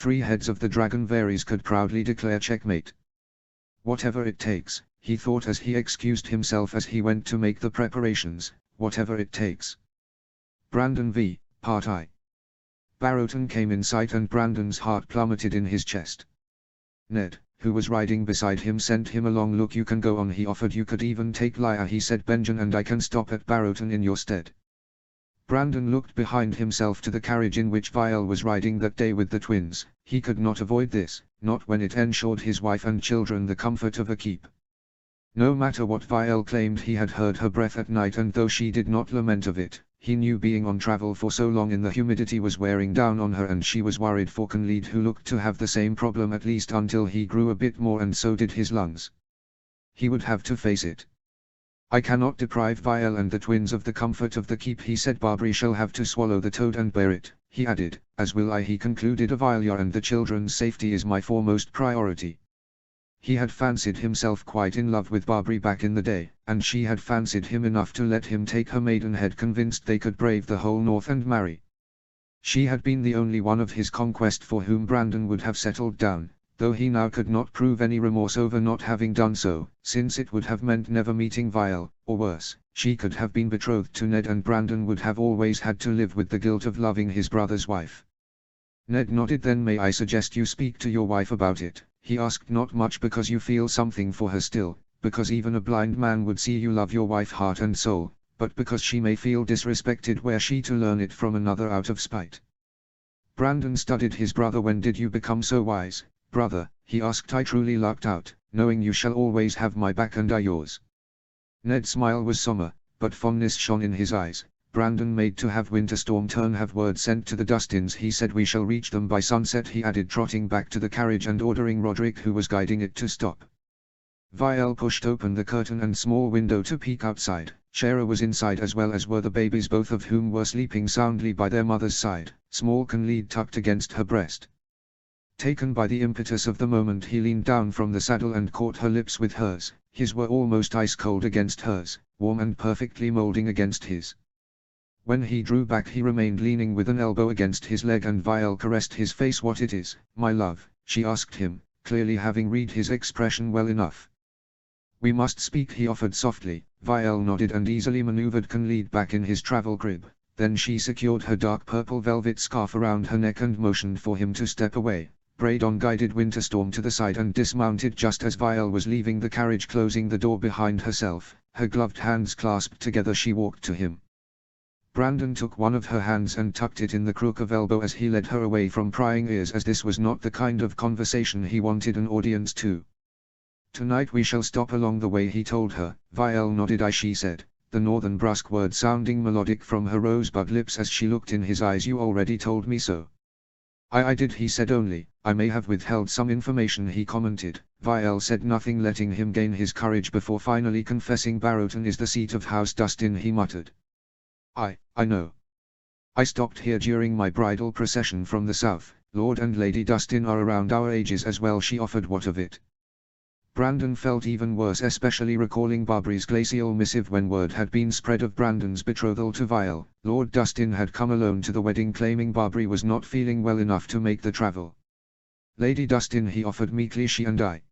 3 heads of the dragon varies could proudly declare checkmate. Whatever it takes, he thought as he excused himself as he went to make the preparations, whatever it takes. Brandon v. Part I. Barrowton came in sight and Brandon's heart plummeted in his chest. Ned, who was riding beside him, sent him a long look. "You can go on," he offered. "You could even take Lyra," he said, "Benjamin, and I can stop at Barrowton in your stead." Brandon looked behind himself to the carriage in which Vial was riding that day with the twins. He could not avoid this, not when it ensured his wife and children the comfort of a keep. No matter what Vial claimed, he had heard her breath at night, and though she did not lament of it, he knew being on travel for so long in the humidity was wearing down on her, and she was worried for Conlead, who looked to have the same problem, at least until he grew a bit more, and so did his lungs. He would have to face it. "I cannot deprive Vial and the twins of the comfort of the keep," he said. "Barbary shall have to swallow the toad and bear it," he added, "as will I," he concluded. "Avilia and the children's safety is my foremost priority." He had fancied himself quite in love with Barbary back in the day, and she had fancied him enough to let him take her maidenhead, convinced they could brave the whole north and marry. She had been the only one of his conquest for whom Brandon would have settled down, though he now could not prove any remorse over not having done so, since it would have meant never meeting Vial, or worse, she could have been betrothed to Ned, and Brandon would have always had to live with the guilt of loving his brother's wife. Ned nodded. "Then may I suggest you speak to your wife about it?" he asked. "Not much, because you feel something for her still, because even a blind man would see you love your wife heart and soul, but because she may feel disrespected were she to learn it from another out of spite." Brandon studied his brother. "When did you become so wise, brother?" he asked. "I truly lucked out, knowing you shall always have my back and I yours." Ned's smile was somber, but fondness shone in his eyes. "Brandon made to have Winterstorm turn have word sent to the Dustins," he said. "We shall reach them by sunset," he added, trotting back to the carriage and ordering Roderick, who was guiding it, to stop. Vial pushed open the curtain and small window to peek outside. Shara was inside, as well as were the babies, both of whom were sleeping soundly by their mother's side, small Conlead tucked against her breast. Taken by the impetus of the moment, he leaned down from the saddle and caught her lips with hers. His were almost ice cold against hers, warm and perfectly molding against his. When he drew back, he remained leaning with an elbow against his leg, and Vial caressed his face. "What it is, my love?" she asked him, clearly having read his expression well enough. "We must speak," he offered softly. Vial nodded and easily maneuvered Conlead back in his travel crib. Then she secured her dark purple velvet scarf around her neck and motioned for him to step away. Braedon guided Winterstorm to the side and dismounted just as Vial was leaving the carriage, closing the door behind herself. Her gloved hands clasped together, she walked to him. Brandon took one of her hands and tucked it in the crook of elbow as he led her away from prying ears, as this was not the kind of conversation he wanted an audience to. "Tonight we shall stop along the way," he told her. Vial nodded. "I," she said, the northern brusque word sounding melodic from her rosebud lips as she looked in his eyes. "You already told me so." I did," he said. "Only, I may have withheld some information," he commented. Vial said nothing, letting him gain his courage before finally confessing. "Barrowton is the seat of House Dustin," he muttered. I know. I stopped here during my bridal procession from the south. Lord and Lady Dustin are around our ages as well," she offered. "What of it?" Brandon felt even worse, especially recalling Barbary's glacial missive when word had been spread of Brandon's betrothal to Vial. Lord Dustin had come alone to the wedding, claiming Barbary was not feeling well enough to make the travel. "Lady Dustin," he offered meekly, "she and I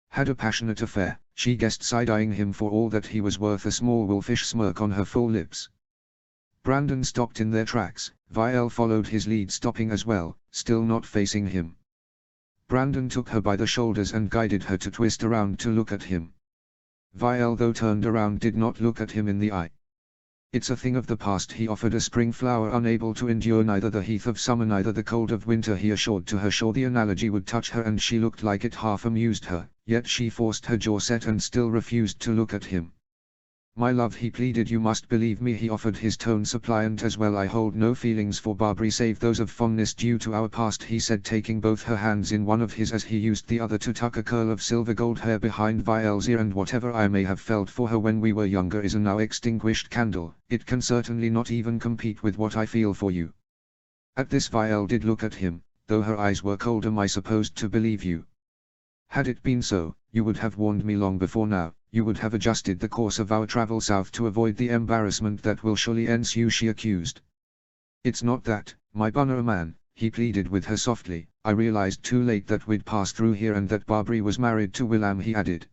had a passionate affair." She guessed, side-eyeing him for all that he was worth, a small wolfish smirk on her full lips. Brandon stopped in their tracks. Vial followed his lead, stopping as well, still not facing him. Brandon took her by the shoulders and guided her to twist around to look at him. Vial, though turned around, did not look at him in the eye. "It's a thing of the past," he offered, "a spring flower unable to endure neither the heat of summer neither the cold of winter," he assured to her. Sure the analogy would touch her, and she looked like it half amused her, yet she forced her jaw set and still refused to look at him. "My love," he pleaded, "you must believe me," he offered, his tone suppliant as well. "I hold no feelings for Barbary save those of fondness due to our past," he said, taking both her hands in one of his as he used the other to tuck a curl of silver gold hair behind Vial's ear. "And whatever I may have felt for her when we were younger is a now extinguished candle. It can certainly not even compete with what I feel for you." At this Vial did look at him, though her eyes were cold. "Am I supposed to believe you? Had it been so, you would have warned me long before now. You would have adjusted the course of our travel south to avoid the embarrassment that will surely ensue," she accused. "It's not that, my bunner man," he pleaded with her softly. I realized too late that we'd passed through here and that Barbary was married to Willam, he added.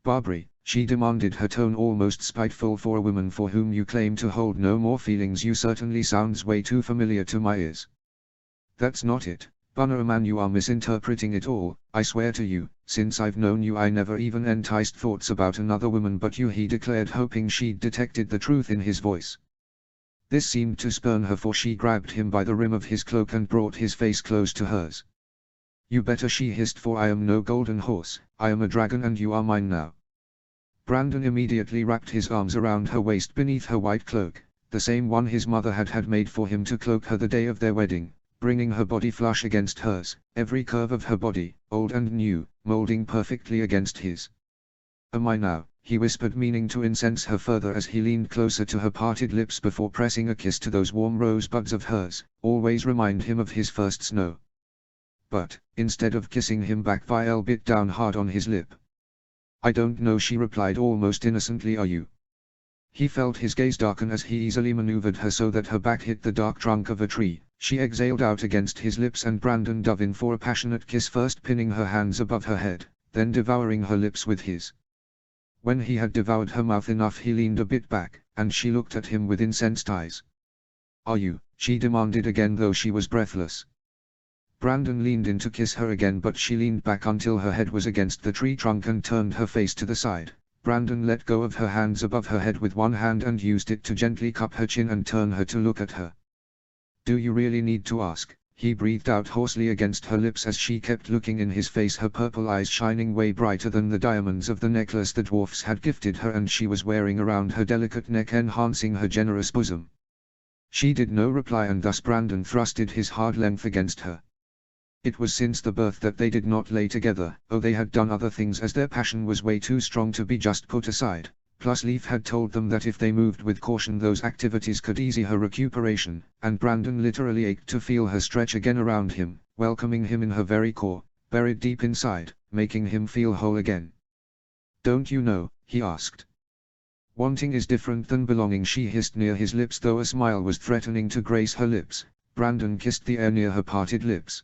Barbary, she demanded, her tone almost spiteful. For a woman for whom you claim to hold no more feelings, you certainly sounds way too familiar to my ears. That's not it, Bunner man, you are misinterpreting it all. I swear to you, since I've known you I never even enticed thoughts about another woman but you, he declared, hoping she'd detected the truth in his voice. This seemed to spurn her, for she grabbed him by the rim of his cloak and brought his face close to hers. You better, she hissed, for I am no golden horse, I am a dragon and you are mine now. Brandon immediately wrapped his arms around her waist beneath her white cloak, the same one his mother had made for him to cloak her the day of their wedding, bringing her body flush against hers, every curve of her body, old and new, molding perfectly against his. Am I now? He whispered, meaning to incense her further as he leaned closer to her parted lips before pressing a kiss to those warm rosebuds of hers, always remind him of his first snow. But, instead of kissing him back, Vielle bit down hard on his lip. I don't know, she replied almost innocently. Are you? He felt his gaze darken as he easily maneuvered her so that her back hit the dark trunk of a tree. She exhaled out against his lips and Brandon dove in for a passionate kiss, first pinning her hands above her head, then devouring her lips with his. When he had devoured her mouth enough, he leaned a bit back, and she looked at him with incensed eyes. Are you? She demanded again, though she was breathless. Brandon leaned in to kiss her again, but she leaned back until her head was against the tree trunk and turned her face to the side. Brandon let go of her hands above her head with one hand and used it to gently cup her chin and turn her to look at her. Do you really need to ask? He breathed out hoarsely against her lips as she kept looking in his face, her purple eyes shining way brighter than the diamonds of the necklace the dwarfs had gifted her and she was wearing around her delicate neck, enhancing her generous bosom. She did no reply, and thus Brandon thrusted his hard length against her. It was since the birth that they did not lay together. Oh, they had done other things, as their passion was way too strong to be just put aside. Plus Leaf had told them that if they moved with caution those activities could ease her recuperation, and Brandon literally ached to feel her stretch again around him, welcoming him in her very core, buried deep inside, making him feel whole again. Don't you know? He asked. Wanting is different than belonging, she hissed near his lips, though a smile was threatening to grace her lips. Brandon kissed the air near her parted lips.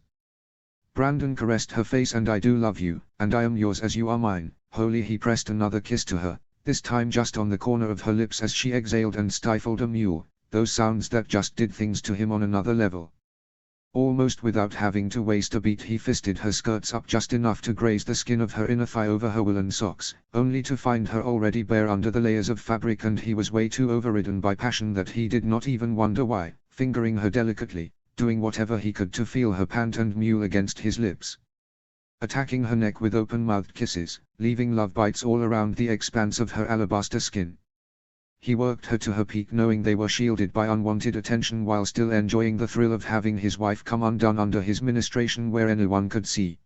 Brandon caressed her face. And I do love you, and I am yours as you are mine. Holy, he pressed another kiss to her, this time just on the corner of her lips as she exhaled and stifled a mew, those sounds that just did things to him on another level. Almost without having to waste a beat, he fisted her skirts up just enough to graze the skin of her inner thigh over her woolen socks, only to find her already bare under the layers of fabric, and he was way too overridden by passion that he did not even wonder why, fingering her delicately, doing whatever he could to feel her pant and mew against his lips. Attacking her neck with open-mouthed kisses, leaving love bites all around the expanse of her alabaster skin. He worked her to her peak, knowing they were shielded by unwanted attention, while still enjoying the thrill of having his wife come undone under his ministration where anyone could see.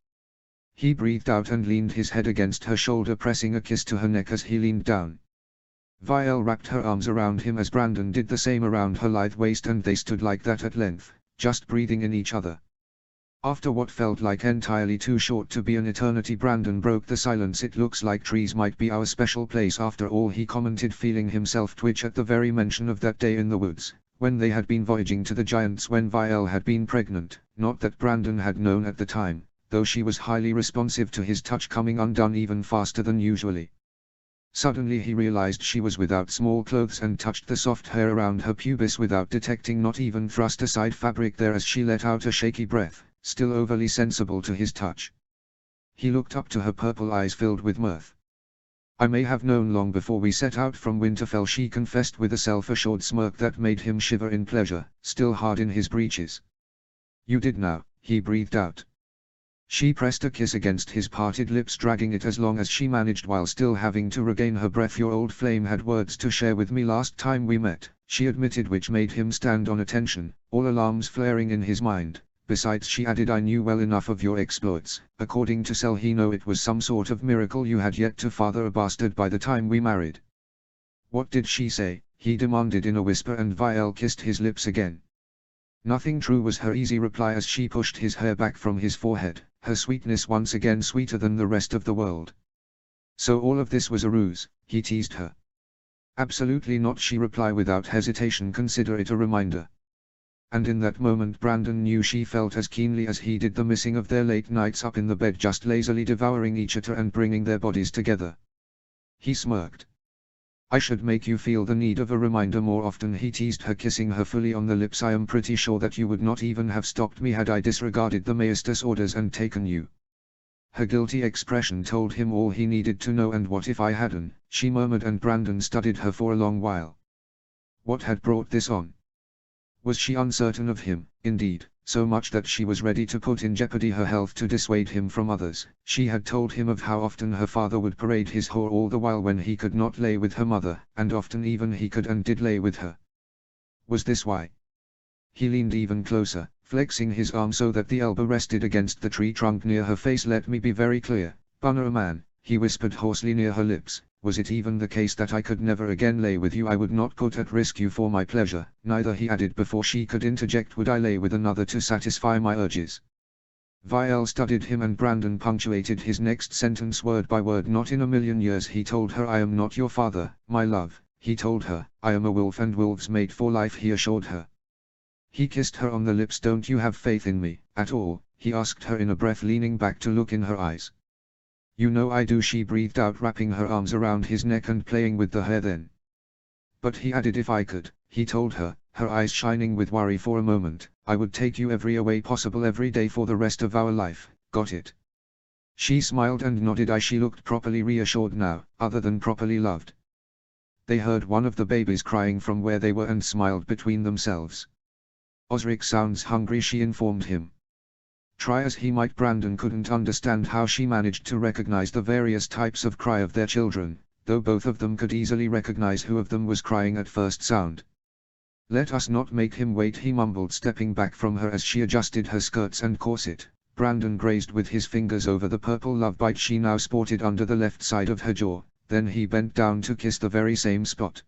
He breathed out and leaned his head against her shoulder, pressing a kiss to her neck as he leaned down. Vielle wrapped her arms around him as Brandon did the same around her lithe waist, and they stood like that at length, just breathing in each other. After what felt like entirely too short to be an eternity, Brandon broke the silence. It looks like trees might be our special place after all, he commented, feeling himself twitch at the very mention of that day in the woods, when they had been voyaging to the Giants when Vielle had been pregnant. Not that Brandon had known at the time, though she was highly responsive to his touch, coming undone even faster than usually. Suddenly he realized she was without small clothes and touched the soft hair around her pubis without detecting not even thrust aside fabric there as she let out a shaky breath, still overly sensible to his touch. He looked up to her purple eyes filled with mirth. I may have known long before we set out from Winterfell, she confessed with a self-assured smirk that made him shiver in pleasure, still hard in his breeches. You did now, he breathed out. She pressed a kiss against his parted lips, dragging it as long as she managed while still having to regain her breath. Your old flame had words to share with me last time we met, she admitted, which made him stand on attention, all alarms flaring in his mind. Besides, she added, I knew well enough of your exploits. According to Sel, he know it was some sort of miracle you had yet to father a bastard by the time we married. What did she say? He demanded in a whisper, and Vielle kissed his lips again. Nothing, true, was her easy reply as she pushed his hair back from his forehead, her sweetness once again sweeter than the rest of the world. So all of this was a ruse, he teased her. Absolutely not, she replied without hesitation. Consider it a reminder. and in that moment Brandon knew she felt as keenly as he did the missing of their late nights up in the bed just lazily devouring each other and bringing their bodies together. He smirked. "I should make you feel the need of a reminder more often," he teased her, kissing her fully on the lips. "I am pretty sure that you would not even have stopped me had I disregarded the master's orders and taken you." Her guilty expression told him all he needed to know. "And what if I hadn't?" she murmured, and Brandon studied her for a long while. What had brought this on? Was she uncertain of him? Indeed, so much that she was ready to put in jeopardy her health to dissuade him from others. She had told him of how often her father would parade his whore all the while when he could not lay with her mother, and often even he could and did lay with her. Was this why? He leaned even closer, flexing his arm so that the elbow rested against the tree trunk near her face. "Let me be very clear, Bunner man," he whispered hoarsely near her lips. "Was it even the case that I could never again lay with you, I would not put at risk you for my pleasure. Neither," he added before she could interject, "would I lay with another to satisfy my urges." Vial studied him, and Brandon punctuated his next sentence word by word. "Not in a million years," he told her. "I am not your father, my love," he told her. "I am a wolf, and wolves mate for life," he assured her. He kissed her on the lips. "Don't you have faith in me, at all?" he asked her in a breath, leaning back to look in her eyes. "You know I do," she breathed out, wrapping her arms around his neck and playing with the hair. "Then." "But," he added, "if I could," he told her, her eyes shining with worry for a moment, "I would take you every way possible every day for the rest of our life. Got it?" She smiled and nodded. She looked properly reassured now, other than properly loved. They heard one of the babies crying from where they were and smiled between themselves. "Osric sounds hungry," she informed him. Try as he might, Brandon couldn't understand how she managed to recognize the various types of cry of their children, though both of them could easily recognize who of them was crying at first sound. "Let us not make him wait," he mumbled, stepping back from her as she adjusted her skirts and corset. Brandon grazed with his fingers over the purple love bite she now sported under the left side of her jaw, then he bent down to kiss the very same spot.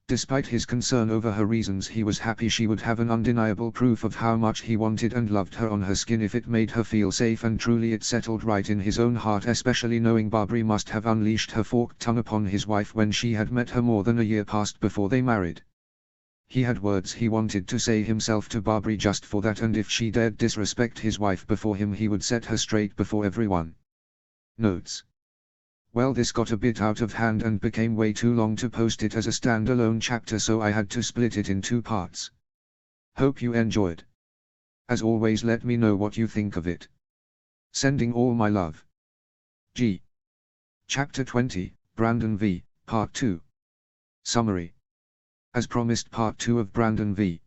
Despite his concern over her reasons, he was happy she would have an undeniable proof of how much he wanted and loved her on her skin if it made her feel safe, and truly it settled right in his own heart, especially knowing Barbary must have unleashed her forked tongue upon his wife when she had met her more than a year past before they married. He had words he wanted to say himself to Barbary just for that, and if she dared disrespect his wife before him, he would set her straight before everyone. Notes. Well, this got a bit out of hand and became way too long to post it as a standalone chapter, so I had to split it in 2 parts. Hope you enjoyed. As always, let me know what you think of it. Sending all my love. G. Chapter 20, Brandon v. Part 2. Summary. As promised, Part 2 of Brandon v.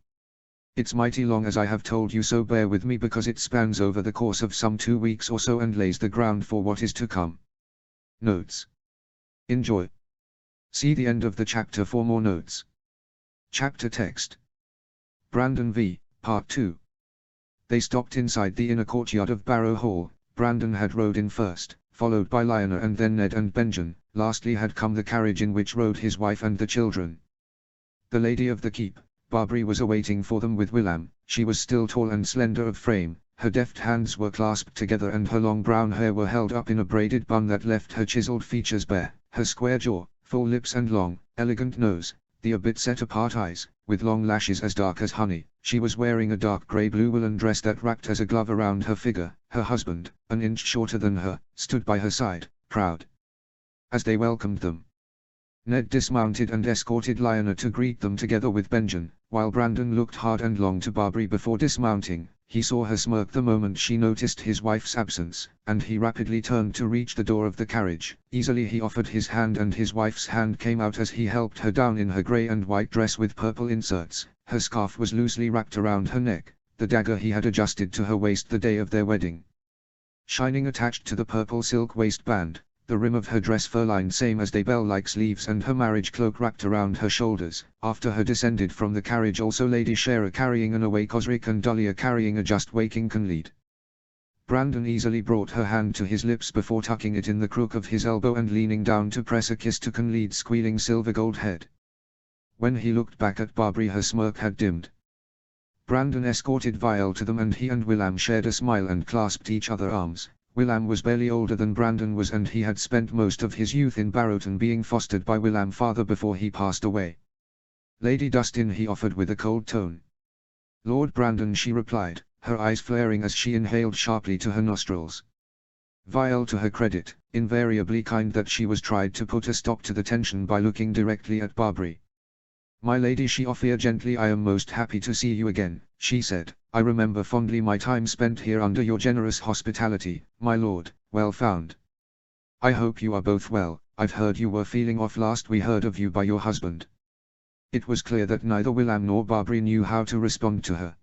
It's mighty long, as I have told you, so bear with me because it spans over the course of some 2 weeks or so and lays the ground for what is to come. Notes. Enjoy. See the end of the chapter for more notes. Chapter text. Brandon v. Part 2. They stopped inside the inner courtyard of Barrow Hall. Brandon had rode in first, followed by Lionel and then Ned and Benjamin. Lastly had come the carriage in which rode his wife and the children. The lady of the keep, Barbary, was awaiting for them with William. She was still tall and slender of frame. Her deft hands were clasped together and her long brown hair were held up in a braided bun that left her chiseled features bare. Her square jaw, full lips and long, elegant nose, the a bit set apart eyes, with long lashes as dark as honey. She was wearing a dark grey-blue woolen dress that wrapped as a glove around her figure. Her husband, an inch shorter than her, stood by her side, proud. As they welcomed them, Ned dismounted and escorted Lionel to greet them together with Benjamin, while Brandon looked hard and long to Barbary before dismounting. He saw her smirk the moment she noticed his wife's absence, and he rapidly turned to reach the door of the carriage. Easily he offered his hand, and his wife's hand came out as he helped her down in her grey and white dress with purple inserts. Her scarf was loosely wrapped around her neck, the dagger he had adjusted to her waist the day of their wedding shining attached to the purple silk waistband. The rim of her dress fur-lined same as they bell-like sleeves, and her marriage cloak wrapped around her shoulders. After her descended from the carriage also Lady Shara carrying an awake Osric and Dahlia carrying a just waking Conlead. Brandon easily brought her hand to his lips before tucking it in the crook of his elbow and leaning down to press a kiss to Conlead's squealing silver gold head. When he looked back at Barbary, her smirk had dimmed. Brandon escorted Vial to them, and he and William shared a smile and clasped each other arms. William was barely older than Brandon was, and he had spent most of his youth in Barrowton, being fostered by William's father before he passed away. "Lady Dustin," he offered with a cold tone. Lord Brandon, she replied, her eyes flaring as she inhaled sharply to her nostrils. Vial, to her credit, invariably kind that she was, tried to put a stop to the tension by looking directly at Barbary. My lady, she offered gently, I am most happy to see you again, she said. I remember fondly my time spent here under your generous hospitality, my lord, well found. I hope you are both well. I've heard you were feeling off last we heard of you by your husband. It was clear that neither William nor Barbary knew how to respond to her.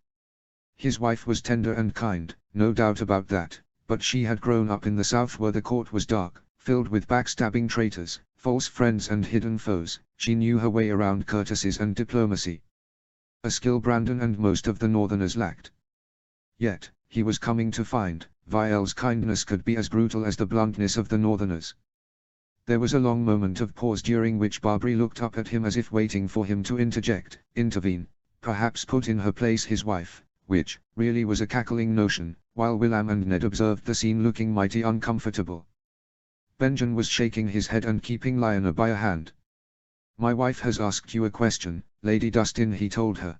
His wife was tender and kind, no doubt about that, but she had grown up in the south where the court was dark, filled with backstabbing traitors, false friends and hidden foes. She knew her way around courtesies and diplomacy. A skill Brandon and most of the northerners lacked. Yet, he was coming to find, Vial's kindness could be as brutal as the bluntness of the northerners. There was a long moment of pause during which Barbary looked up at him as if waiting for him to intervene, perhaps put in her place his wife, which, really was a cackling notion, while William and Ned observed the scene looking mighty uncomfortable. Benjen was shaking his head and keeping Lyanna by a hand. My wife has asked you a question, Lady Dustin, he told her.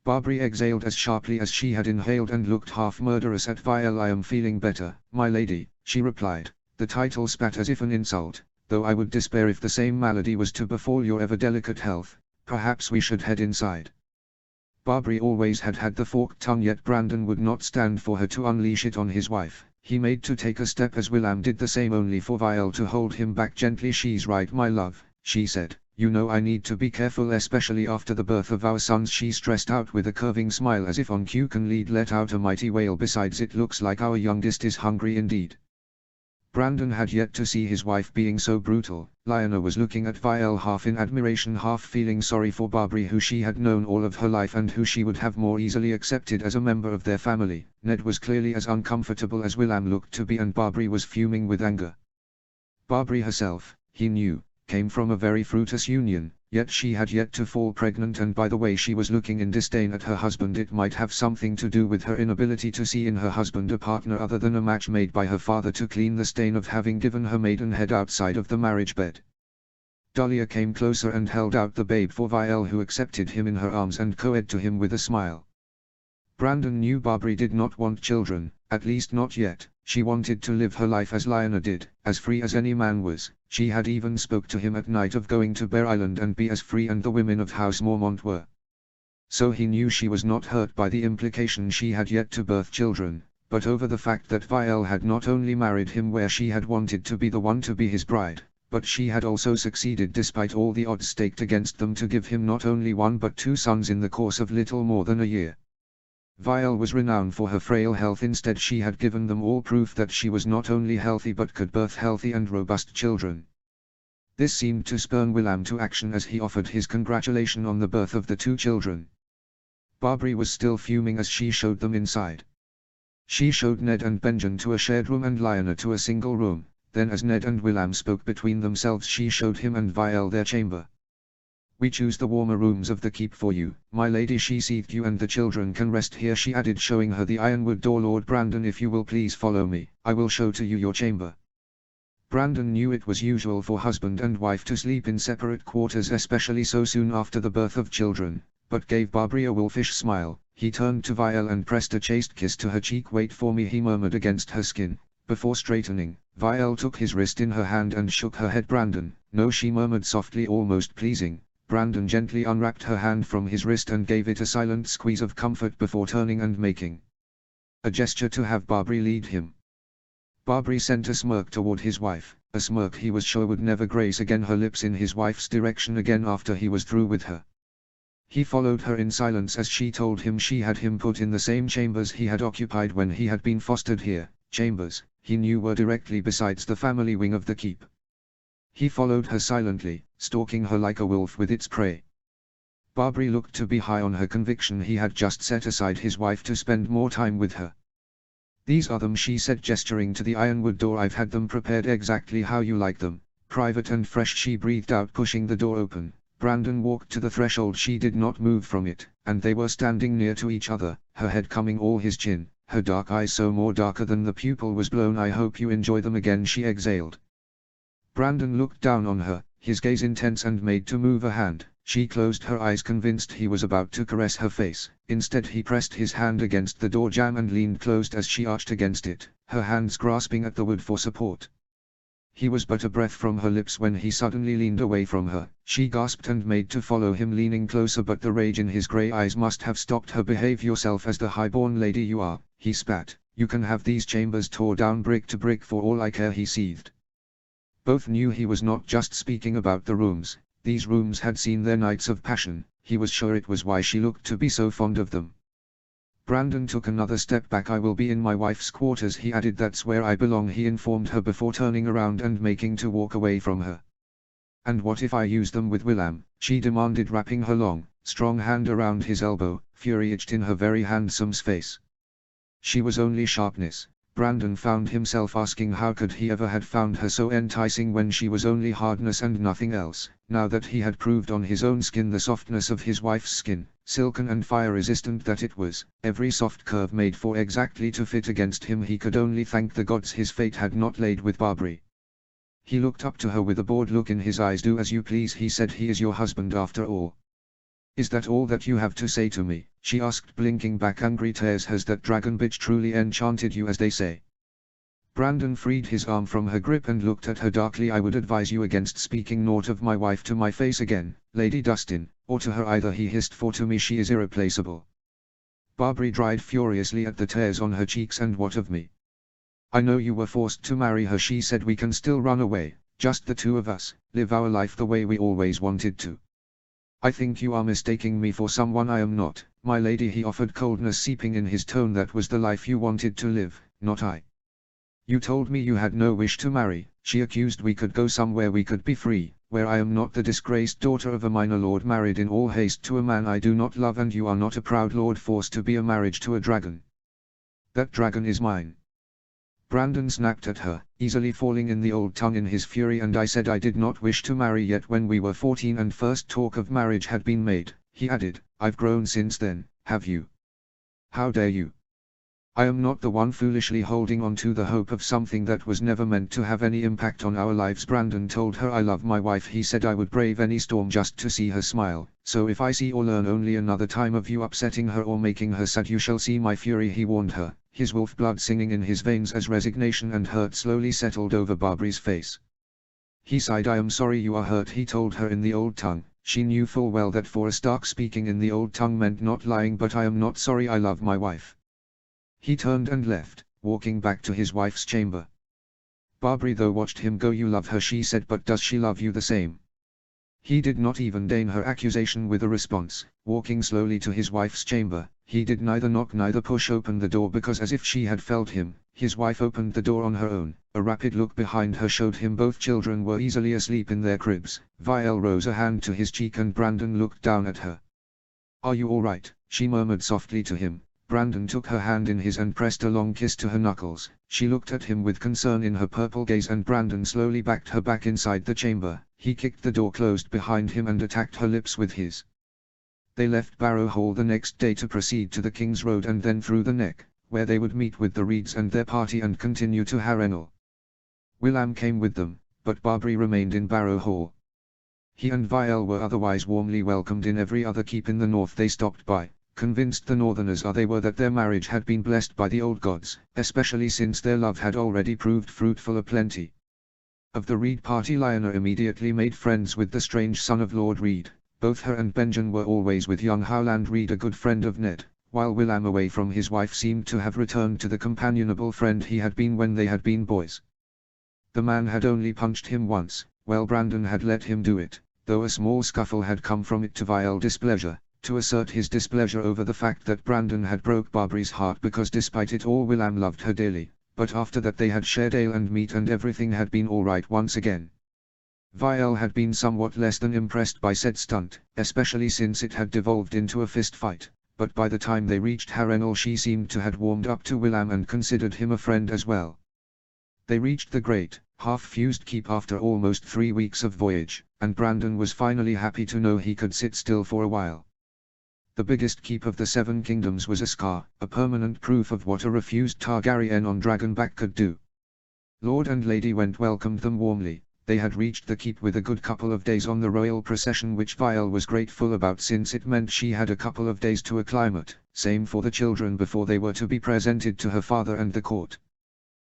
Barbary exhaled as sharply as she had inhaled and looked half murderous at Vial. I am feeling better, my lady, she replied. The title spat as if an insult, though I would despair if the same malady was to befall your ever-delicate health. Perhaps we should head inside. Barbary always had had the forked tongue, yet Brandon would not stand for her to unleash it on his wife. He made to take a step as William did the same, only for Vial to hold him back gently. She's right, my love, she said. You know I need to be careful, especially after the birth of our sons, she stressed out with a curving smile as if on cue. Lead let out a mighty wail. Besides, it looks like our youngest is hungry indeed. Brandon had yet to see his wife being so brutal. Lyanna was looking at Vial half in admiration, half feeling sorry for Barbary, who she had known all of her life and who she would have more easily accepted as a member of their family. Ned was clearly as uncomfortable as William looked to be, and Barbary was fuming with anger. Barbary herself, he knew, came from a very fruitless union, yet she had yet to fall pregnant, and by the way she was looking in disdain at her husband, it might have something to do with her inability to see in her husband a partner other than a match made by her father to clean the stain of having given her maidenhead outside of the marriage bed. Dahlia came closer and held out the babe for Vial, who accepted him in her arms and cooed to him with a smile. Brandon knew Barbary did not want children, at least not yet. She wanted to live her life as Lyanna did, as free as any man was. She had even spoke to him at night of going to Bear Island and be as free, and the women of House Mormont were. So he knew she was not hurt by the implication she had yet to birth children, but over the fact that Vial had not only married him where she had wanted to be the one to be his bride, but she had also succeeded, despite all the odds staked against them, to give him not only one but two sons in the course of little more than a year. Vial was renowned for her frail health. Instead, she had given them all proof that she was not only healthy but could birth healthy and robust children. This seemed to spur William to action as he offered his congratulation on the birth of the two children. Barbary was still fuming as she showed them inside. She showed Ned and Benjen to a shared room and Lyanna to a single room. Then, as Ned and William spoke between themselves, she showed him and Vial their chamber. We choose the warmer rooms of the keep for you, my lady, she said. You and the children can rest here, she added, showing her the ironwood door. Lord Brandon, if you will please follow me, I will show to you your chamber. Brandon knew it was usual for husband and wife to sleep in separate quarters, especially so soon after the birth of children, but gave Barbary a wolfish smile. He turned to Vial and pressed a chaste kiss to her cheek. Wait for me, he murmured against her skin. Before straightening, Vial took his wrist in her hand and shook her head. Brandon, no, she murmured softly, almost pleasing. Brandon gently unwrapped her hand from his wrist and gave it a silent squeeze of comfort before turning and making a gesture to have Barbary lead him. Barbary sent a smirk toward his wife, a smirk he was sure would never grace again her lips in his wife's direction again after he was through with her. He followed her in silence as she told him she had him put in the same chambers he had occupied when he had been fostered here, chambers he knew were directly besides the family wing of the keep. He followed her silently, stalking her like a wolf with its prey. Barbary looked to be high on her conviction he had just set aside his wife to spend more time with her. These are them, she said, gesturing to the ironwood door. I've had them prepared exactly how you like them, private and fresh, she breathed out, pushing the door open. Brandon walked to the threshold. She did not move from it, and they were standing near to each other, her head coming all his chin, her dark eyes so more darker than the pupil was blown. I hope you enjoy them again, she exhaled. Brandon looked down on her, his gaze intense, and made to move a hand. She closed her eyes, convinced he was about to caress her face. Instead he pressed his hand against the door jamb and leaned closed as she arched against it, her hands grasping at the wood for support. He was but a breath from her lips when he suddenly leaned away from her. She gasped and made to follow him, leaning closer, but the rage in his grey eyes must have stopped her. "Behave yourself as the high-born lady you are," he spat. "You can have these chambers tore down brick to brick for all I care," he seethed. Both knew he was not just speaking about the rooms. These rooms had seen their nights of passion. He was sure it was why she looked to be so fond of them. Brandon took another step back. "I will be in my wife's quarters," he added. "That's where I belong," he informed her before turning around and making to walk away from her. "And what if I use them with Willam?" she demanded, wrapping her long, strong hand around his elbow. Fury itched in her very handsome's face. She was only sharpness. Brandon found himself asking how could he ever had found her so enticing when she was only hardness and nothing else. Now that he had proved on his own skin the softness of his wife's skin, silken and fire-resistant that it was, every soft curve made for exactly to fit against him, he could only thank the gods his fate had not laid with Barbary. He looked up to her with a bored look in his eyes. "Do as you please," he said. "He is your husband after all." "Is that all that you have to say to me?" she asked, blinking back angry tears. "Has that dragon bitch truly enchanted you, as they say?" Brandon freed his arm from her grip and looked at her darkly. "I would advise you against speaking naught of my wife to my face again, Lady Dustin, or to her either," he hissed, "for to me she is irreplaceable." Barbary dried furiously at the tears on her cheeks. "And what of me?" "I know you were forced to marry her," she said. "We can still run away, just the two of us, live our life the way we always wanted to." "I think you are mistaking me for someone I am not, my lady," he offered, coldness seeping in his tone. "That was the life you wanted to live, not I." "You told me you had no wish to marry," she accused. "We could go somewhere we could be free, where I am not the disgraced daughter of a minor lord married in all haste to a man I do not love, and you are not a proud lord forced to be a marriage to a dragon. That dragon is mine." Brandon snapped at her, easily falling in the old tongue in his fury. "And I said I did not wish to marry yet when we were 14 and first talk of marriage had been made," he added. "I've grown since then, have you? How dare you? I am not the one foolishly holding on to the hope of something that was never meant to have any impact on our lives." Brandon told her, "I love my wife," he said. "I would brave any storm just to see her smile. So if I see or learn only another time of you upsetting her or making her sad, you shall see my fury," he warned her, his wolf blood singing in his veins as resignation and hurt slowly settled over Barbary's face. He sighed. "I am sorry you are hurt," he told her in the old tongue. She knew full well that for a Stark speaking in the old tongue meant not lying. "But I am not sorry. I love my wife." He turned and left, walking back to his wife's chamber. Barbary though watched him go. "You love her," she said, "but does she love you the same?" He did not even deign her accusation with a response. Walking slowly to his wife's chamber, he did neither knock neither push open the door, because as if she had felt him, his wife opened the door on her own. A rapid look behind her showed him both children were easily asleep in their cribs. Vielle rose a hand to his cheek and Brandon looked down at her. "Are you all right?" she murmured softly to him. Brandon took her hand in his and pressed a long kiss to her knuckles. She looked at him with concern in her purple gaze, and Brandon slowly backed her back inside the chamber. He kicked the door closed behind him and attacked her lips with his. They left Barrow Hall the next day to proceed to the King's Road and then through the Neck, where they would meet with the Reeds and their party and continue to Harrenhal. Willam came with them, but Barbary remained in Barrow Hall. He and Vielle were otherwise warmly welcomed in every other keep in the north they stopped by, convinced the northerners they were that their marriage had been blessed by the old gods, especially since their love had already proved fruitful aplenty. Of the Reed party, Lionel immediately made friends with the strange son of Lord Reed. Both her and Benjen were always with young Howland Reed, a good friend of Ned, while Willam, away from his wife, seemed to have returned to the companionable friend he had been when they had been boys. The man had only punched him once. Well, Brandon had let him do it, though a small scuffle had come from it to Vielle displeasure, to assert his displeasure over the fact that Brandon had broke Barbary's heart, because despite it all Willam loved her dearly. But after that they had shared ale and meat and everything had been all right once again. Vielle had been somewhat less than impressed by said stunt, especially since it had devolved into a fist fight, but by the time they reached Harrenhal she seemed to have warmed up to Willam and considered him a friend as well. They reached the great, half-fused keep after almost 3 weeks of voyage, and Brandon was finally happy to know he could sit still for a while. The biggest keep of the 7 kingdoms was a scar, a permanent proof of what a refused Targaryen on Dragonback could do. Lord and Lady Went welcomed them warmly. They had reached the keep with a good couple of days on the royal procession, which Vial was grateful about since it meant she had a couple of days to acclimate, same for the children before they were to be presented to her father and the court.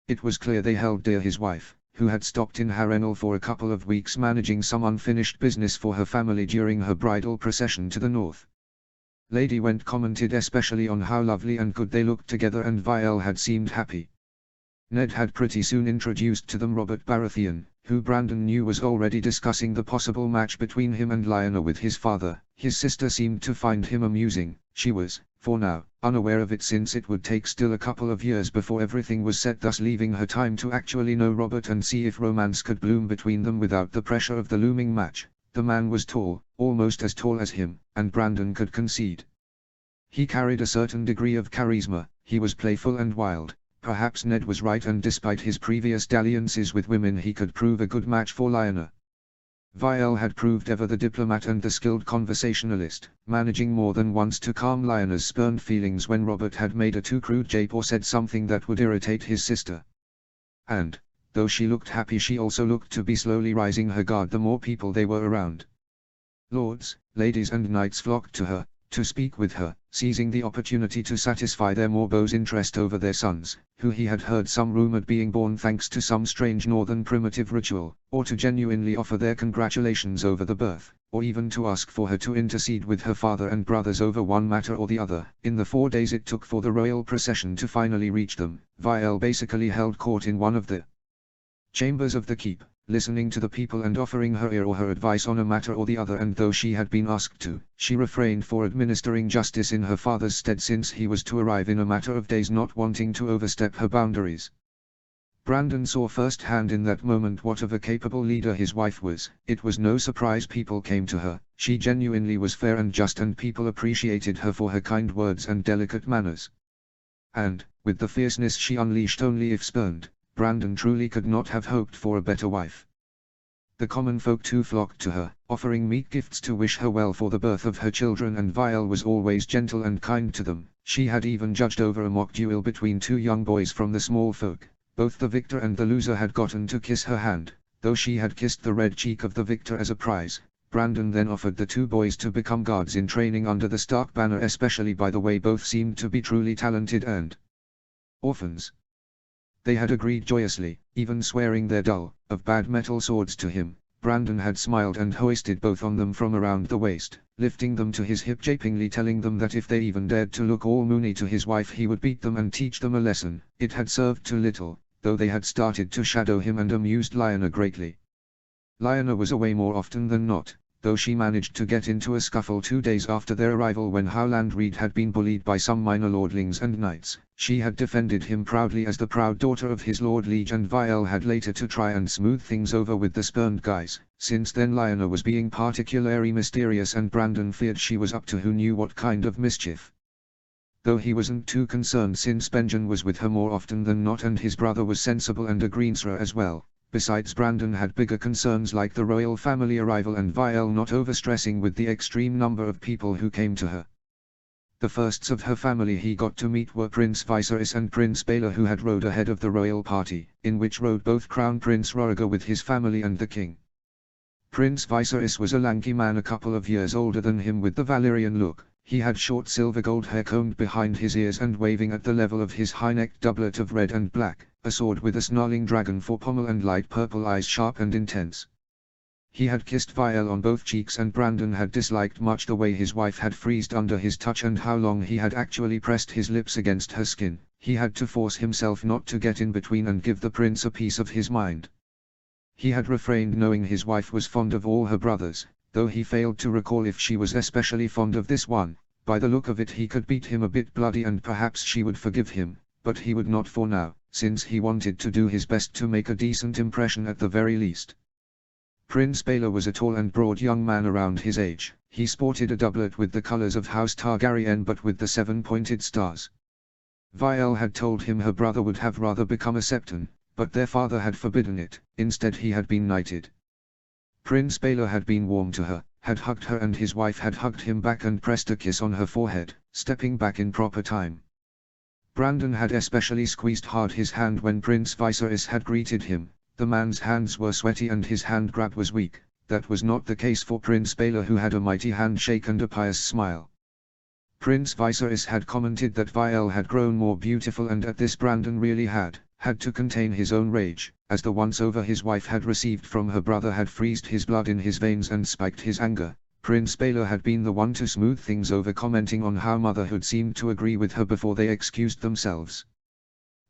It was clear they held dear his wife, who had stopped in Harrenhal for a couple of weeks managing some unfinished business for her family during her bridal procession to the north. Lady Went commented especially on how lovely and good they looked together, and Vial had seemed happy. Ned had pretty soon introduced to them Robert Baratheon, who Brandon knew was already discussing the possible match between him and Lyanna with his father. His sister seemed to find him amusing. She was, for now, unaware of it since it would take still a couple of years before everything was set, thus leaving her time to actually know Robert and see if romance could bloom between them without the pressure of the looming match. The man was tall, almost as tall as him, and Brandon could concede. He carried a certain degree of charisma. He was playful and wild. Perhaps Ned was right, and despite his previous dalliances with women he could prove a good match for Lyanna. Vial had proved ever the diplomat and the skilled conversationalist, managing more than once to calm Lyanna's spurned feelings when Robert had made a too crude jape or said something that would irritate his sister. And, though she looked happy, she also looked to be slowly rising her guard the more people they were around. Lords, ladies and knights flocked to her, to speak with her, seizing the opportunity to satisfy their morbo's interest over their sons, who he had heard some rumored being born thanks to some strange northern primitive ritual, or to genuinely offer their congratulations over the birth, or even to ask for her to intercede with her father and brothers over one matter or the other. In the 4 days it took for the royal procession to finally reach them, Vial basically held court in one of the chambers of the keep, listening to the people and offering her ear or her advice on a matter or the other, and though she had been asked to, she refrained for administering justice in her father's stead since he was to arrive in a matter of days, not wanting to overstep her boundaries. Brandon saw firsthand in that moment what of a capable leader his wife was. It was no surprise people came to her. She genuinely was fair and just, and people appreciated her for her kind words and delicate manners. And, with the fierceness she unleashed only if spurned, Brandon truly could not have hoped for a better wife. The common folk too flocked to her, offering meat gifts to wish her well for the birth of her children, and Vial was always gentle and kind to them. She had even judged over a mock duel between 2 young boys from the small folk. Both the victor and the loser had gotten to kiss her hand, though she had kissed the red cheek of the victor as a prize. Brandon then offered the 2 boys to become guards in training under the Stark banner, especially by the way both seemed to be truly talented and orphans. They had agreed joyously, even swearing their dull, of bad metal swords to him. Brandon had smiled and hoisted both on them from around the waist, lifting them to his hip, japingly telling them that if they even dared to look all moony to his wife he would beat them and teach them a lesson. It had served too little, though they had started to shadow him, and amused Lyanna greatly. Lyanna was away more often than not, though she managed to get into a scuffle 2 days after their arrival when Howland Reed had been bullied by some minor lordlings and knights. She had defended him proudly as the proud daughter of his lord liege, and Vial had later to try and smooth things over with the spurned guys. Since then Lyanna was being particularly mysterious, and Brandon feared she was up to who knew what kind of mischief. Though he wasn't too concerned since Benjen was with her more often than not, and his brother was sensible and a greensword as well. Besides, Brandon had bigger concerns like the royal family arrival and Vial not overstressing with the extreme number of people who came to her. The firsts of her family he got to meet were Prince Viserys and Prince Baelor, who had rode ahead of the royal party, in which rode both Crown Prince Rhaegar with his family and the king. Prince Viserys was a lanky man a couple of years older than him with the Valyrian look. He had short silver gold hair combed behind his ears and waving at the level of his high-necked doublet of red and black, a sword with a snarling dragon for pommel and light purple eyes sharp and intense. He had kissed Vial on both cheeks, and Brandon had disliked much the way his wife had freezed under his touch and how long he had actually pressed his lips against her skin. He had to force himself not to get in between and give the prince a piece of his mind. He had refrained, knowing his wife was fond of all her brothers, though he failed to recall if she was especially fond of this one. By the look of it he could beat him a bit bloody and perhaps she would forgive him, but he would not for now, since he wanted to do his best to make a decent impression at the very least. Prince Baelor was a tall and broad young man around his age. He sported a doublet with the colors of House Targaryen but with the 7-pointed stars. Vial had told him her brother would have rather become a septon, but their father had forbidden it. Instead he had been knighted. Prince Baelor had been warm to her, had hugged her, and his wife had hugged him back and pressed a kiss on her forehead, stepping back in proper time. Brandon had especially squeezed hard his hand when Prince Viserys had greeted him, The man's hands were sweaty and his hand grab was weak. That was not the case for Prince Baylor, who had a mighty handshake and a pious smile. Prince Viserys had commented that Vielle had grown more beautiful, and at this Brandon really had to contain his own rage, as the once over his wife had received from her brother had freezed his blood in his veins and spiked his anger. Prince Baylor had been the one to smooth things over, commenting on how motherhood seemed to agree with her before they excused themselves.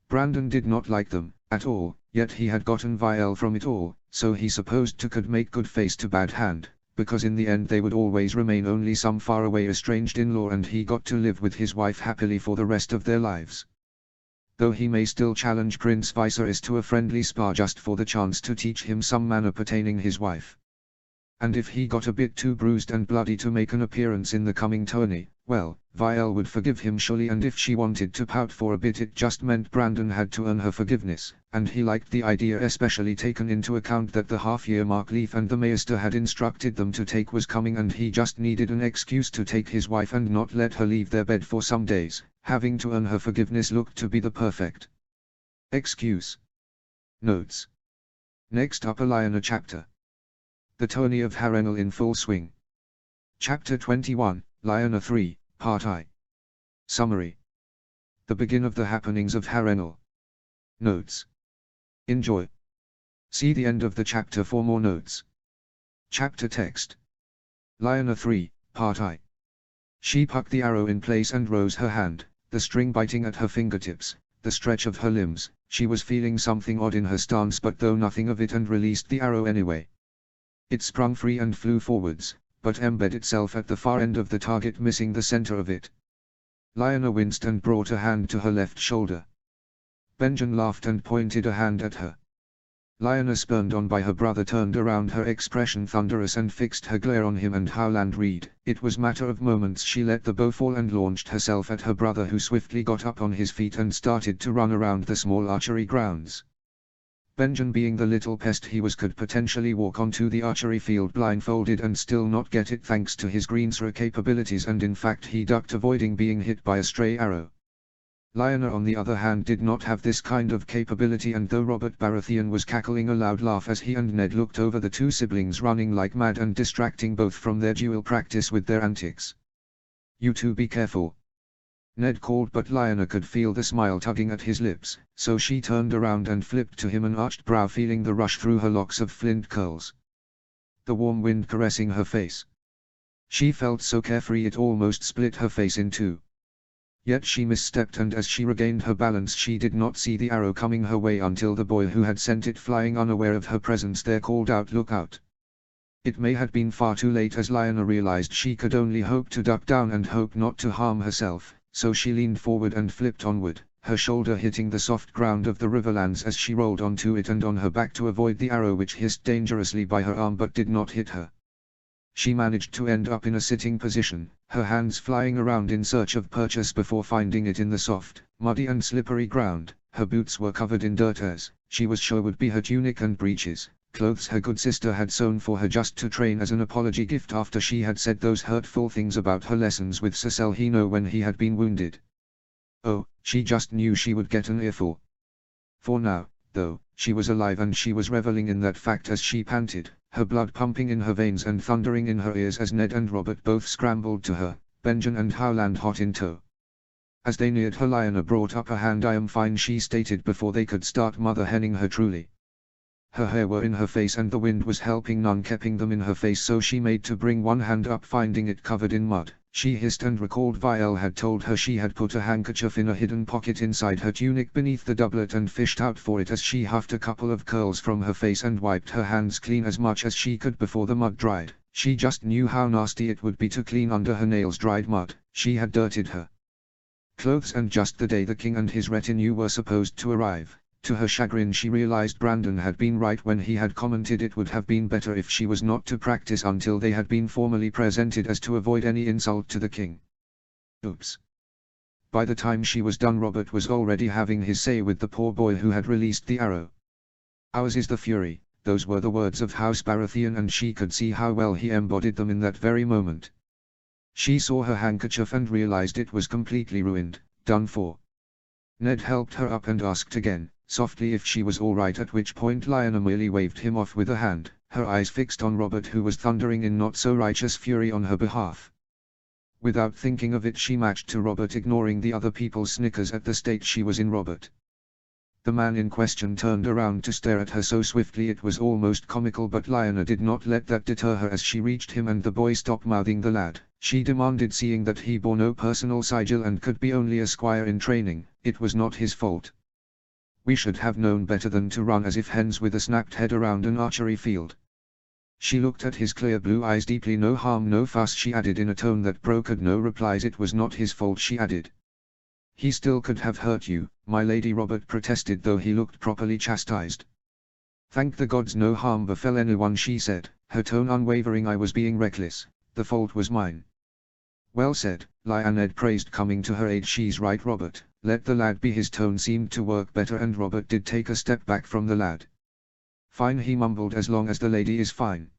Brandon did not like them at all, yet he had gotten Vielle from it all, so he supposed to could make good face to bad hand, because in the end they would always remain only some faraway estranged in-law, and he got to live with his wife happily for the rest of their lives. Though he may still challenge Prince Viserys to a friendly spar just for the chance to teach him some manner pertaining his wife. And if he got a bit too bruised and bloody to make an appearance in the coming tourney, well, Vielle would forgive him surely, and if she wanted to pout for a bit it just meant Brandon had to earn her forgiveness, and he liked the idea, especially taken into account that the half-year mark Leaf and the Maester had instructed them to take was coming, and he just needed an excuse to take his wife and not let her leave their bed for some days. Having to earn her forgiveness looked to be the perfect excuse. Notes. Next up, a Lyanna chapter. The tourney of Harrenhal in full swing. Chapter 21, Lyanna 3, Part I. Summary. The begin of the happenings of Harrenhal. Notes. Enjoy. See the end of the chapter for more notes. Chapter text. Lyanna 3, Part I. She pucked the arrow in place and rose her hand, the string biting at her fingertips, the stretch of her limbs. She was feeling something odd in her stance, but though nothing of it, and released the arrow anyway. It sprung free and flew forwards, but embedded itself at the far end of the target, missing the center of it. Lyanna winced and brought a hand to her left shoulder. Benjen laughed and pointed a hand at her. Lyanna, spurned on by her brother, turned around, her expression thunderous, and fixed her glare on him and Howland Reed. It was matter of moments. She let the bow fall and launched herself at her brother, who swiftly got up on his feet and started to run around the small archery grounds. Benjen, being the little pest he was, could potentially walk onto the archery field blindfolded and still not get it, thanks to his greensword capabilities, and in fact he ducked, avoiding being hit by a stray arrow. Lyanna, on the other hand, did not have this kind of capability, and though Robert Baratheon was cackling a loud laugh as he and Ned looked over the two siblings running like mad and distracting both from their duel practice with their antics. "You two be careful," Ned called, but Lyanna could feel the smile tugging at his lips, so she turned around and flipped to him, an arched brow, feeling the rush through her locks of flint curls. The warm wind caressing her face. She felt so carefree it almost split her face in two. Yet she misstepped, and as she regained her balance she did not see the arrow coming her way until the boy who had sent it flying, unaware of her presence there, called out, "Look out!" It may have been far too late, as Lyanna realized she could only hope to duck down and hope not to harm herself, so she leaned forward and flipped onward, her shoulder hitting the soft ground of the riverlands as she rolled onto it and on her back to avoid the arrow, which hissed dangerously by her arm but did not hit her. She managed to end up in a sitting position, her hands flying around in search of purchase before finding it in the soft, muddy and slippery ground. Her boots were covered in dirt, as she was sure would be her tunic and breeches, clothes her good sister had sewn for her just to train as an apology gift after she had said those hurtful things about her lessons with Sir Selhino when he had been wounded. Oh, she just knew she would get an earful. For now, though, she was alive, and she was reveling in that fact as she panted, her blood pumping in her veins and thundering in her ears as Ned and Robert both scrambled to her, Benjen and Howland hot in tow. As they neared her, Lyanna brought up a hand. "I am fine," she stated before they could start mother henning her truly. Her hair were in her face and the wind was helping none keeping them in her face, so she made to bring one hand up, finding it covered in mud. She hissed and recalled Vielle had told her she had put a handkerchief in a hidden pocket inside her tunic beneath the doublet and fished out for it as she huffed a couple of curls from her face and wiped her hands clean as much as she could before the mud dried. She just knew how nasty it would be to clean under her nails dried mud. She had dirtied her clothes, and just the day the king and his retinue were supposed to arrive. To her chagrin she realized Brandon had been right when he had commented it would have been better if she was not to practice until they had been formally presented, as to avoid any insult to the king. Oops. By the time she was done, Robert was already having his say with the poor boy who had released the arrow. "Ours is the fury," those were the words of House Baratheon, and she could see how well he embodied them in that very moment. She saw her handkerchief and realized it was completely ruined, done for. Ned helped her up and asked again, softly if she was all right, at which point Lionel merely waved him off with a hand, her eyes fixed on Robert, who was thundering in not-so-righteous fury on her behalf. Without thinking of it, she matched to Robert, ignoring the other people's snickers at the state she was in. Robert. The man in question turned around to stare at her so swiftly it was almost comical, but Lionel did not let that deter her. As she reached him and the boy stopped mouthing the lad, she demanded, seeing that he bore no personal sigil and could be only a squire in training, it was not his fault. We should have known better than to run as if hens with a snapped head around an archery field. She looked at his clear blue eyes deeply. No harm, no fuss, she added in a tone that brokered no replies. It was not his fault, she added. He still could have hurt you, my lady, Robert protested, though he looked properly chastised. Thank the gods no harm befell anyone, she said, her tone unwavering. I was being reckless, the fault was mine. Well said, Lionel praised, coming to her aid. She's right, Robert, let the lad be. His tone seemed to work better and Robert did take a step back from the lad. Fine, he mumbled, as long as the lady is fine.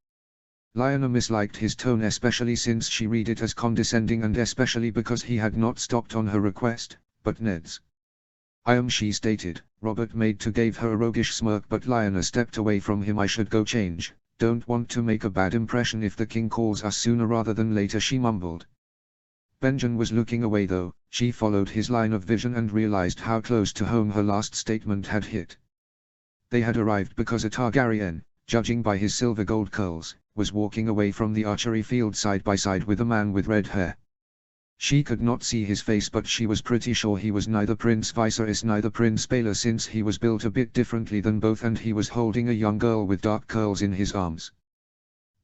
Lionel misliked his tone, especially since she read it as condescending and especially because he had not stopped on her request, but Ned's. I am, she stated. Robert made to gave her a roguish smirk, but Lionel stepped away from him. I should go change, don't want to make a bad impression if the king calls us sooner rather than later, she mumbled. Benjen was looking away though. She followed his line of vision and realized how close to home her last statement had hit. They had arrived because a Targaryen, judging by his silver-gold curls, was walking away from the archery field side by side with a man with red hair. She could not see his face, but she was pretty sure he was neither Prince Viserys neither Prince Baelor, since he was built a bit differently than both and he was holding a young girl with dark curls in his arms.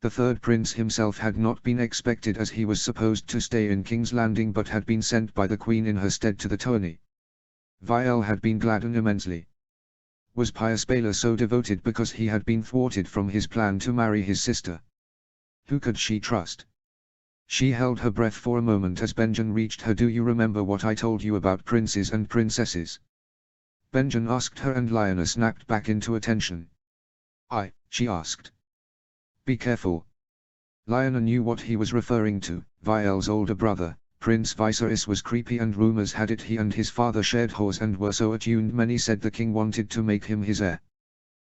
The third prince himself had not been expected, as he was supposed to stay in King's Landing but had been sent by the Queen in her stead to the tourney. Viel had been gladdened immensely. Was pious Baelor so devoted because he had been thwarted from his plan to marry his sister? Who could she trust? She held her breath for a moment as Benjen reached her. Do you remember what I told you about princes and princesses? Benjen asked her and Lionel snapped back into attention. She asked. Be careful. Lionel knew what he was referring to. Viel's older brother, Prince Viserys, was creepy and rumors had it he and his father shared whores and were so attuned many said the king wanted to make him his heir.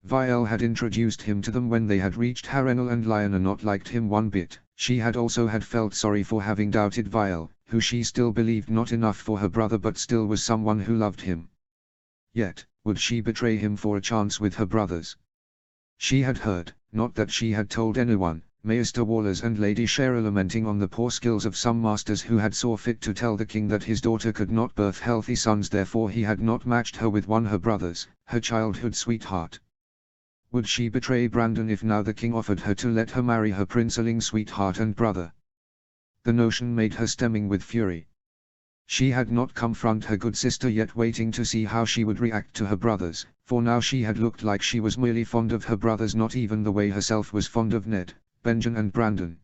Viel had introduced him to them when they had reached Harrenhal and Lionel not liked him one bit. She had felt sorry for having doubted Viel, who she still believed not enough for her brother but still was someone who loved him. Yet, would she betray him for a chance with her brothers? She had heard, not that she had told anyone, Maester Wallers and Lady Shara lamenting on the poor skills of some masters who had saw fit to tell the king that his daughter could not birth healthy sons, therefore he had not matched her with one her brothers, her childhood sweetheart. Would she betray Brandon if now the king offered her to let her marry her princeling sweetheart and brother? The notion made her stemming with fury. She had not confront her good sister yet, waiting to see how she would react to her brothers, for now she had looked like she was merely fond of her brothers, not even the way herself was fond of Ned, Benjen and Brandon.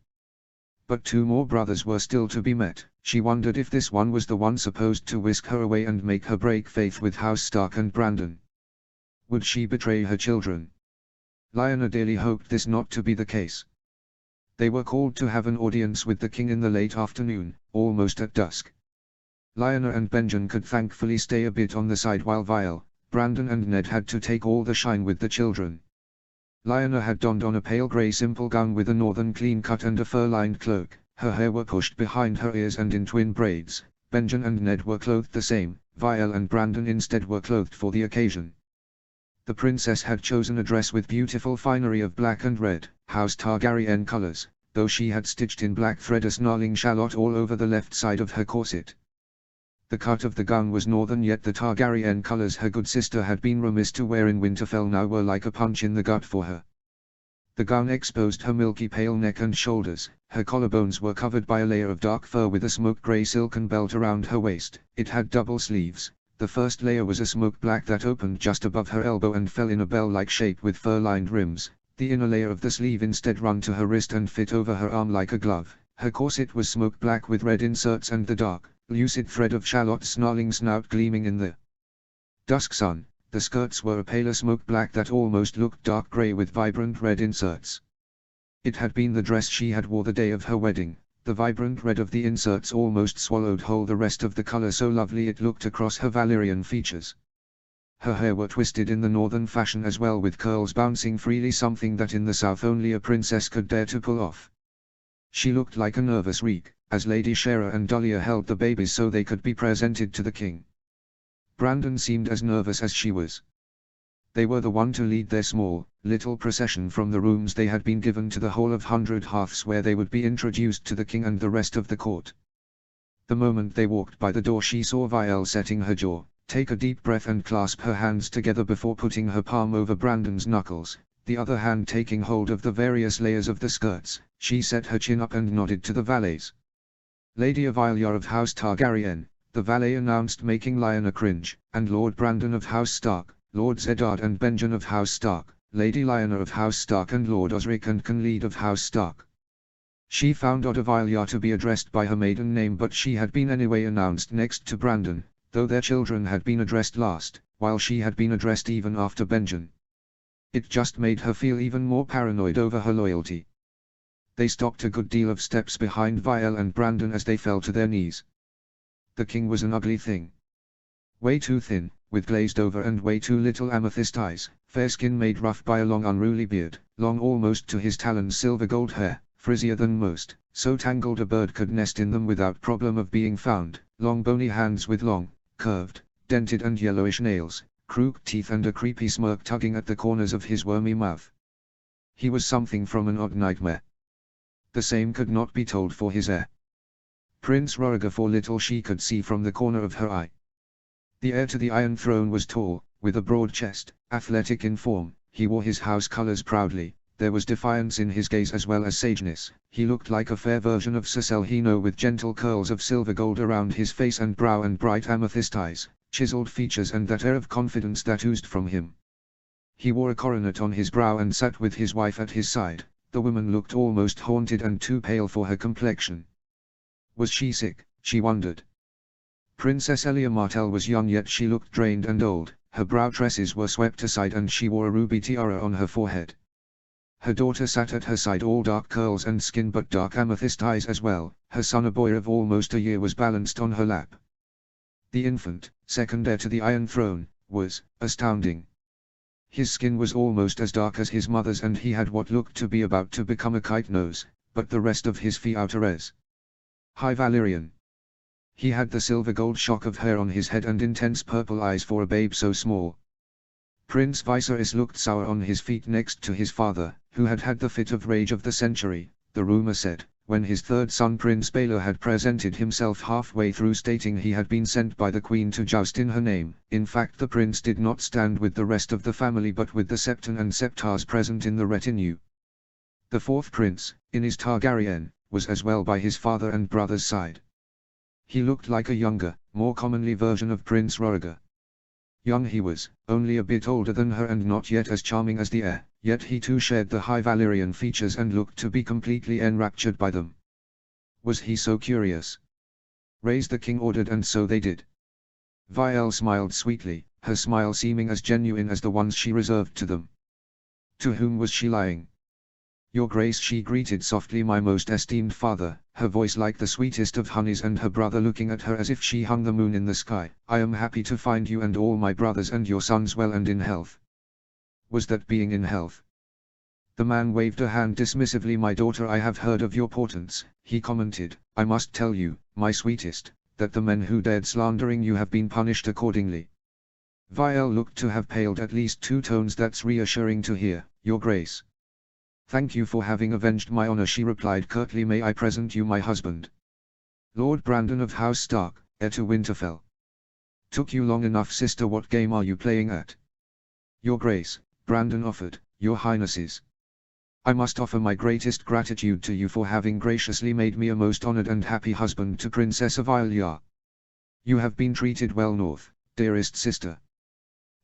But two more brothers were still to be met. She wondered if this one was the one supposed to whisk her away and make her break faith with House Stark and Brandon. Would she betray her children? Lionel dearly hoped this not to be the case. They were called to have an audience with the king in the late afternoon, almost at dusk. Lionel and Benjen could thankfully stay a bit on the side while Viel, Brandon and Ned had to take all the shine with the children. Lionel had donned on a pale grey simple gown with a northern clean cut and a fur-lined cloak. Her hair were pushed behind her ears and in twin braids. Benjen and Ned were clothed the same. Viel and Brandon instead were clothed for the occasion. The princess had chosen a dress with beautiful finery of black and red, House Targaryen colors, though she had stitched in black thread a snarling shallot all over the left side of her corset. The cut of the gown was northern, yet the Targaryen colors her good sister had been remiss to wear in Winterfell now were like a punch in the gut for her. The gown exposed her milky pale neck and shoulders. Her collarbones were covered by a layer of dark fur with a smoke grey silken belt around her waist. It had double sleeves. The first layer was a smoke black that opened just above her elbow and fell in a bell-like shape with fur-lined rims. The inner layer of the sleeve instead ran to her wrist and fit over her arm like a glove. Her corset was smoke black with red inserts and the dark, lucid thread of Charlotte's snarling snout gleaming in the dusk sun. The skirts were a paler smoke black that almost looked dark grey with vibrant red inserts. It had been the dress she had wore the day of her wedding. The vibrant red of the inserts almost swallowed whole the rest of the color, so lovely it looked across her Valyrian features. Her hair were twisted in the northern fashion as well, with curls bouncing freely, something that in the south only a princess could dare to pull off. She looked like a nervous reek, as Lady Shara and Dahlia held the babies so they could be presented to the king. Brandon seemed as nervous as she was. They were the one to lead their small, little procession from the rooms they had been given to the Hall of 100 Hearths, where they would be introduced to the king and the rest of the court. The moment they walked by the door, she saw Vielle setting her jaw, take a deep breath and clasp her hands together before putting her palm over Brandon's knuckles, the other hand taking hold of the various layers of the skirts. She set her chin up and nodded to the valets. Lady Avilia of House Targaryen, the valet announced, making Lyanna cringe, and Lord Brandon of House Stark, Lords Eddard and Benjen of House Stark, Lady Lyanna of House Stark and Lord Osric and Canlead of House Stark. She found odd Avilia to be addressed by her maiden name, but she had been anyway announced next to Brandon, though their children had been addressed last, while she had been addressed even after Benjen. It just made her feel even more paranoid over her loyalty. They stopped a good deal of steps behind Vielle and Brandon as they fell to their knees. The king was an ugly thing. Way too thin, with glazed over and way too little amethyst eyes, fair skin made rough by a long unruly beard, long almost to his talons, silver gold hair, frizzier than most, so tangled a bird could nest in them without problem of being found, long bony hands with long, curved, dented and yellowish nails, crooked teeth and a creepy smirk tugging at the corners of his wormy mouth. He was something from an odd nightmare. The same could not be told for his heir. Prince Roriger, for little she could see from the corner of her eye. The heir to the Iron Throne was tall, with a broad chest, athletic in form. He wore his house colors proudly. There was defiance in his gaze as well as sageness. He looked like a fair version of Sir Selhino, with gentle curls of silver gold around his face and brow and bright amethyst eyes, chiseled features and that air of confidence that oozed from him. He wore a coronet on his brow and sat with his wife at his side. The woman looked almost haunted and too pale for her complexion. Was she sick, she wondered. Princess Elia Martell was young, yet she looked drained and old. Her brow tresses were swept aside and she wore a ruby tiara on her forehead. Her daughter sat at her side, all dark curls and skin but dark amethyst eyes as well. Her son, a boy of almost a year, was balanced on her lap. The infant, second heir to the Iron Throne, was astounding. His skin was almost as dark as his mother's and he had what looked to be about to become a kite nose, but the rest of his fee outer as High Valyrian. He had the silver gold shock of hair on his head and intense purple eyes for a babe so small. Prince Viserys looked sour on his feet next to his father, who had had the fit of rage of the century, the rumor said, when his third son Prince Baelor had presented himself halfway through, stating he had been sent by the queen to joust in her name. In fact, the prince did not stand with the rest of the family but with the Septon and Septars present in the retinue. The fourth prince, Inys Targaryen, was as well by his father and brother's side. He looked like a younger, more commonly version of Prince Roriger. Young he was, only a bit older than her and not yet as charming as the heir, yet he too shared the High Valyrian features and looked to be completely enraptured by them. Was he so curious? Raise, the king ordered, and so they did. Vielle smiled sweetly, her smile seeming as genuine as the ones she reserved to them. To whom was she lying? Your Grace, she greeted softly, my most esteemed father, her voice like the sweetest of honeys, and her brother looking at her as if she hung the moon in the sky. I am happy to find you and all my brothers and your sons well and in health. Was that being in health? The man waved a hand dismissively. My daughter, I have heard of your portents, he commented. I must tell you, my sweetest, that the men who dared slandering you have been punished accordingly. Vielle looked to have paled at least 2 tones. That's reassuring to hear, your Grace. Thank you for having avenged my honor, she replied curtly. May I present you my husband? Lord Brandon of House Stark, heir to Winterfell. Took you long enough, sister. What game are you playing at? Your Grace, Brandon offered, your highnesses. I must offer my greatest gratitude to you for having graciously made me a most honored and happy husband to Princess Avilia. You have been treated well, North, dearest sister.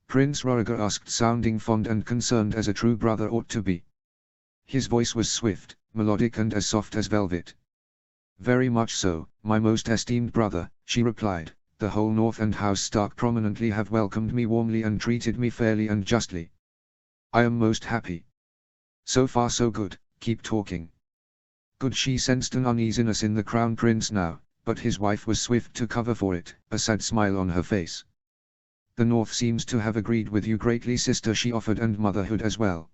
Prince Roriger asked, sounding fond and concerned as a true brother ought to be. His voice was swift, melodic and as soft as velvet. Very much so, my most esteemed brother, she replied. The whole North and House Stark prominently have welcomed me warmly and treated me fairly and justly. I am most happy. So far so good, keep talking. Good. She sensed an uneasiness in the Crown Prince now, but his wife was swift to cover for it, a sad smile on her face. The North seems to have agreed with you greatly, sister, she offered, and motherhood as well.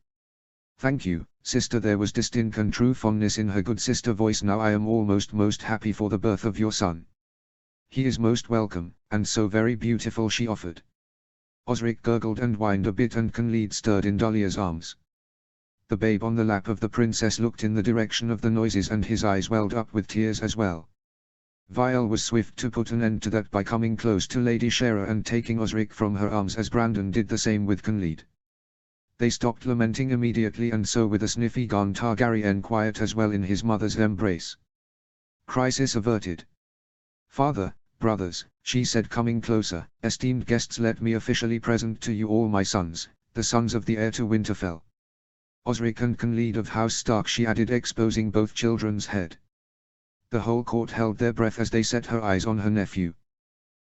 Thank you, sister. There was distinct and true fondness in her good sister voice. Now I am almost most happy for the birth of your son. He is most welcome, and so very beautiful, she offered. Osric gurgled and whined a bit, and Candide stirred in Dahlia's arms. The babe on the lap of the princess looked in the direction of the noises, and his eyes welled up with tears as well. Vial was swift to put an end to that by coming close to Lady Shara and taking Osric from her arms, as Brandon did the same with Candide. They stopped lamenting immediately, and so with a sniffy gone Targaryen quiet as well in his mother's embrace. Crisis averted. Father, brothers, she said, coming closer, esteemed guests, let me officially present to you all my sons, the sons of the heir to Winterfell. Osric and Candide of House Stark, she added, exposing both children's head. The whole court held their breath as they set her eyes on her nephew.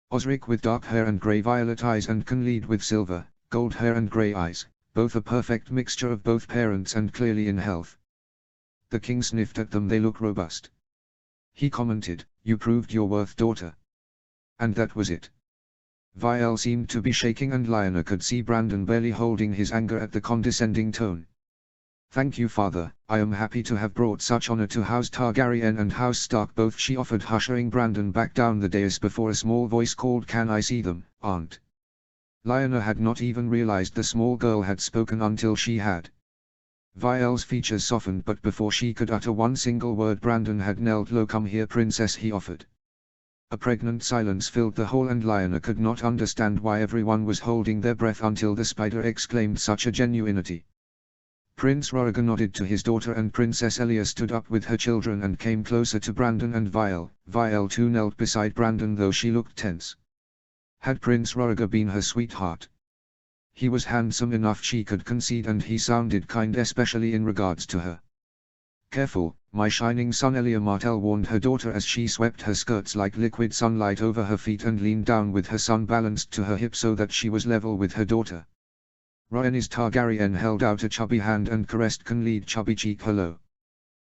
Osric with dark hair and grey-violet eyes, and Candide with silver, gold hair and grey eyes, both a perfect mixture of both parents and clearly in health. The king sniffed at them. They look robust. He commented, you proved your worth, daughter. And that was it. Vial seemed to be shaking, and Lyanna could see Brandon barely holding his anger at the condescending tone. Thank you, father, I am happy to have brought such honor to House Targaryen and House Stark both, she offered, ushering Brandon back down the dais before a small voice called, can I see them, aunt? Lyanna had not even realized the small girl had spoken until she had. Vial's features softened, but before she could utter one single word Brandon had knelt low. Come here, princess, he offered. A pregnant silence filled the hall, and Lyanna could not understand why everyone was holding their breath until the spider exclaimed such a genuinity. Prince Rhaegar nodded to his daughter, and Princess Elia stood up with her children and came closer to Brandon and Vial. Vial too knelt beside Brandon, though she looked tense. Had Prince Rhaegar been her sweetheart? He was handsome enough, she could concede, and he sounded kind, especially in regards to her. Careful, my shining son, Elia Martell warned her daughter as she swept her skirts like liquid sunlight over her feet and leaned down with her son balanced to her hip so that she was level with her daughter. Rhaenys Targaryen held out a chubby hand and caressed Canlide's chubby cheek. Hello.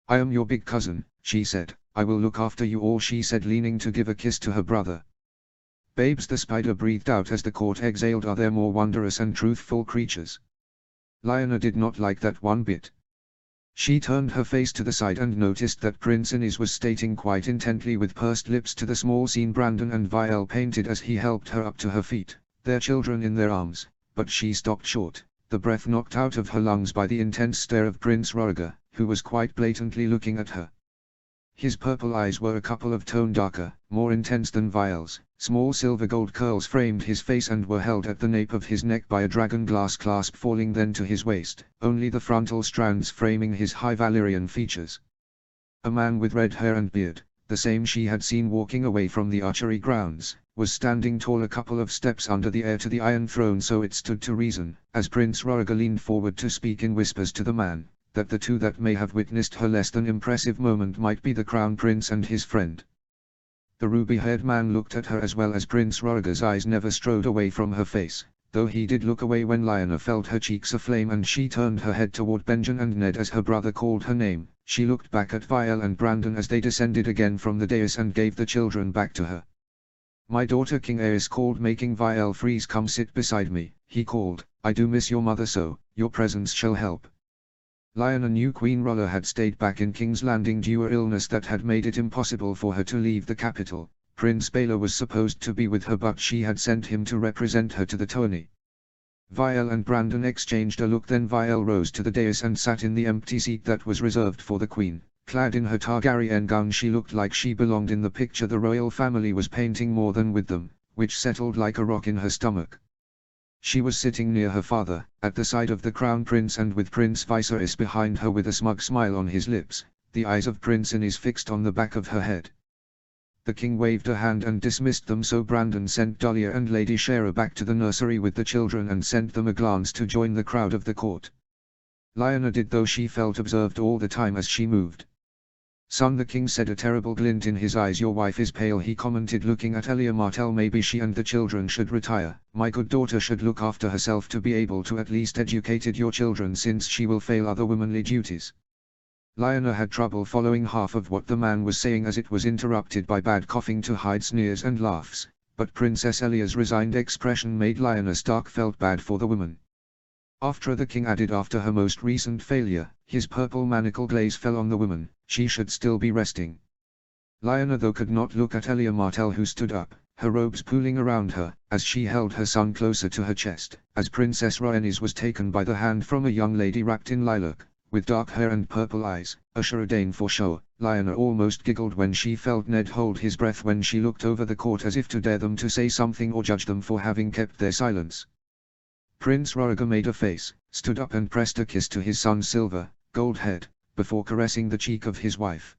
I am your big cousin, she said. I will look after you all, she said, leaning to give a kiss to her brother. Babes, the spider breathed out as the court exhaled. Are there more wondrous and truthful creatures? Lyanna did not like that one bit. She turned her face to the side and noticed that Prince Inys was staring quite intently with pursed lips to the small scene Brandon and Vial painted as he helped her up to her feet, their children in their arms. But she stopped short, the breath knocked out of her lungs by the intense stare of Prince Rhaegar, who was quite blatantly looking at her. His purple eyes were a couple of tone darker, more intense than Vial's. Small silver gold curls framed his face and were held at the nape of his neck by a dragon glass clasp falling then to his waist, only the frontal strands framing his high Valyrian features. A man with red hair and beard, the same she had seen walking away from the archery grounds, was standing tall a couple of steps under the heir to the Iron Throne. So it stood to reason, as Prince Rhaegar leaned forward to speak in whispers to the man, that the two that may have witnessed her less than impressive moment might be the Crown Prince and his friend. The ruby-haired man looked at her as well as Prince Rhaegar's eyes never strode away from her face, though he did look away when Lyanna felt her cheeks aflame and she turned her head toward Benjen and Ned as her brother called her name. She looked back at Vial and Brandon as they descended again from the dais and gave the children back to her. My daughter, King Aerys called, making Vial freeze. Come sit beside me, he called. I do miss your mother so, your presence shall help. Lyanna knew Queen Rhaegar had stayed back in King's Landing due to illness that had made it impossible for her to leave the capital. Prince Baelor was supposed to be with her, but she had sent him to represent her to the tourney. Vial and Brandon exchanged a look, then Vial rose to the dais and sat in the empty seat that was reserved for the queen. Clad in her Targaryen gown, she looked like she belonged in the picture the royal family was painting more than with them, which settled like a rock in her stomach. She was sitting near her father, at the side of the Crown Prince, and with Prince Viserys behind her with a smug smile on his lips, the eyes of Prince Inys fixed on the back of her head. The king waved a hand and dismissed them, so Brandon sent Dahlia and Lady Shara back to the nursery with the children and sent them a glance to join the crowd of the court. Lyanna did, though she felt observed all the time as she moved. Son, the king said, a terrible glint in his eyes. Your wife is pale, he commented, looking at Elia Martell. Maybe she and the children should retire. My good daughter should look after herself to be able to at least educate your children, since she will fail other womanly duties. Lyanna had trouble following half of what the man was saying as it was interrupted by bad coughing to hide sneers and laughs. but Princess Elia's resigned expression made Lionel Stark felt bad for the woman. After the king added after her most recent failure, his purple manacle glaze fell on the woman, she should still be resting. Lionel though could not look at Elia Martell who stood up, her robes pooling around her, as she held her son closer to her chest, as Princess Rhaenys was taken by the hand from a young lady wrapped in lilac, with dark hair and purple eyes, a Sheridan for show. Lionel almost giggled when she felt Ned hold his breath when she looked over the court as if to dare them to say something or judge them for having kept their silence. Prince Rhaegar made a face, stood up and pressed a kiss to his son's silver, gold head, before caressing the cheek of his wife.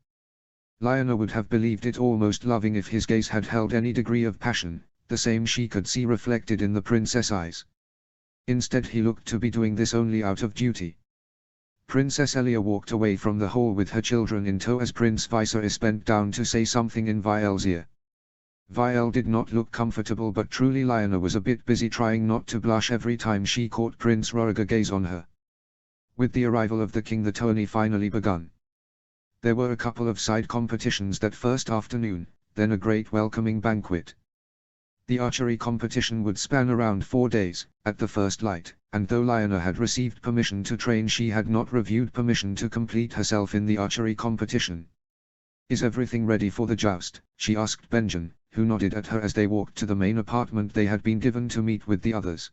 Lionel would have believed it almost loving if his gaze had held any degree of passion, the same she could see reflected in the princess' eyes. Instead he looked to be doing this only out of duty. Princess Elia walked away from the hall with her children in tow as Prince Viserys bent down to say something in Viel's ear. Viel did not look comfortable, but truly Lionel was a bit busy trying not to blush every time she caught Prince Rhaegar's gaze on her. With the arrival of the king the tourney finally begun. There were a couple of side competitions that first afternoon, then a great welcoming banquet. The archery competition would span around 4 days, at the first light, and though Lionel had received permission to train she had not reviewed permission to complete herself in the archery competition. "Is everything ready for the joust?" she asked Benjen, who nodded at her as they walked to the main apartment they had been given to meet with the others.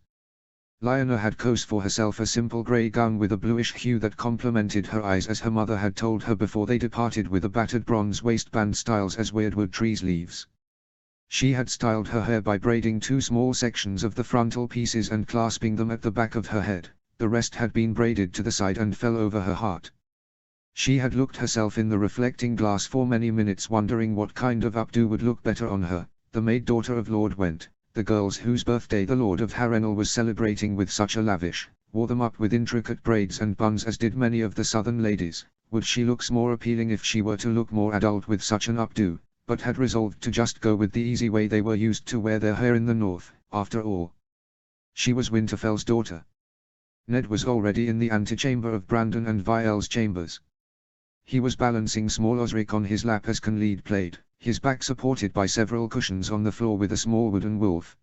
Lionel had chose for herself a simple grey gown with a bluish hue that complemented her eyes as her mother had told her before they departed, with a battered bronze waistband styles as weirdwood trees leaves. She had styled her hair by braiding 2 small sections of the frontal pieces and clasping them at the back of her head, the rest had been braided to the side and fell over her heart. She had looked herself in the reflecting glass for many minutes wondering what kind of updo would look better on her. The maid daughter of Lord Went, the girls whose birthday the Lord of Harrenhal was celebrating with such a lavish, wore them up with intricate braids and buns as did many of the southern ladies. Would she look more appealing if she were to look more adult with such an updo, but had resolved to just go with the easy way they were used to wear their hair in the north, after all. She was Winterfell's daughter. Ned was already in the antechamber of Brandon and Viel's chambers. He was balancing small Osric on his lap as Conlead played, his back supported by several cushions on the floor with a small wooden wolf.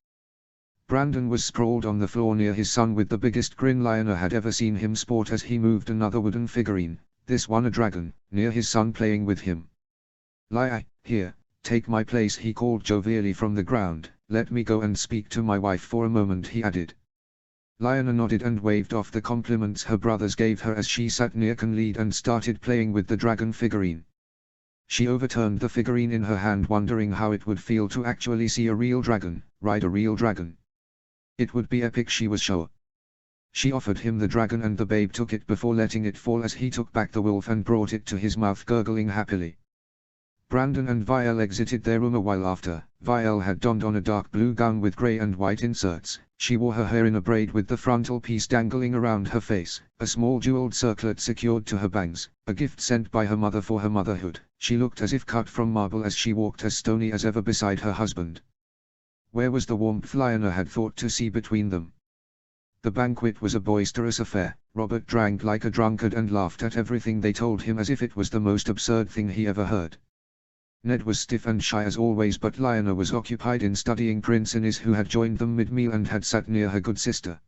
Brandon was sprawled on the floor near his son with the biggest grin Lionel had ever seen him sport as he moved another wooden figurine, this one a dragon, near his son playing with him. Here, take my place," he called jovially from the ground. "Let me go and speak to my wife for a moment," he added. Lionel nodded and waved off the compliments her brothers gave her as she sat near Conlead and started playing with the dragon figurine. She overturned the figurine in her hand wondering how it would feel to actually see a real dragon, ride a real dragon. It would be epic, she was sure. She offered him the dragon and the babe took it before letting it fall as he took back the wolf and brought it to his mouth gurgling happily. Brandon and Viel exited their room a while after. Viel had donned on a dark blue gown with grey and white inserts. She wore her hair in a braid with the frontal piece dangling around her face, a small jeweled circlet secured to her bangs, a gift sent by her mother for her motherhood. She looked as if cut from marble as she walked as stony as ever beside her husband. Where was the warmth Lionel had thought to see between them? The banquet was a boisterous affair. Robert drank like a drunkard and laughed at everything they told him as if it was the most absurd thing he ever heard. Ned was stiff and shy as always, but Lionel was occupied in studying Prince Innes, who had joined them mid-meal and had sat near her good sister.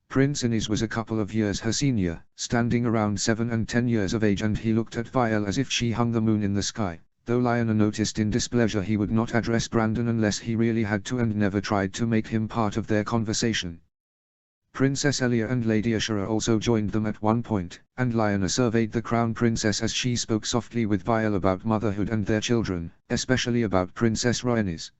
Prince Innes was a couple of years her senior, standing around 7 and 10 years of age, and he looked at Viel as if she hung the moon in the sky, though Lionel noticed in displeasure he would not address Brandon unless he really had to and never tried to make him part of their conversation. Princess Elia and Lady Ashera also joined them at one point, and Lionel surveyed the crown princess as she spoke softly with Viel about motherhood and their children, especially about Princess Rhaenys.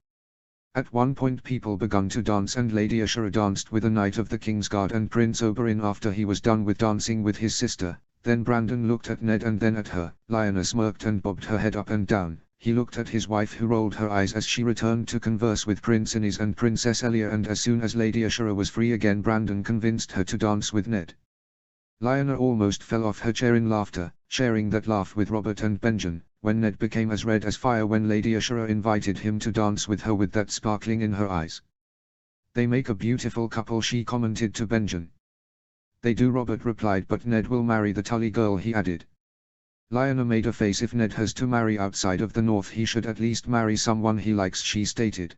At one point people began to dance and Lady Ashera danced with a knight of the Kingsguard and Prince Oberyn after he was done with dancing with his sister. Then Brandon looked at Ned and then at her. Lionel smirked and bobbed her head up and down. He looked at his wife who rolled her eyes as she returned to converse with Prince Innes and Princess Elia, and as soon as Lady Ashera was free again Brandon convinced her to dance with Ned. Lionel almost fell off her chair in laughter, sharing that laugh with Robert and Benjen, when Ned became as red as fire when Lady Ashera invited him to dance with her with that sparkling in her eyes. "They make a beautiful couple," she commented to Benjen. "They do," Robert replied, "but Ned will marry the Tully girl," he added. Lionel made a face. "If Ned has to marry outside of the north he should at least marry someone he likes," she stated.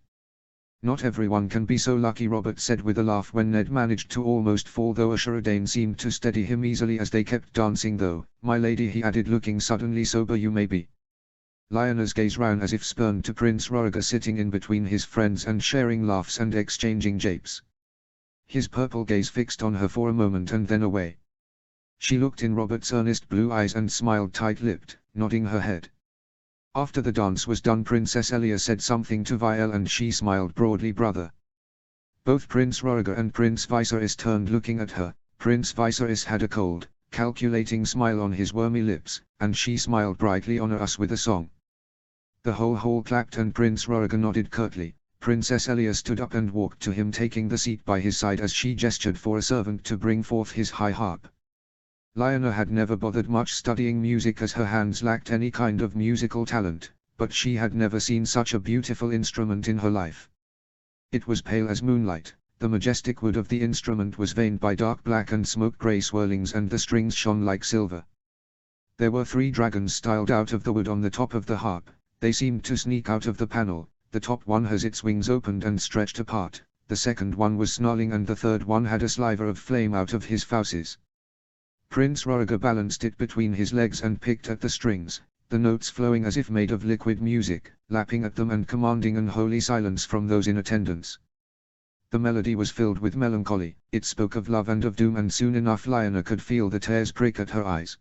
Not everyone can be so lucky, Robert said with a laugh when Ned managed to almost fall, though Ashuradain seemed to steady him easily as they kept dancing. Though, my lady, he added, looking suddenly sober, you may be. Lionel's gaze ran as if spurned to Prince Roriger, sitting in between his friends and sharing laughs and exchanging japes. His purple gaze fixed on her for a moment and then away. She looked in Robert's earnest blue eyes and smiled tight-lipped, nodding her head. After the dance was done, Princess Elia said something to Viel and she smiled broadly. Brother. Both Prince Roriger and Prince Viserys turned looking at her. Prince Viserys had a cold, calculating smile on his wormy lips, and she smiled brightly on us with a song. The whole hall clapped and Prince Roriger nodded curtly. Princess Elia stood up and walked to him, taking the seat by his side as she gestured for a servant to bring forth his high harp. Lionel had never bothered much studying music as her hands lacked any kind of musical talent, but she had never seen such a beautiful instrument in her life. It was pale as moonlight, the majestic wood of the instrument was veined by dark black and smoke-grey swirlings, and the strings shone like silver. There were 3 dragons styled out of the wood on the top of the harp. They seemed to sneak out of the panel. The top one has its wings opened and stretched apart, the second one was snarling, and the third one had a sliver of flame out of his fauces. Prince Roriger balanced it between his legs and picked at the strings, the notes flowing as if made of liquid music, lapping at them and commanding an holy silence from those in attendance. The melody was filled with melancholy, it spoke of love and of doom, and soon enough Lionel could feel the tears prick at her eyes.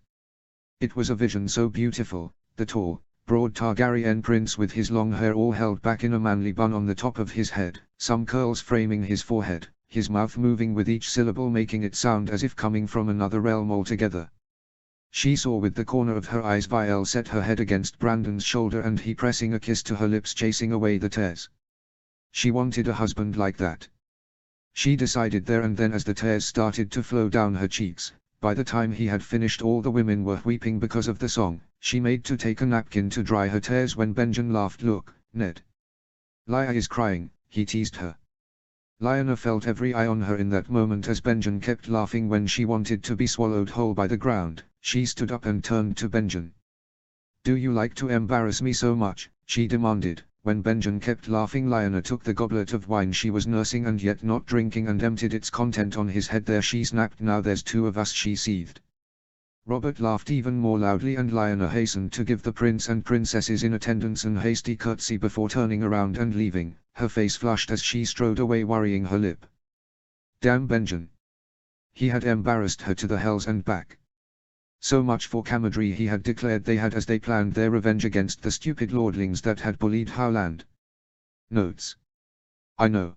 It was a vision so beautiful, the tall, broad Targaryen prince with his long hair all held back in a manly bun on the top of his head, some curls framing his forehead, his mouth moving with each syllable, making it sound as if coming from another realm altogether. She saw with the corner of her eyes Viel set her head against Brandon's shoulder and he pressing a kiss to her lips, chasing away the tears. She wanted a husband like that. She decided there and then as the tears started to flow down her cheeks. By the time he had finished, all the women were weeping because of the song. She made to take a napkin to dry her tears when Benjen laughed. Look, Ned. Lia is crying, he teased her. Lionel felt every eye on her in that moment as Benjen kept laughing when she wanted to be swallowed whole by the ground. She stood up and turned to Benjen. Do you like to embarrass me so much? She demanded. When Benjen kept laughing, Lionel took the goblet of wine she was nursing and yet not drinking and emptied its content on his head. There, she snapped. Now there's 2 of us, she seethed. Robert laughed even more loudly and Lionel hastened to give the prince and princesses in attendance an hasty curtsy before turning around and leaving. Her face flushed as she strode away, worrying her lip. Damn Benjen. He had embarrassed her to the hells and back. So much for camaraderie he had declared they had as they planned their revenge against the stupid lordlings that had bullied Howland. Notes. I know.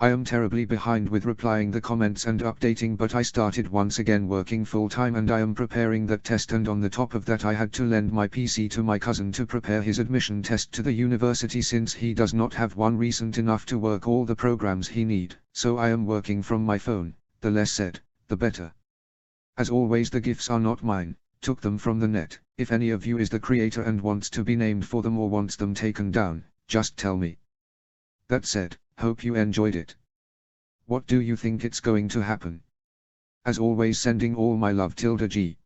I am terribly behind with replying the comments and updating, but I started once again working full-time and I am preparing that test, and on the top of that I had to lend my PC to my cousin to prepare his admission test to the university since he does not have one recent enough to work all the programs he need, so I am working from my phone. The less said, the better. As always, the gifts are not mine, took them from the net. If any of you is the creator and wants to be named for them or wants them taken down, just tell me. That said, hope you enjoyed it. What do you think it's going to happen? As always, sending all my love. G.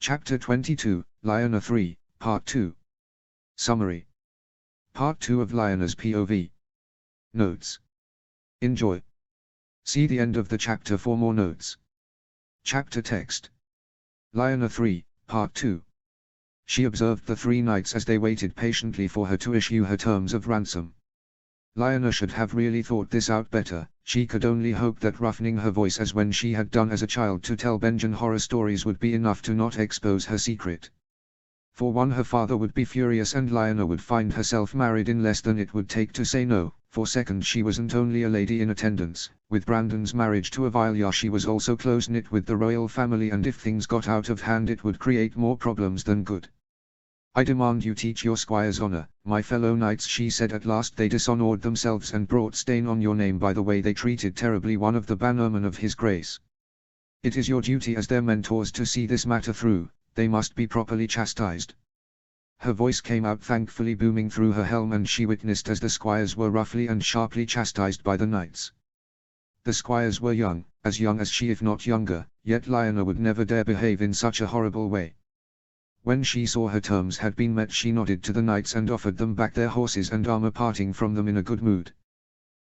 Chapter 22, Lionel 3, Part 2. Summary. Part 2 of Lionel's POV. Notes. Enjoy. See the end of the chapter for more notes. Chapter text. Lionel 3, Part 2. She observed the 3 knights as they waited patiently for her to issue her terms of ransom. Lionel should have really thought this out better. She could only hope that roughening her voice as when she had done as a child to tell Benjen horror stories would be enough to not expose her secret. For one, her father would be furious and Lionel would find herself married in less than it would take to say no. For second, she wasn't only a lady in attendance. With Brandon's marriage to Avilia, she was also close-knit with the royal family, and if things got out of hand it would create more problems than good. I demand you teach your squires honor, my fellow knights, she said at last. They dishonored themselves and brought stain on your name by the way they treated terribly one of the bannermen of his grace. It is your duty as their mentors to see this matter through. They must be properly chastised. Her voice came out thankfully, booming through her helm, and she witnessed as the squires were roughly and sharply chastised by the knights. The squires were young as she if not younger, yet Lionel would never dare behave in such a horrible way. When she saw her terms had been met, she nodded to the knights and offered them back their horses and armor, parting from them in a good mood.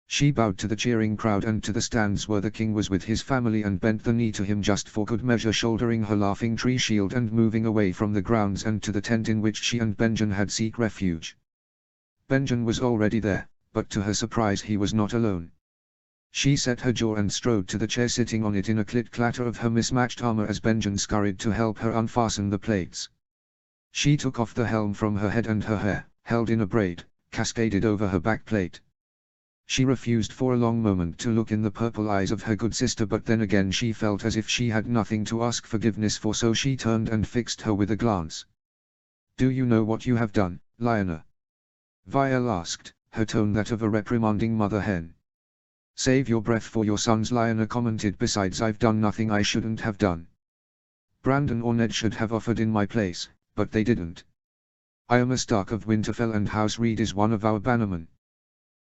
She bowed to the cheering crowd and to the stands where the king was with his family and bent the knee to him just for good measure, shouldering her laughing tree shield and moving away from the grounds and to the tent in which she and Benjen had seek refuge. Benjen was already there, but to her surprise he was not alone. She set her jaw and strode to the chair, sitting on it in a clit-clatter of her mismatched armor as Benjen scurried to help her unfasten the plates. She took off the helm from her head and her hair, held in a braid, cascaded over her back plate. She refused for a long moment to look in the purple eyes of her good sister, but then again she felt as if she had nothing to ask forgiveness for, so she turned and fixed her with a glance. "Do you know what you have done, Lionel?" Vielle asked, her tone that of a reprimanding mother hen. "Save your breath for your sons," Lionel commented. "Besides, I've done nothing I shouldn't have done. Brandon or Ned should have offered in my place, but they didn't. I am a Stark of Winterfell and House Reed is one of our bannermen.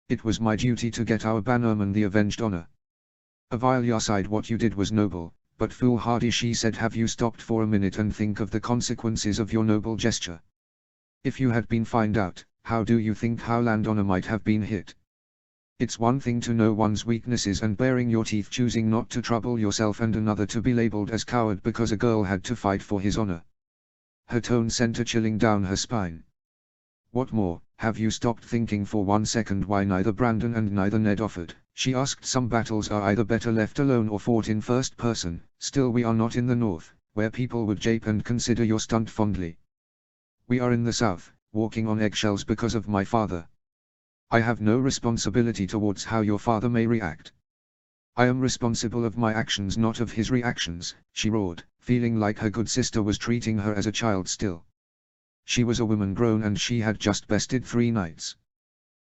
It was my duty to get our bannerman the avenged honor." Vielle sighed. "What you did was noble, but foolhardy," she said. "Have you stopped for a minute and think of the consequences of your noble gesture? If you had been found out, how do you think Howland honor might have been hit? It's one thing to know one's weaknesses and baring your teeth, choosing not to trouble yourself, and another to be labeled as coward because a girl had to fight for his honor." Her tone sent a chilling down her spine. "What more, have you stopped thinking for 1 second why neither Brandon and neither Ned offered?" she asked. "Some battles are either better left alone or fought in first person. Still, we are not in the north, where people would jape and consider your stunt fondly. We are in the south, walking on eggshells because of my father. I have no responsibility towards how your father may react. I am responsible of my actions, not of his reactions," she roared, feeling like her good sister was treating her as a child still. She was a woman grown and she had just bested 3 knights.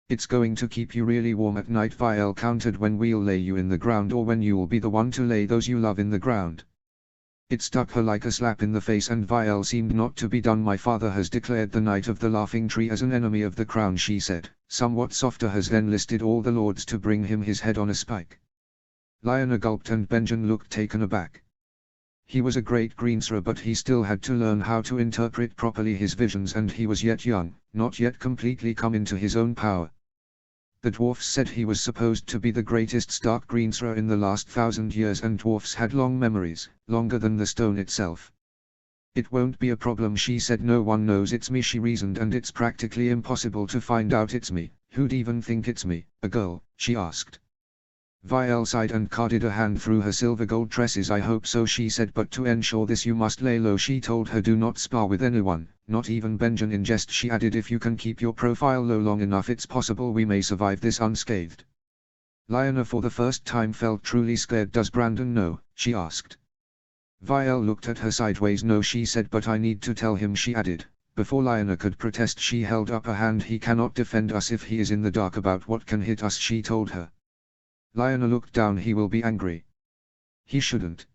"It's going to keep you really warm at night," Vielle countered, "when we'll lay you in the ground or when you'll be the one to lay those you love in the ground." It stuck her like a slap in the face, and Vielle seemed not to be done. "My father has declared the Knight of the Laughing Tree as an enemy of the crown," she said, somewhat softer. "Has then listed all the lords to bring him his head on a spike." Lionel gulped and Benjen looked taken aback. He was a great greensire, but he still had to learn how to interpret properly his visions, and he was yet young, not yet completely come into his own power. The dwarfs said he was supposed to be the greatest Stark greensire in the last 1,000 years, and dwarfs had long memories, longer than the stone itself. "It won't be a problem," she said. "No one knows it's me," she reasoned, "and it's practically impossible to find out it's me. Who'd even think it's me, a girl?" she asked. Vielle sighed and carded a hand through her silver gold tresses. "I hope so," she said, "but to ensure this you must lay low." She told her, "Do not spar with anyone, not even Benjen." In jest she added, "If you can keep your profile low long enough, it's possible we may survive this unscathed." Lionel for the first time felt truly scared. "Does Brandon know?" she asked. Vielle looked at her sideways. "No," she said, "but I need to tell him," she added. Before Lionel could protest, she held up a hand. "He cannot defend us if he is in the dark about what can hit us," she told her. Lionel looked down. "He will be angry." "He shouldn't."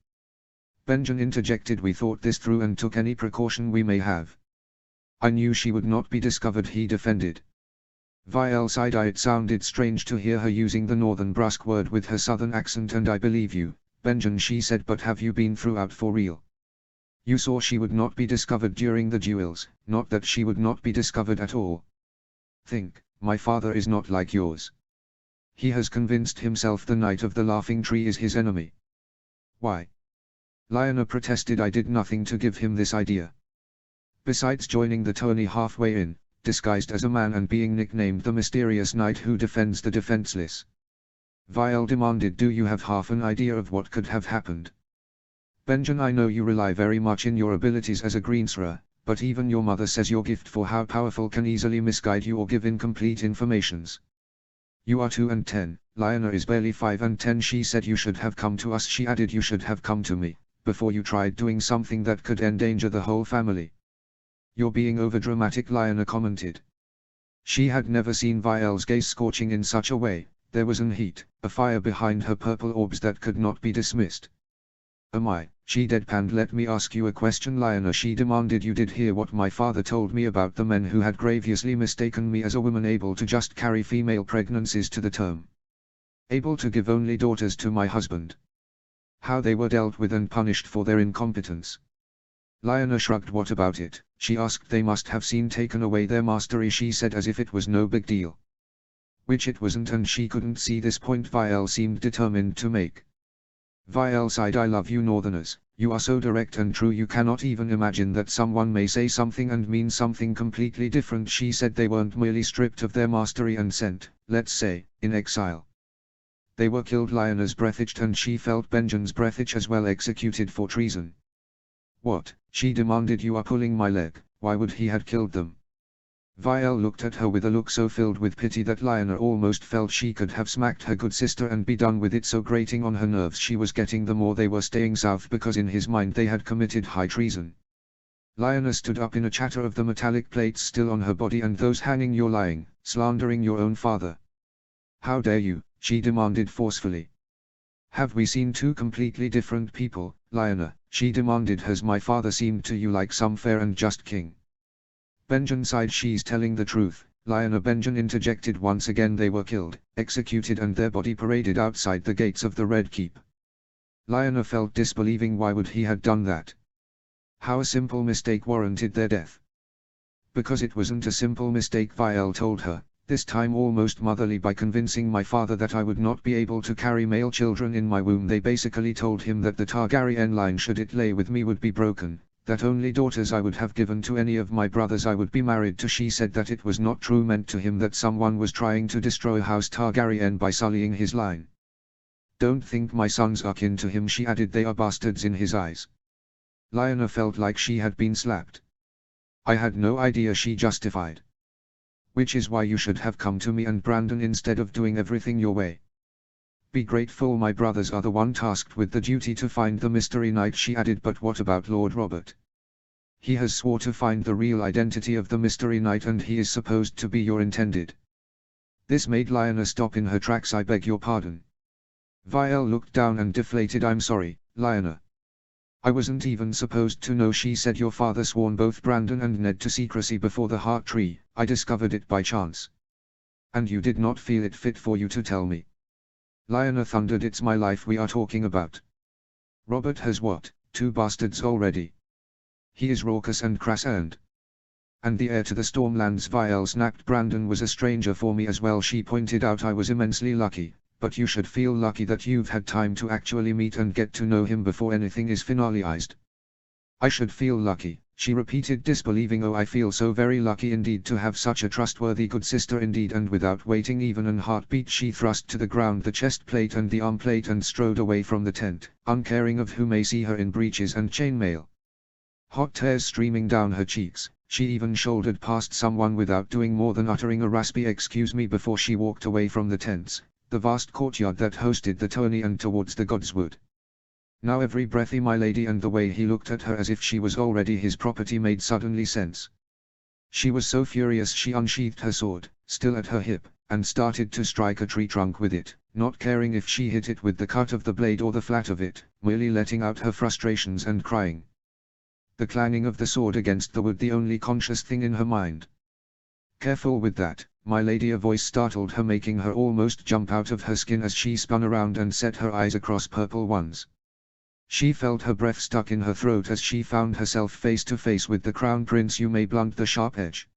Benjen interjected. "We thought this through and took any precaution we may have." "I knew she would not be discovered," he defended. Vielle sighed. "It sounded strange to hear her using the northern brusque word with her southern accent, and I believe you, Benjen," she said, "but have you been throughout for real? You saw she would not be discovered during the duels, not that she would not be discovered at all. Think, my father is not like yours. He has convinced himself the Knight of the Laughing Tree is his enemy." "Why?" Lionel protested. "I did nothing to give him this idea. Besides joining the tourney halfway in, disguised as a man and being nicknamed the mysterious knight who defends the defenseless." Vielle demanded. "Do you have half an idea of what could have happened? Benjen, I know you rely very much in your abilities as a greensire, but even your mother says your gift for how powerful can easily misguide you or give incomplete informations. You are 2 and 10, Lionel is barely 5 and 10. She said you should have come to us," she added. "You should have come to me, before you tried doing something that could endanger the whole family." "You're being overdramatic," Lionel commented. She had never seen Vielle's gaze scorching in such a way. There was an heat, a fire behind her purple orbs that could not be dismissed. "Am I?" she deadpanned. "Let me ask you a question, Lionel," she demanded. "You did hear what my father told me about the men who had grievously mistaken me as a woman able to just carry female pregnancies to the term? Able to give only daughters to my husband? How they were dealt with and punished for their incompetence?" Lionel shrugged. "What about it?" she asked. "They must have seen taken away their mastery," she said, as if it was no big deal. Which it wasn't, and she couldn't see this point Vielle seemed determined to make. Vielle sighed. I love you Northerners, you are so direct and true, you cannot even imagine that someone may say something and mean something completely different. She said they weren't merely stripped of their mastery and sent, let's say, in exile. They were killed. Lionel's breath itched, and she felt Benjamin's breath itch as well. Executed for treason. What? She demanded. You are pulling my leg. Why would he have killed them? Vielle looked at her with a look so filled with pity that Lionel almost felt she could have smacked her good sister and be done with it, so grating on her nerves she was getting the more they were staying south, because in his mind they had committed high treason. Lionel stood up in a chatter of the metallic plates still on her body and those hanging. You're lying, slandering your own father. How dare you, she demanded forcefully. Have we seen two completely different people, Lionel? She demanded. Has my father seemed to you like some fair and just king? Benjamin sighed. She's telling the truth, Lionel. Benjamin interjected once again. They were killed, executed, and their body paraded outside the gates of the Red Keep. Lionel felt disbelieving. Why would he have done that? How a simple mistake warranted their death. Because it wasn't a simple mistake, Vielle told her, this time almost motherly. By convincing my father that I would not be able to carry male children in my womb, they basically told him that the Targaryen line, should it lay with me, would be broken, that only daughters I would have given to any of my brothers I would be married to. She said that it was not true, meant to him that someone was trying to destroy House Targaryen by sullying his line. Don't think my sons are kin to him, she added. They are bastards in his eyes. Lionel felt like she had been slapped. I had no idea, she justified. Which is why you should have come to me and Brandon instead of doing everything your way. Be grateful my brothers are the one tasked with the duty to find the Mystery Knight, she added. But what about Lord Robert? He has swore to find the real identity of the Mystery Knight, and he is supposed to be your intended. This made Lionel stop in her tracks. I beg your pardon. Vielle looked down and deflated. I'm sorry, Lionel. I wasn't even supposed to know, she said. Your father sworn both Brandon and Ned to secrecy before the Heart Tree. I discovered it by chance. And you did not feel it fit for you to tell me? Lionel thundered. It's my life we are talking about. Robert has what, 2 bastards already? He is raucous and crass and the heir to the Stormlands. Vielle snapped. Brandon was a stranger for me as well, she pointed out. I was immensely lucky, but you should feel lucky that you've had time to actually meet and get to know him before anything is finalized. I should feel lucky, she repeated, disbelieving. Oh, I feel so very lucky indeed to have such a trustworthy good sister indeed. And without waiting even an heartbeat, she thrust to the ground the chest plate and the arm plate and strode away from the tent, uncaring of who may see her in breeches and chainmail. Hot tears streaming down her cheeks, she even shouldered past someone without doing more than uttering a raspy "excuse me" before she walked away from the tents, the vast courtyard that hosted the tourney, and towards the Godswood. Now every breathy my lady, and the way he looked at her as if she was already his property made suddenly sense. She was so furious she unsheathed her sword, still at her hip, and started to strike a tree trunk with it, not caring if she hit it with the cut of the blade or the flat of it, merely letting out her frustrations and crying. The clanging of the sword against the wood the only conscious thing in her mind. Careful with that, my lady, a voice startled her, making her almost jump out of her skin as she spun around and set her eyes across purple ones. She felt her breath stuck in her throat as she found herself face to face with the Crown Prince. You may blunt the sharp edge.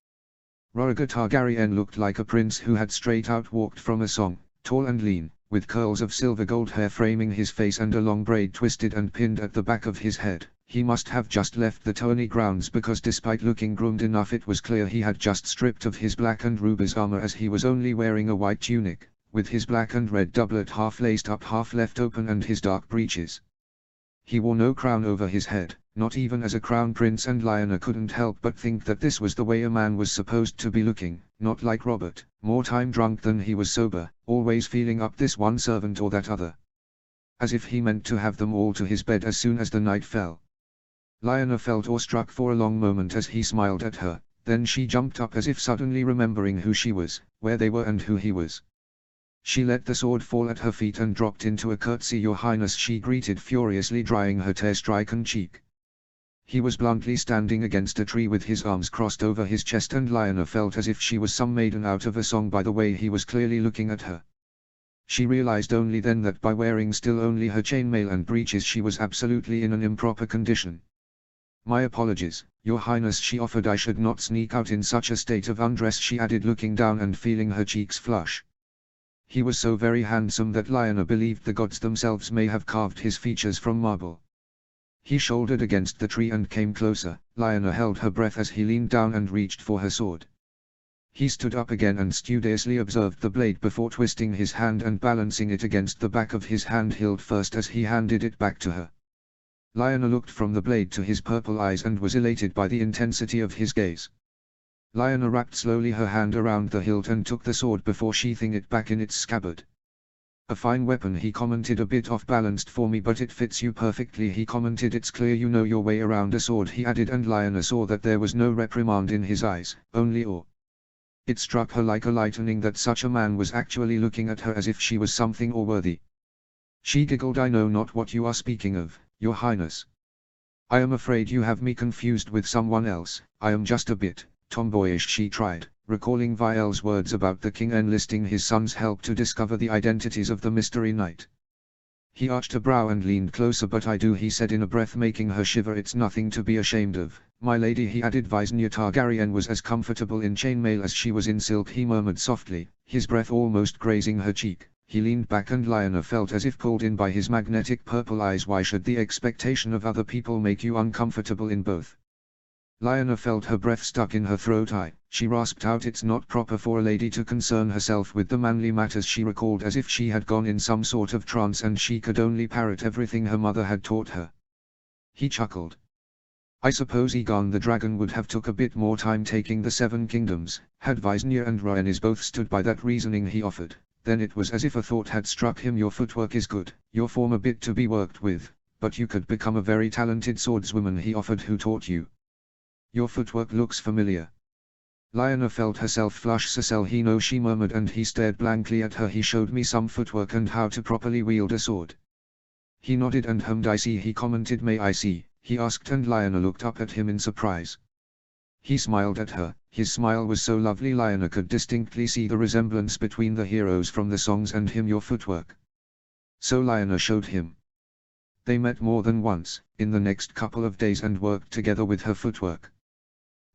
Rhaegar Targaryen looked like a prince who had straight out walked from a song, tall and lean, with curls of silver gold hair framing his face and a long braid twisted and pinned at the back of his head. He must have just left the tourney grounds, because despite looking groomed enough, it was clear he had just stripped of his black and rubies armor, as he was only wearing a white tunic, with his black and red doublet half laced up half left open, and his dark breeches. He wore no crown over his head, not even as a crown prince, and Lionel couldn't help but think that this was the way a man was supposed to be looking, not like Robert, more time drunk than he was sober, always feeling up this one servant or that other. As if he meant to have them all to his bed as soon as the night fell. Lionel felt awestruck for a long moment as he smiled at her, then she jumped up as if suddenly remembering who she was, where they were and who he was. She let the sword fall at her feet and dropped into a curtsy. Your Highness, she greeted furiously, drying her tear-stricken cheek. He was bluntly standing against a tree with his arms crossed over his chest, and Lionel felt as if she was some maiden out of a song by the way he was clearly looking at her. She realized only then that by wearing still only her chainmail and breeches she was absolutely in an improper condition. My apologies, Your Highness, she offered. I should not sneak out in such a state of undress, she added, looking down and feeling her cheeks flush. He was so very handsome that Lionel believed the gods themselves may have carved his features from marble. He shouldered against the tree and came closer. Lionel held her breath as he leaned down and reached for her sword. He stood up again and studiously observed the blade before twisting his hand and balancing it against the back of his hand hilt first as he handed it back to her. Lionel looked from the blade to his purple eyes and was elated by the intensity of his gaze. Lionel wrapped slowly her hand around the hilt and took the sword before sheathing it back in its scabbard. "A fine weapon," he commented. "A bit off-balanced for me, but it fits you perfectly," he commented. "It's clear you know your way around a sword," he added, and Lionel saw that there was no reprimand in his eyes, only awe. It struck her like a lightning that such a man was actually looking at her as if she was something awe-worthy. She giggled. "I know not what you are speaking of, Your Highness. I am afraid you have me confused with someone else. I am just a bit tomboyish," she tried, recalling Viel's words about the king enlisting his son's help to discover the identities of the mystery knight. He arched a brow and leaned closer. "But I do," he said in a breath, making her shiver. "It's nothing to be ashamed of, my lady," he added. Visenya Targaryen was as comfortable in chainmail as she was in silk, he murmured softly, his breath almost grazing her cheek. He leaned back and Lionel felt as if pulled in by his magnetic purple eyes. "Why should the expectation of other people make you uncomfortable in both?" Lionel felt her breath stuck in her throat. She rasped out, "It's not proper for a lady to concern herself with the manly matters," she recalled, as if she had gone in some sort of trance and she could only parrot everything her mother had taught her. He chuckled. "I suppose Aegon the dragon would have took a bit more time taking the 7 kingdoms, had Visenya and Rhaenys both stood by that reasoning," he offered. Then it was as if a thought had struck him. "Your footwork is good, your form a bit to be worked with, but you could become a very talented swordswoman," he offered. "Who taught you? Your footwork looks familiar." Lionel felt herself flush. "Cecil, he knows," she murmured, and he stared blankly at her. "He showed me some footwork and how to properly wield a sword." He nodded and hummed. "I see," he commented. "May I see?" he asked, and Lionel looked up at him in surprise. He smiled at her. His smile was so lovely Lionel could distinctly see the resemblance between the heroes from the songs and him. "Your footwork." So Lionel showed him. They met more than once, in the next couple of days, and worked together with her footwork.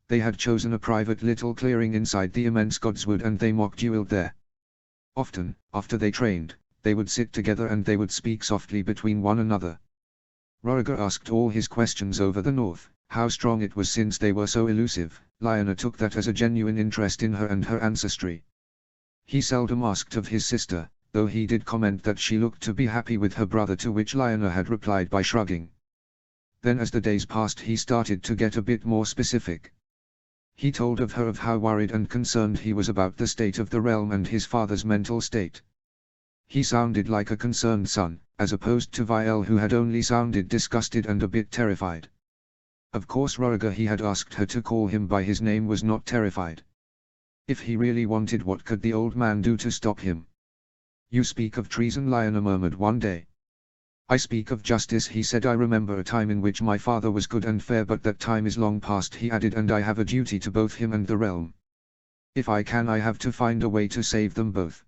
They had chosen a private little clearing inside the immense godswood and they mock dueled there. Often, after they trained, they would sit together and they would speak softly between one another. Rhaegar asked all his questions over the north, how strong it was since they were so elusive. Lionel took that as a genuine interest in her and her ancestry. He seldom asked of his sister, though he did comment that she looked to be happy with her brother, to which Lionel had replied by shrugging. Then as the days passed he started to get a bit more specific. He told of her of how worried and concerned he was about the state of the realm and his father's mental state. He sounded like a concerned son, as opposed to Vielle, who had only sounded disgusted and a bit terrified. Of course Rhaegar, he had asked her to call him by his name, was not terrified. If he really wanted, what could the old man do to stop him? "You speak of treason," Lionel murmured one day. "I speak of justice," he said. "I remember a time in which my father was good and fair, but that time is long past," he added, "and I have a duty to both him and the realm. If I can, I have to find a way to save them both."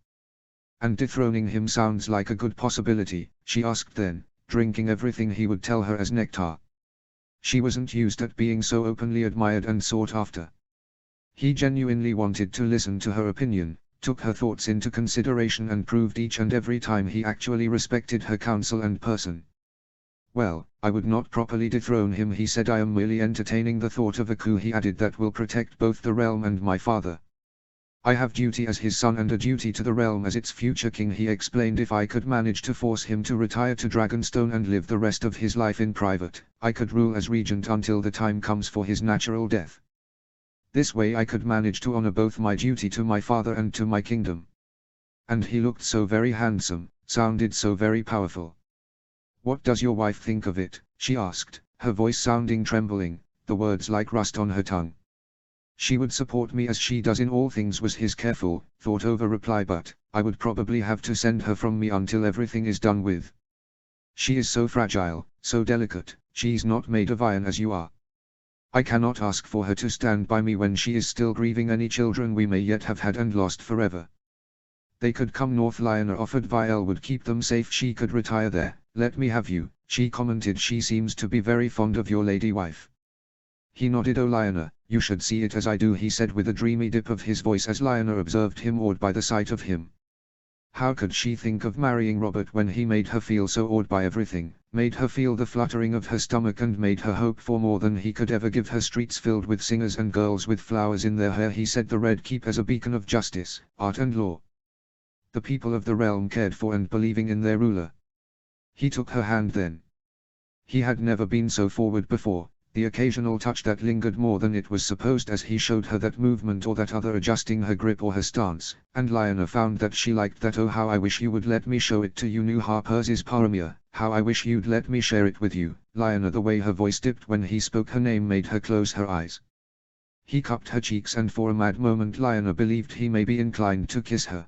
"And dethroning him sounds like a good possibility," she asked then, drinking everything he would tell her as nectar. She wasn't used at being so openly admired and sought after. He genuinely wanted to listen to her opinion, took her thoughts into consideration, and proved each and every time he actually respected her counsel and person. "Well, I would not properly dethrone him," he said. "I am merely entertaining the thought of a coup," he added, "that will protect both the realm and my father. I have duty as his son and a duty to the realm as its future king," he explained. "If I could manage to force him to retire to Dragonstone and live the rest of his life in private, I could rule as regent until the time comes for his natural death. This way I could manage to honor both my duty to my father and to my kingdom." And he looked so very handsome, sounded so very powerful. "What does your wife think of it?" she asked, her voice sounding trembling, the words like rust on her tongue. "She would support me as she does in all things," was his careful, thought-over reply, "but I would probably have to send her from me until everything is done with. She is so fragile, so delicate, she's not made of iron as you are. I cannot ask for her to stand by me when she is still grieving any children we may yet have had and lost forever. They could come north." Lionel offered. "Vielle would keep them safe. She could retire there." "Let me have you," she commented. "She seems to be very fond of your lady wife." He nodded. "Oh Lionel, you should see it as I do," he said with a dreamy dip of his voice as Lionel observed him, awed by the sight of him. How could she think of marrying Robert when he made her feel so awed by everything, made her feel the fluttering of her stomach and made her hope for more than he could ever give her? Streets filled with singers and girls with flowers in their hair. He set the Red Keep as a beacon of justice, art and law. The people of the realm cared for and believing in their ruler. He took her hand then. He had never been so forward before, the occasional touch that lingered more than it was supposed as he showed her that movement or that other, adjusting her grip or her stance, and Lionel found that she liked that. "Oh, how I wish you would let me show it to you." New Harper's is Paramia, "How I wish you'd let me share it with you." Lionel, the way her voice dipped when he spoke her name made her close her eyes. He cupped her cheeks and for a mad moment Lionel believed he may be inclined to kiss her.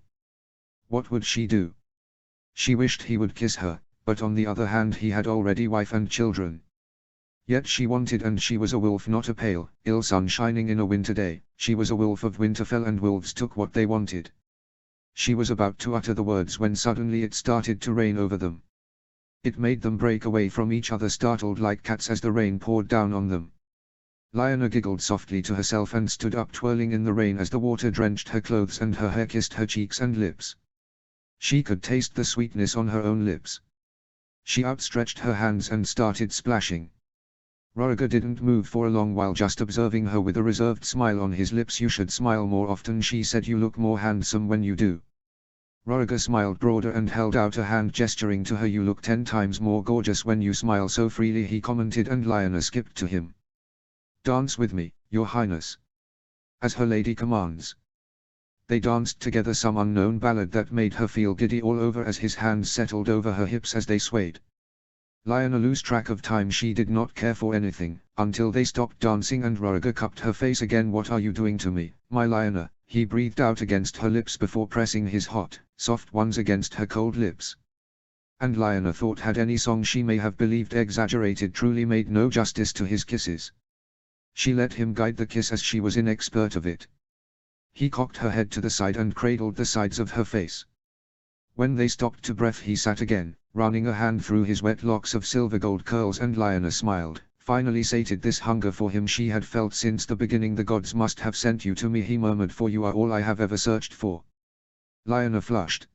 What would she do? She wished he would kiss her, but on the other hand he had already wife and children. Yet she wanted, and she was a wolf, not a pale, ill sun shining in a winter day. She was a wolf of Winterfell, and wolves took what they wanted. She was about to utter the words when suddenly it started to rain over them. It made them break away from each other, startled like cats as the rain poured down on them. Lionel giggled softly to herself and stood up, twirling in the rain as the water drenched her clothes and her hair kissed her cheeks and lips. She could taste the sweetness on her own lips. She outstretched her hands and started splashing. Rhaegar didn't move for a long while, just observing her with a reserved smile on his lips. "You should smile more often," she said. "You look more handsome when you do." Rhaegar smiled broader and held out a hand, gesturing to her. "You look 10 times more gorgeous when you smile so freely," he commented, and Lyanna skipped to him. "Dance with me, your highness." As her lady commands. They danced together some unknown ballad that made her feel giddy all over as his hands settled over her hips as they swayed. Lyanna lost track of time. She did not care for anything, until they stopped dancing and Rhaegar cupped her face again. "What are you doing to me, my Lyanna?" he breathed out against her lips before pressing his hot, soft ones against her cold lips. And Lyanna thought had any song she may have believed exaggerated truly made no justice to his kisses. She let him guide the kiss as she was inexpert of it. He cocked her head to the side and cradled the sides of her face. When they stopped to breath he sat again, running a hand through his wet locks of silver gold curls, and Lyanna smiled, finally sated this hunger for him she had felt since the beginning. "The gods must have sent you to me," he murmured, "for you are all I have ever searched for." Lyanna flushed.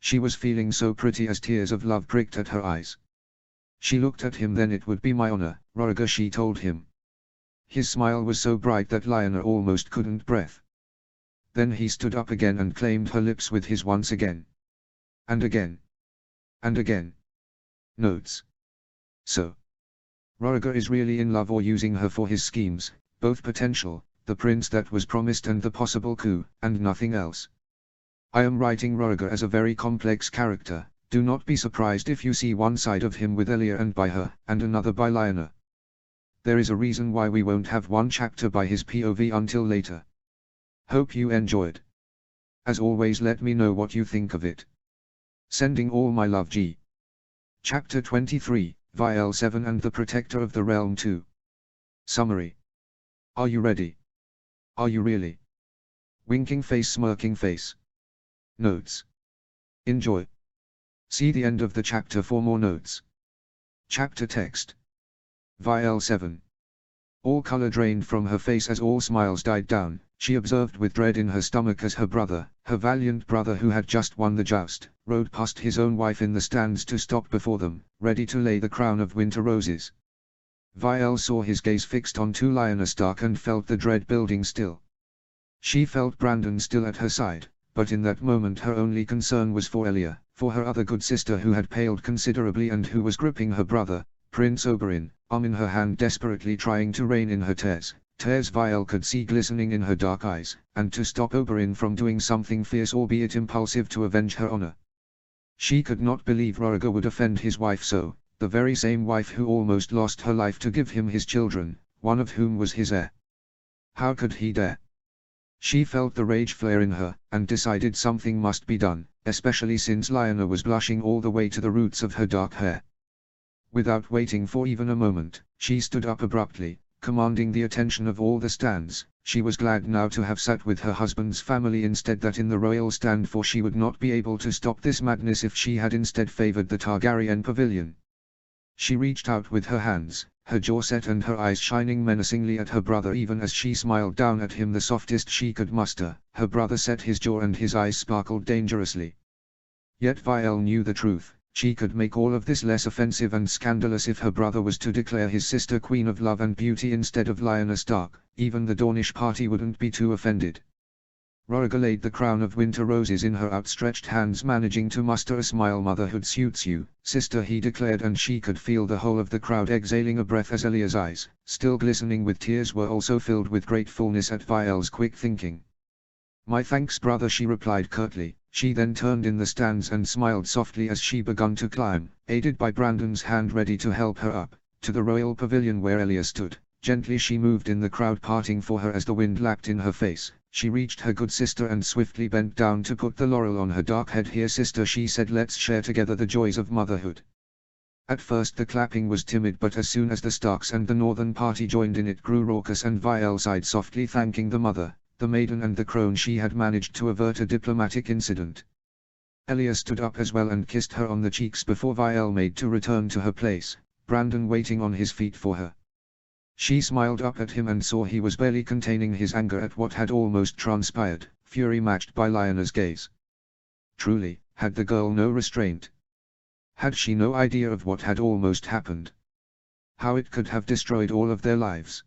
She was feeling so pretty as tears of love pricked at her eyes. She looked at him. "Then it would be my honor, Rhaegar," she told him. His smile was so bright that Lyanna almost couldn't breathe. Then he stood up again and claimed her lips with his once again. And again. And again. Notes. So. Rhaegar is really in love or using her for his schemes, both potential, the prince that was promised and the possible coup, and nothing else. I am writing Rhaegar as a very complex character. Do not be surprised if you see one side of him with Elia and by her, and another by Lyanna. There is a reason why we won't have one chapter by his POV until later. Hope you enjoyed. As always, let me know what you think of it. Sending all my love, G. Chapter 23, Vial 7 and the Protector of the Realm 2. Summary. Are you ready? Are you really? Winking face, smirking face. Notes. Enjoy. See the end of the chapter for more notes. Chapter text. Vial 7. All color drained from her face as all smiles died down. She observed with dread in her stomach as her brother, her valiant brother who had just won the joust, rode past his own wife in the stands to stop before them, ready to lay the crown of winter roses. Vial saw his gaze fixed onto Lyanna Stark and felt the dread building still. She felt Brandon still at her side, but in that moment her only concern was for Elia, for her other good sister who had paled considerably and who was gripping her brother, Prince Oberyn, arm in her hand, desperately trying to rein in her tears Vial could see glistening in her dark eyes, and to stop Oberyn from doing something fierce albeit impulsive to avenge her honor. She could not believe Rhaegar would offend his wife so, the very same wife who almost lost her life to give him his children, one of whom was his heir. How could he dare? She felt the rage flare in her, and decided something must be done, especially since Lyanna was blushing all the way to the roots of her dark hair. Without waiting for even a moment, she stood up abruptly, commanding the attention of all the stands. She was glad now to have sat with her husband's family instead that in the royal stand, for she would not be able to stop this madness if she had instead favored the Targaryen pavilion. She reached out with her hands, her jaw set and her eyes shining menacingly at her brother even as she smiled down at him, the softest she could muster. Her brother set his jaw and his eyes sparkled dangerously. Yet Vial knew the truth. She could make all of this less offensive and scandalous if her brother was to declare his sister Queen of Love and Beauty instead of Lioness Dark. Even the Dornish party wouldn't be too offended. Roriga laid the crown of winter roses in her outstretched hands, managing to muster a smile. "Motherhood suits you, sister," he declared, and she could feel the whole of the crowd exhaling a breath as Elia's eyes, still glistening with tears, were also filled with gratefulness at Vial's quick thinking. "My thanks, brother," she replied curtly. She then turned in the stands and smiled softly as she began to climb, aided by Brandon's hand ready to help her up, to the royal pavilion where Elia stood. Gently she moved in the crowd, parting for her as the wind lapped in her face. She reached her good sister and swiftly bent down to put the laurel on her dark head. "Here, sister," she said, "let's share together the joys of motherhood." At first the clapping was timid, but as soon as the Starks and the northern party joined in, it grew raucous, and Vial sighed softly, thanking the mother, the maiden and the crone she had managed to avert a diplomatic incident. Elia stood up as well and kissed her on the cheeks before Vial made to return to her place, Brandon waiting on his feet for her. She smiled up at him and saw he was barely containing his anger at what had almost transpired, fury matched by Lionel's gaze. Truly, had the girl no restraint? Had she no idea of what had almost happened? How it could have destroyed all of their lives?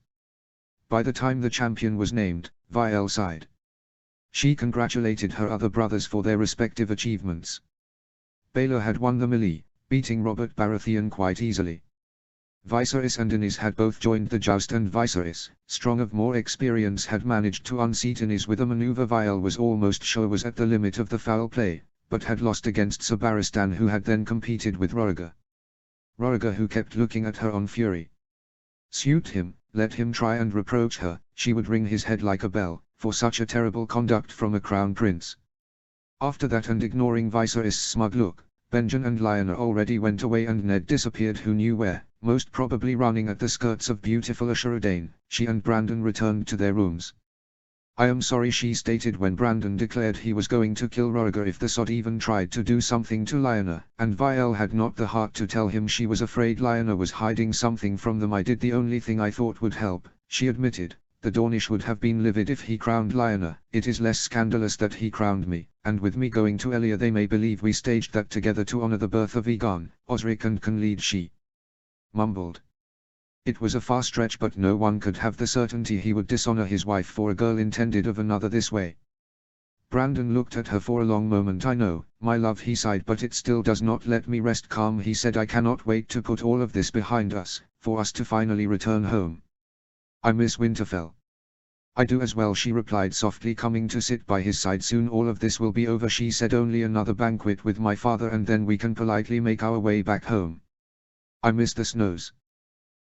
By the time the champion was named, Vial sighed. She congratulated her other brothers for their respective achievements. Baelor had won the melee, beating Robert Baratheon quite easily. Viserys and Inys had both joined the joust, and Viserys, strong of more experience, had managed to unseat Inys with a maneuver Vial was almost sure was at the limit of the foul play, but had lost against Sir Barristan, who had then competed with Roriga. Roriga, who kept looking at her on fury. Suit him, let him try and reproach her, she would ring his head like a bell, for such a terrible conduct from a crown prince. After that, and ignoring Viserys' smug look, Benjen and Lyanna already went away, and Ned disappeared who knew where, most probably running at the skirts of beautiful Ashura Dane. She and Brandon returned to their rooms. "I am sorry," she stated when Brandon declared he was going to kill Roriga if the sod even tried to do something to Lyanna, and Vial had not the heart to tell him she was afraid Lyanna was hiding something from them. "I did the only thing I thought would help," she admitted. "The Dornish would have been livid if he crowned Lyanna. It is less scandalous that he crowned me, and with me going to Elia they may believe we staged that together to honor the birth of Aegon, Osric and Canlead," she mumbled. It was a far stretch, but no one could have the certainty he would dishonor his wife for a girl intended of another this way. Brandon looked at her for a long moment. "I know, my love," he sighed, "but it still does not let me rest calm," he said. "I cannot wait to put all of this behind us, for us to finally return home. I miss Winterfell." "I do as well," she replied softly, coming to sit by his side. "Soon all of this will be over," she said. "Only another banquet with my father, and then we can politely make our way back home. I miss the snows."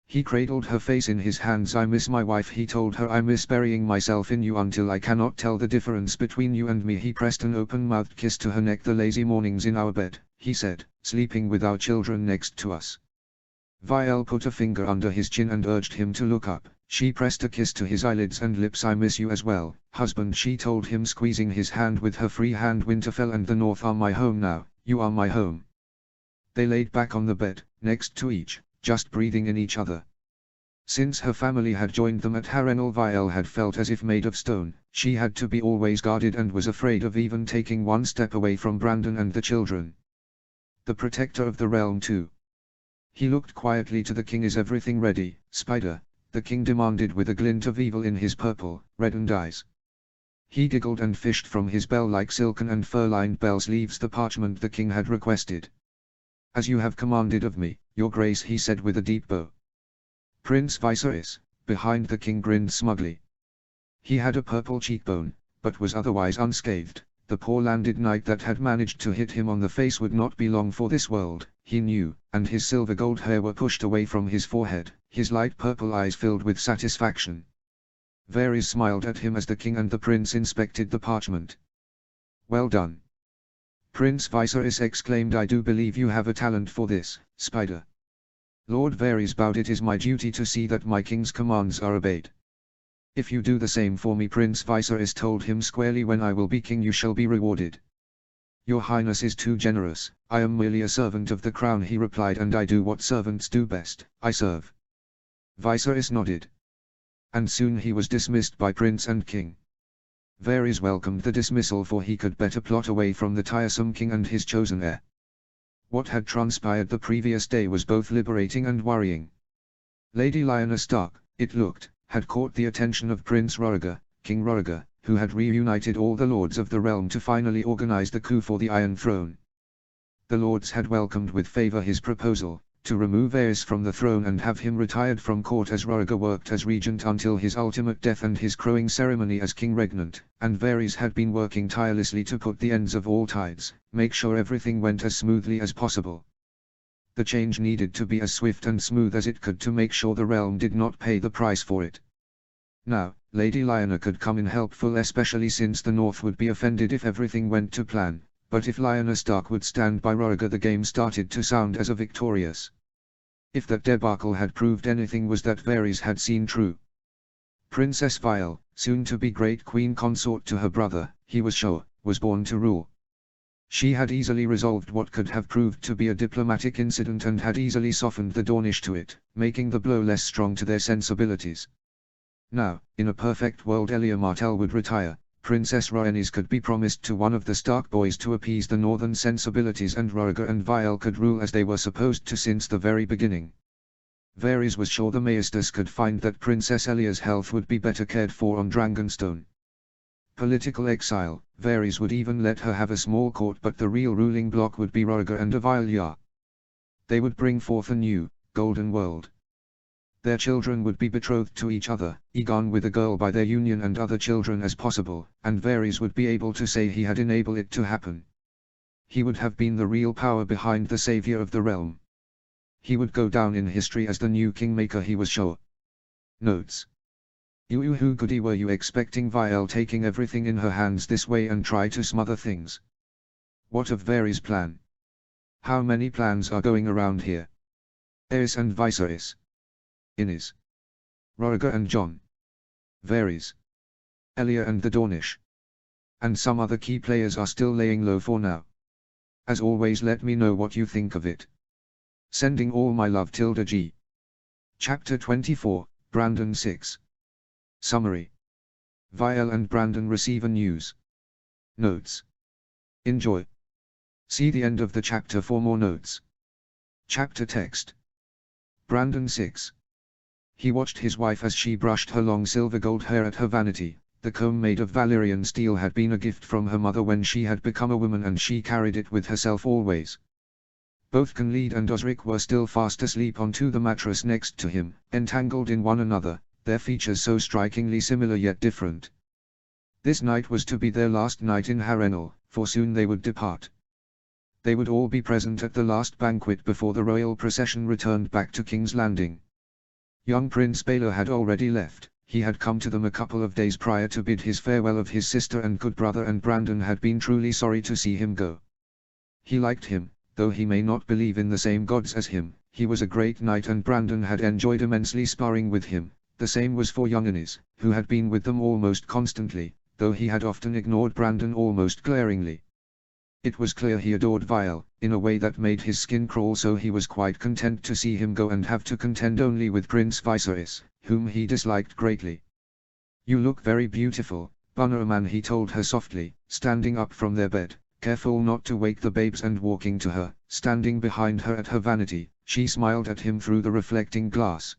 He cradled her face in his hands. "I miss my wife," he told her. "I miss burying myself in you until I cannot tell the difference between you and me." He pressed an open-mouthed kiss to her neck. "The lazy mornings in our bed," he said, "sleeping with our children next to us." Vial put a finger under his chin and urged him to look up. She pressed a kiss to his eyelids and lips. "I miss you as well, husband," she told him, squeezing his hand with her free hand. "Winterfell and the North are my home now. You are my home." They laid back on the bed, next to each, just breathing in each other. Since her family had joined them at Harrenhal, Vial had felt as if made of stone. She had to be always guarded and was afraid of even taking one step away from Brandon and the children. The protector of the realm too. He looked quietly to the king. "Is everything ready, Spider?" the king demanded with a glint of evil in his purple, reddened eyes. He giggled and fished from his bell-like silken and fur-lined bell sleeves the parchment the king had requested. "As you have commanded of me, your grace," he said with a deep bow. Prince Viserys, behind the king, grinned smugly. He had a purple cheekbone, but was otherwise unscathed. The poor landed knight that had managed to hit him on the face would not be long for this world, he knew, and his silver gold hair were pushed away from his forehead, his light purple eyes filled with satisfaction. Varys smiled at him as the king and the prince inspected the parchment. "Well done, Prince Viserys," exclaimed. "I do believe you have a talent for this, Spider." Lord Varys bowed. "It is my duty to see that my king's commands are obeyed." "If you do the same for me," Prince Viserys told him squarely, "when I will be king you shall be rewarded." "Your Highness is too generous. I am merely a servant of the crown," he replied, "and I do what servants do best, I serve." Viserys nodded. And soon he was dismissed by prince and king. Varys welcomed the dismissal, for he could better plot away from the tiresome king and his chosen heir. What had transpired the previous day was both liberating and worrying. Lady Lyanna Stark, it looked, had caught the attention of Prince Rhaegar, King Rhaegar, who had reunited all the lords of the realm to finally organize the coup for the Iron Throne. The lords had welcomed with favor his proposal, to remove Varys from the throne and have him retired from court as Rhaegar worked as regent until his ultimate death and his crowning ceremony as king regnant, and Varys had been working tirelessly to put the ends of all tides, make sure everything went as smoothly as possible. The change needed to be as swift and smooth as it could to make sure the realm did not pay the price for it. Now, Lady Lyanna could come in helpful, especially since the North would be offended if everything went to plan, but if Lyanna Stark would stand by Rhaegar, the game started to sound as a victorious. If that debacle had proved anything, was that Varys had seen true. Princess Vial, soon to be great queen consort to her brother, he was sure, was born to rule. She had easily resolved what could have proved to be a diplomatic incident and had easily softened the Dornish to it, making the blow less strong to their sensibilities. Now, in a perfect world, Elia Martell would retire, Princess Rhaenys could be promised to one of the Stark boys to appease the northern sensibilities, and Rhaegar and Vial could rule as they were supposed to since the very beginning. Varys was sure the Maesters could find that Princess Elia's health would be better cared for on Dragonstone. Political exile, Varys would even let her have a small court, but the real ruling bloc would be Rhaegar and Vial. They would bring forth a new, golden world. Their children would be betrothed to each other, Aegon with a girl by their union and other children as possible, and Varys would be able to say he had enabled it to happen. He would have been the real power behind the savior of the realm. He would go down in history as the new kingmaker, he was sure. Notes. Who goody were you expecting Vial taking everything in her hands this way and try to smother things? What of Varys' plan? How many plans are going around here? Aerys and Viserys. Innis. Rhaegar and Jon. Varys. Elia and the Dornish. And some other key players are still laying low for now. As always, let me know what you think of it. Sending all my love, G. Chapter 24, Brandon 6. Summary. Vial and Brandon receive a news. Notes. Enjoy. See the end of the chapter for more notes. Chapter text. Brandon 6. He watched his wife as she brushed her long silver gold hair at her vanity. The comb made of Valyrian steel had been a gift from her mother when she had become a woman, and she carried it with herself always. Both Canlede and Osric were still fast asleep onto the mattress next to him, entangled in one another, their features so strikingly similar yet different. This night was to be their last night in Harrenhal, for soon they would depart. They would all be present at the last banquet before the royal procession returned back to King's Landing. Young Prince Baelor had already left. He had come to them a couple of days prior to bid his farewell of his sister and good brother, and Brandon had been truly sorry to see him go. He liked him, though he may not believe in the same gods as him. He was a great knight and Brandon had enjoyed immensely sparring with him. The same was for young Innis, who had been with them almost constantly, though he had often ignored Brandon almost glaringly. It was clear he adored Vial, in a way that made his skin crawl, so he was quite content to see him go and have to contend only with Prince Viserys, whom he disliked greatly. "You look very beautiful, Bunaraman," he told her softly, standing up from their bed, careful not to wake the babes, and walking to her, standing behind her at her vanity. She smiled at him through the reflecting glass.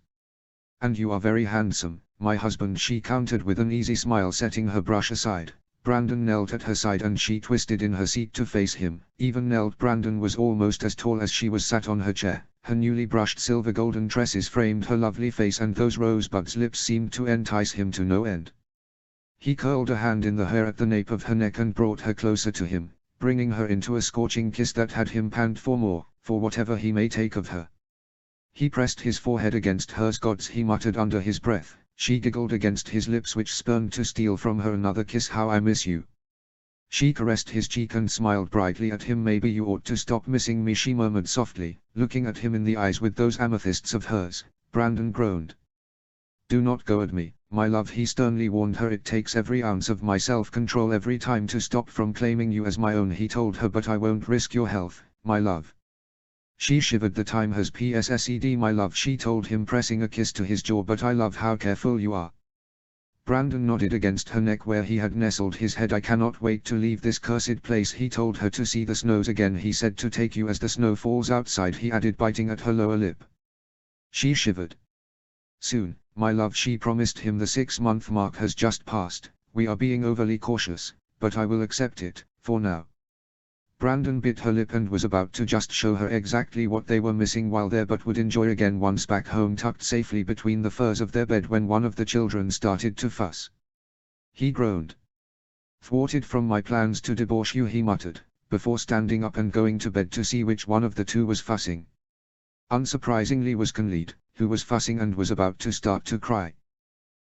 "And you are very handsome, my husband," she countered with an easy smile, setting her brush aside. Brandon knelt at her side and she twisted in her seat to face him. Even knelt, Brandon was almost as tall as she was sat on her chair. Her newly brushed silver golden tresses framed her lovely face, and those rosebud's lips seemed to entice him to no end. He curled a hand in the hair at the nape of her neck and brought her closer to him, bringing her into a scorching kiss that had him pant for more, for whatever he may take of her. He pressed his forehead against hers. "Gods," he muttered under his breath. She giggled against his lips, which spurned to steal from her another kiss. "How I miss you." She caressed his cheek and smiled brightly at him. "Maybe you ought to stop missing me," she murmured softly, looking at him in the eyes with those amethysts of hers. Brandon groaned. "Do not go at me, my love," he sternly warned her. "It takes every ounce of my self-control every time to stop from claiming you as my own," he told her. "But I won't risk your health, my love." She shivered. "The time has passed, my love," she told him, pressing a kiss to his jaw. "But I love how careful you are." Brandon nodded against her neck where he had nestled his head. "I cannot wait to leave this cursed place." He told her to see the snows again. "He said to take you as the snow falls outside," he added, biting at her lower lip. She shivered. "Soon, my love," she promised him. "The 6-month mark has just passed. We are being overly cautious, but I will accept it, for now." Brandon bit her lip and was about to just show her exactly what they were missing while there but would enjoy again once back home tucked safely between the furs of their bed when one of the children started to fuss. He groaned. "Thwarted from my plans to debauch you," he muttered, before standing up and going to bed to see which one of the two was fussing. Unsurprisingly was Conlead, who was fussing and was about to start to cry.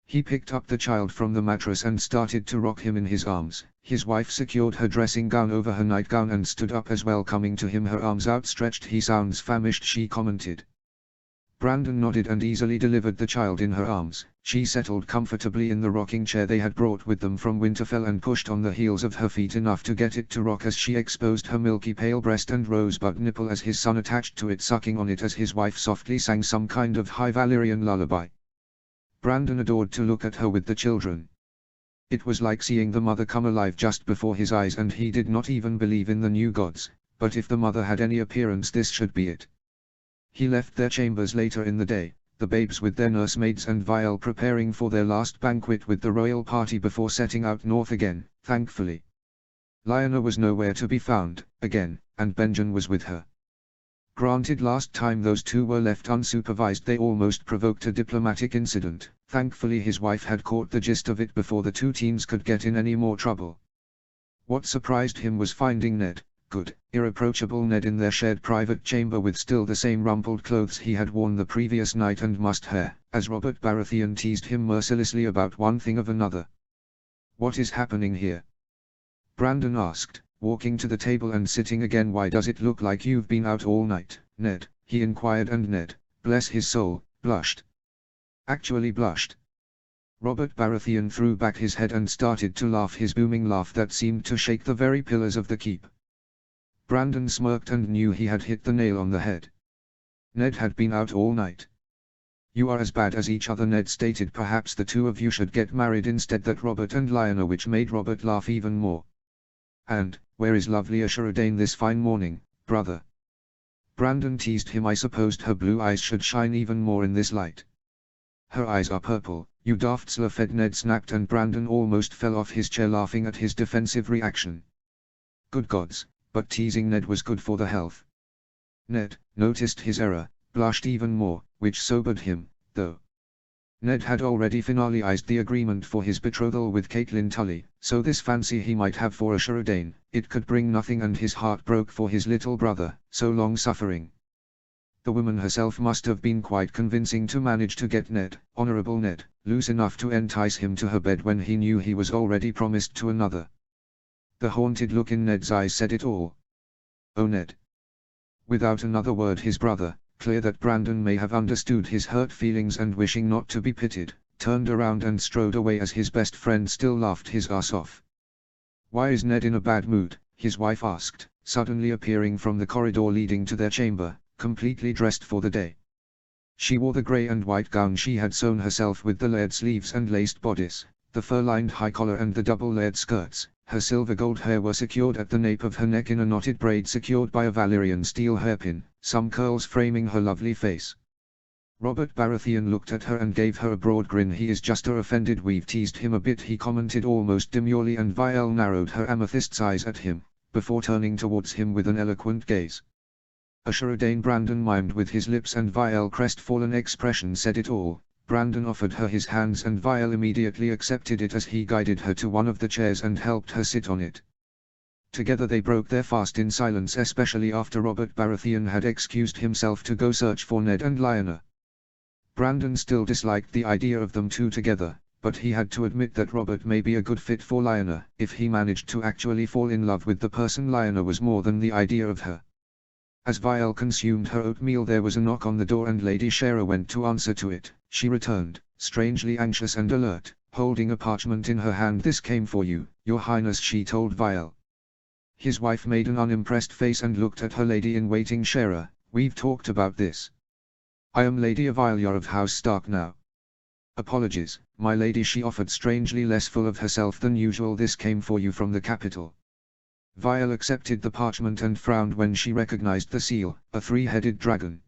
He picked up the child from the mattress and started to rock him in his arms. His wife secured her dressing gown over her nightgown and stood up as well, coming to him, her arms outstretched. "He sounds famished," she commented. Brandon nodded and easily delivered the child in her arms. She settled comfortably in the rocking chair they had brought with them from Winterfell and pushed on the heels of her feet enough to get it to rock as she exposed her milky pale breast and rosebud nipple as his son attached to it, sucking on it as his wife softly sang some kind of high Valyrian lullaby. Brandon adored to look at her with the children. It was like seeing the mother come alive just before his eyes, and he did not even believe in the new gods, but if the mother had any appearance, this should be it. He left their chambers later in the day, the babes with their nursemaids and Vial preparing for their last banquet with the royal party before setting out north again, thankfully. Lyanna was nowhere to be found, again, and Benjen was with her. Granted, last time those two were left unsupervised they almost provoked a diplomatic incident. Thankfully his wife had caught the gist of it before the two teens could get in any more trouble. What surprised him was finding Ned, good, irreproachable Ned, in their shared private chamber with still the same rumpled clothes he had worn the previous night and mussed hair, as Robert Baratheon teased him mercilessly about one thing of another. "What is happening here?" Brandon asked, walking to the table and sitting again. "Why does it look like you've been out all night, Ned?" he inquired, and Ned, bless his soul, blushed. Actually blushed. Robert Baratheon threw back his head and started to laugh, his booming laugh that seemed to shake the very pillars of the keep. Brandon smirked and knew he had hit the nail on the head. Ned had been out all night. "You are as bad as each other," Ned stated. "Perhaps the two of you should get married instead." That Robert and Lyanna, which made Robert laugh even more. "And, where is lovely Ashura this fine morning, brother?" Brandon teased him. "I supposed her blue eyes should shine even more in this light." "Her eyes are purple, you daft slurfed," Ned snapped, and Brandon almost fell off his chair laughing at his defensive reaction. Good gods, but teasing Ned was good for the health. Ned noticed his error, blushed even more, which sobered him, though. Ned had already finalized the agreement for his betrothal with Catelyn Tully, so this fancy he might have for Ashura, it could bring nothing, and his heart broke for his little brother, so long suffering. The woman herself must have been quite convincing to manage to get Ned, honorable Ned, loose enough to entice him to her bed when he knew he was already promised to another. The haunted look in Ned's eyes said it all. "Oh Ned." Without another word his brother, clear that Brandon may have understood his hurt feelings and wishing not to be pitied, turned around and strode away as his best friend still laughed his ass off. "Why is Ned in a bad mood?" his wife asked, suddenly appearing from the corridor leading to their chamber, completely dressed for the day. She wore the grey and white gown she had sewn herself with the layered sleeves and laced bodice, the fur-lined high collar and the double-layered skirts. Her silver gold hair were secured at the nape of her neck in a knotted braid secured by a Valyrian steel hairpin, some curls framing her lovely face. Robert Baratheon looked at her and gave her a broad grin. "He is just offended we've teased him a bit," he commented almost demurely, and Vial narrowed her amethyst eyes at him, before turning towards him with an eloquent gaze. Ashura, Brandon mimed with his lips, and Vial crestfallen expression said it all. Brandon offered her his hands and Vial immediately accepted it as he guided her to one of the chairs and helped her sit on it. Together they broke their fast in silence, especially after Robert Baratheon had excused himself to go search for Ned and Lyanna. Brandon still disliked the idea of them two together, but he had to admit that Robert may be a good fit for Lyanna if he managed to actually fall in love with the person Lyanna was more than the idea of her. As Vial consumed her oatmeal there was a knock on the door and Lady Shara went to answer to it. She returned, strangely anxious and alert, holding a parchment in her hand. "This came for you, Your Highness," she told Vial. His wife made an unimpressed face and looked at her lady-in-waiting Shara. "We've talked about this. I am Lady Avilia of House Stark now." Apologies, my lady, she offered, strangely less full of herself than usual. This came for you from the capital. Vial accepted the parchment and frowned when she recognized the seal, a three-headed dragon.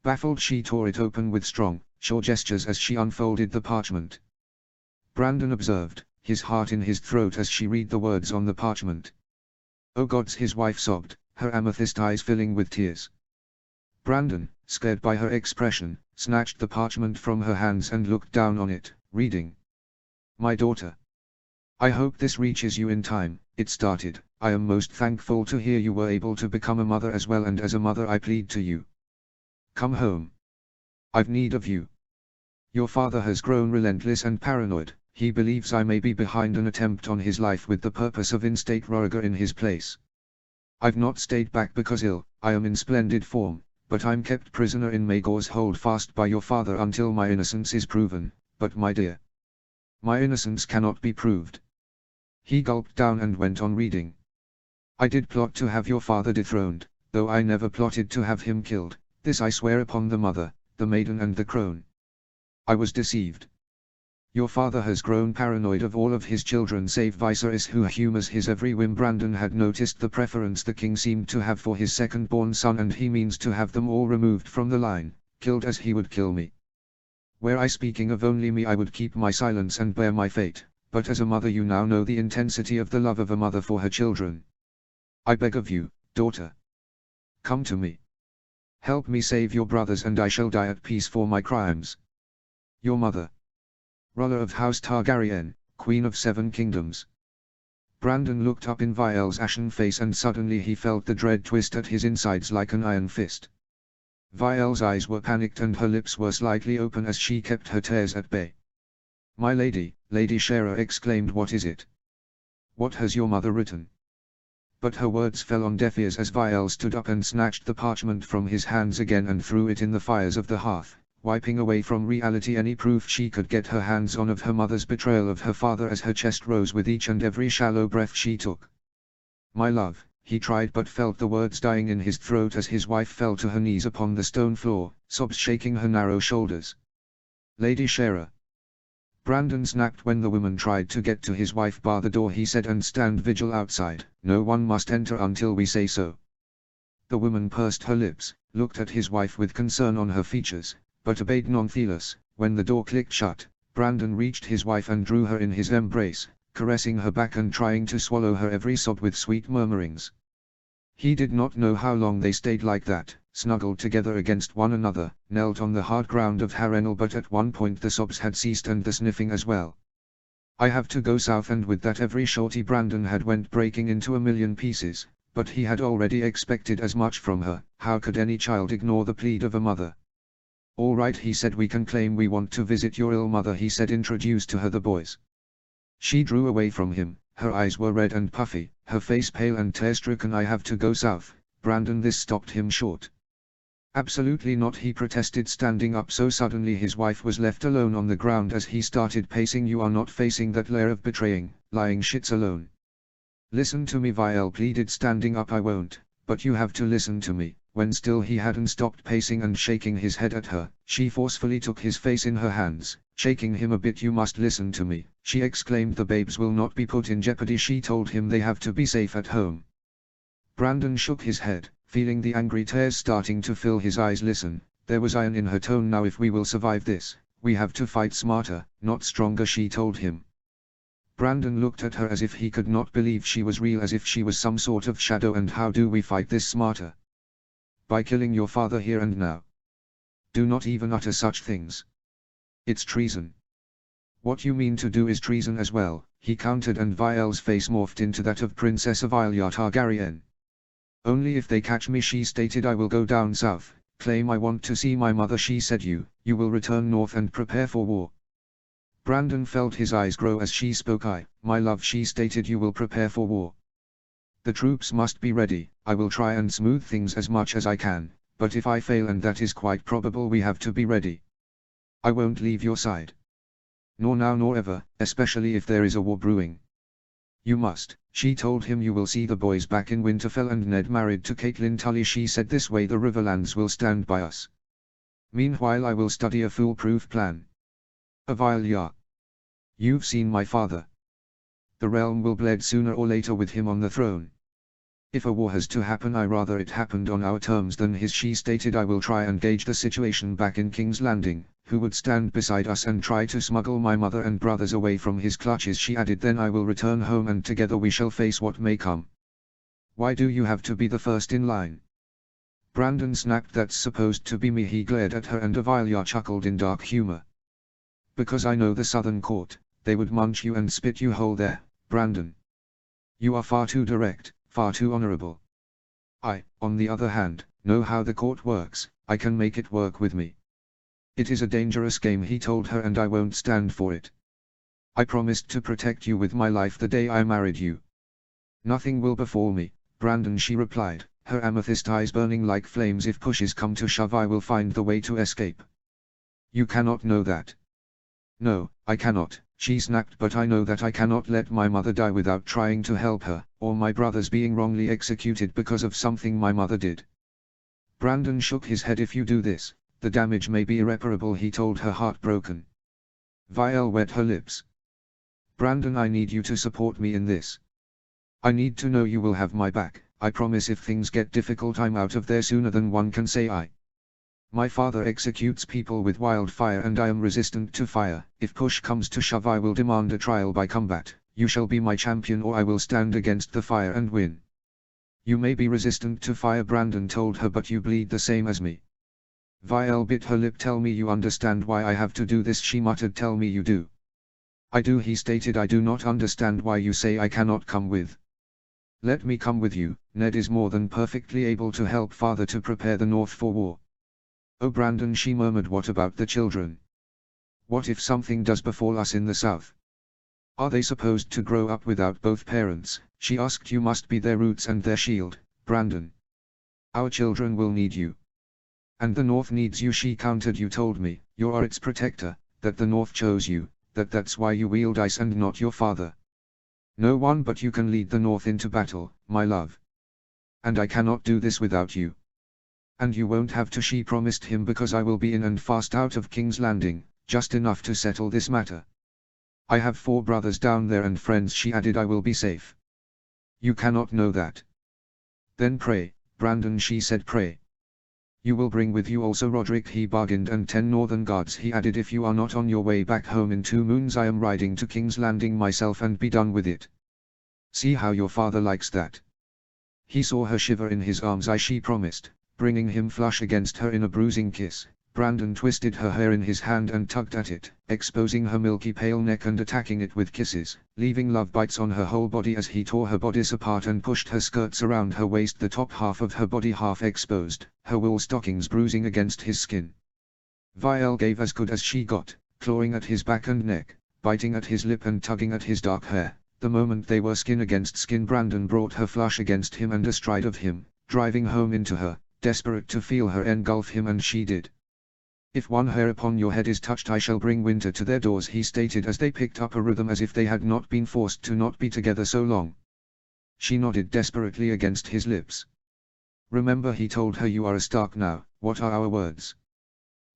Baffled, she tore it open with strong, sure gestures as she unfolded the parchment. Brandon observed, his heart in his throat as she read the words on the parchment. "Oh gods," his wife sobbed, her amethyst eyes filling with tears. Brandon, scared by her expression, snatched the parchment from her hands and looked down on it, reading. "My daughter. I hope this reaches you in time," it started. "I am most thankful to hear you were able to become a mother as well, and as a mother I plead to you. Come home. I've need of you. Your father has grown relentless and paranoid. He believes I may be behind an attempt on his life with the purpose of instate Roger in his place. I've not stayed back because ill, I am in splendid form, but I'm kept prisoner in Magor's hold fast by your father until my innocence is proven. But my dear, my innocence cannot be proved." He gulped down and went on reading. "I did plot to have your father dethroned, though I never plotted to have him killed. This I swear upon the mother, the maiden and the crone. I was deceived. Your father has grown paranoid of all of his children save Viserys, who humors his every whim." Brandon had noticed the preference the king seemed to have for his second-born son, and he means to have them all removed from the line, killed as he would kill me. Were I speaking of only me, I would keep my silence and bear my fate, but as a mother you now know the intensity of the love of a mother for her children. I beg of you, daughter. Come to me. Help me save your brothers and I shall die at peace for my crimes. Your mother. Ruler of House Targaryen, Queen of 7 Kingdoms." Brandon looked up in Vial's ashen face and suddenly he felt the dread twist at his insides like an iron fist. Vial's eyes were panicked and her lips were slightly open as she kept her tears at bay. "My lady," Lady Shara exclaimed, "what is it? What has your mother written?" But her words fell on deaf ears as Vial stood up and snatched the parchment from his hands again and threw it in the fires of the hearth, wiping away from reality any proof she could get her hands on of her mother's betrayal of her father as her chest rose with each and every shallow breath she took. "My love," he tried but felt the words dying in his throat as his wife fell to her knees upon the stone floor, sobs shaking her narrow shoulders. "Lady Shara." Brandon snapped when the woman tried to get to his wife. "Bar the door," he said, "and stand vigil outside. No one must enter until we say so." The woman pursed her lips, looked at his wife with concern on her features, but obeyed nonetheless. When the door clicked shut, Brandon reached his wife and drew her in his embrace, caressing her back and trying to swallow her every sob with sweet murmurings. He did not know how long they stayed like that, snuggled together against one another, knelt on the hard ground of Harrenhal, but at one point the sobs had ceased and the sniffing as well. "I have to go south," and with that every shorty Brandon had went breaking into a million pieces, but he had already expected as much from her. How could any child ignore the plead of a mother? "All right," he said, "we can claim we want to visit your ill mother," he said, introduced to her the boys. She drew away from him, her eyes were red and puffy, her face pale and tear-stricken. "I have to go south, Brandon." This stopped him short. "Absolutely not," he protested, standing up so suddenly his wife was left alone on the ground as he started pacing. "You are not facing that layer of betraying, lying shits alone." "Listen to me," Vial pleaded, standing up. "I won't, but you have to listen to me." When still he hadn't stopped pacing and shaking his head at her, she forcefully took his face in her hands, shaking him a bit. "You must listen to me," she exclaimed. "The babes will not be put in jeopardy." She told him they have to be safe at home. Brandon shook his head, feeling the angry tears starting to fill his eyes. "Listen," there was iron in her tone now, "if we will survive this, we have to fight smarter, not stronger," she told him. Brandon looked at her as if he could not believe she was real, as if she was some sort of shadow. "And how do we fight this smarter?" "By killing your father here and now." "Do not even utter such things. It's treason." "What you mean to do is treason as well," he countered, and Vial's face morphed into that of Princess Avilia Targaryen. "Only if they catch me," she stated. "I will go down south, claim I want to see my mother." She said, You will return north and prepare for war." Brandon felt his eyes grow as she spoke. My love," she stated, "you will prepare for war. The troops must be ready. I will try and smooth things as much as I can, but if I fail, and that is quite probable, we have to be ready. I won't leave your side. Nor now nor ever, especially if there is a war brewing." "You must," she told him. "You will see the boys back in Winterfell and Ned married to Catelyn Tully." She said, "This way the Riverlands will stand by us. Meanwhile I will study a foolproof plan." Avilia. You've seen my father. The realm will bleed sooner or later with him on the throne. If a war has to happen, I rather it happened on our terms than his. She stated. I will try and gauge the situation back in King's Landing. Who would stand beside us and try to smuggle my mother and brothers away from his clutches? She added. Then I will return home and together we shall face what may come. Why do you have to be the first in line? Brandon snapped. That's supposed to be me. He glared at her and Avilia chuckled in dark humor. Because I know the Southern Court, they would munch you and spit you whole there, Brandon. You are far too direct, far too honorable. I, on the other hand, know how the court works. I can make it work with me. It is a dangerous game, he told her, and I won't stand for it. I promised to protect you with my life the day I married you. Nothing will befall me, Brandon, she replied, her amethyst eyes burning like flames. If pushes come to shove, I will find the way to escape. You cannot know that. No, I cannot, she snapped, but I know that I cannot let my mother die without trying to help her, or my brothers being wrongly executed because of something my mother did. Brandon shook his head. If you do this, the damage may be irreparable, he told her, heartbroken. Vielle wet her lips. Brandon, I need you to support me in this. I need to know you will have my back. I promise if things get difficult I'm out of there sooner than one can say. My father executes people with wildfire and I am resistant to fire. If push comes to shove, I will demand a trial by combat. You shall be my champion or I will stand against the fire and win. You may be resistant to fire, Brandon told her, but you bleed the same as me. Vielle bit her lip. Tell me you understand why I have to do this, she muttered. Tell me you do. I do, he stated. I do not understand why you say I cannot come with. Let me come with you. Ned is more than perfectly able to help father to prepare the North for war. Oh Brandon, she murmured, what about the children? What if something does befall us in the South? Are they supposed to grow up without both parents? She asked. You must be their roots and their shield, Brandon. Our children will need you. And the North needs you, she countered. You told me, you are its protector, that the North chose you, that's why you wield ice and not your father. No one but you can lead the North into battle, my love. And I cannot do this without you. And you won't have to, she promised him, because I will be in and fast out of King's Landing, just enough to settle this matter. I have 4 brothers down there and friends, she added. I will be safe. You cannot know that. Then pray, Brandon, she said. Pray. You will bring with you also Roderick, he bargained, and 10 northern guards, he added. If you are not on your way back home in 2 moons, I am riding to King's Landing myself and be done with it. See how your father likes that. He saw her shiver in his arms. She promised, bringing him flush against her in a bruising kiss. Brandon twisted her hair in his hand and tugged at it, exposing her milky pale neck and attacking it with kisses, leaving love bites on her whole body as he tore her bodice apart and pushed her skirts around her waist, the top half of her body half exposed, her wool stockings bruising against his skin. Vielle gave as good as she got, clawing at his back and neck, biting at his lip and tugging at his dark hair. The moment they were skin against skin, Brandon brought her flush against him and astride of him, driving home into her, desperate to feel her engulf him, and she did. If one hair upon your head is touched, I shall bring winter to their doors, he stated as they picked up a rhythm as if they had not been forced to not be together so long. She nodded desperately against his lips. Remember, he told her, you are a Stark now. What are our words?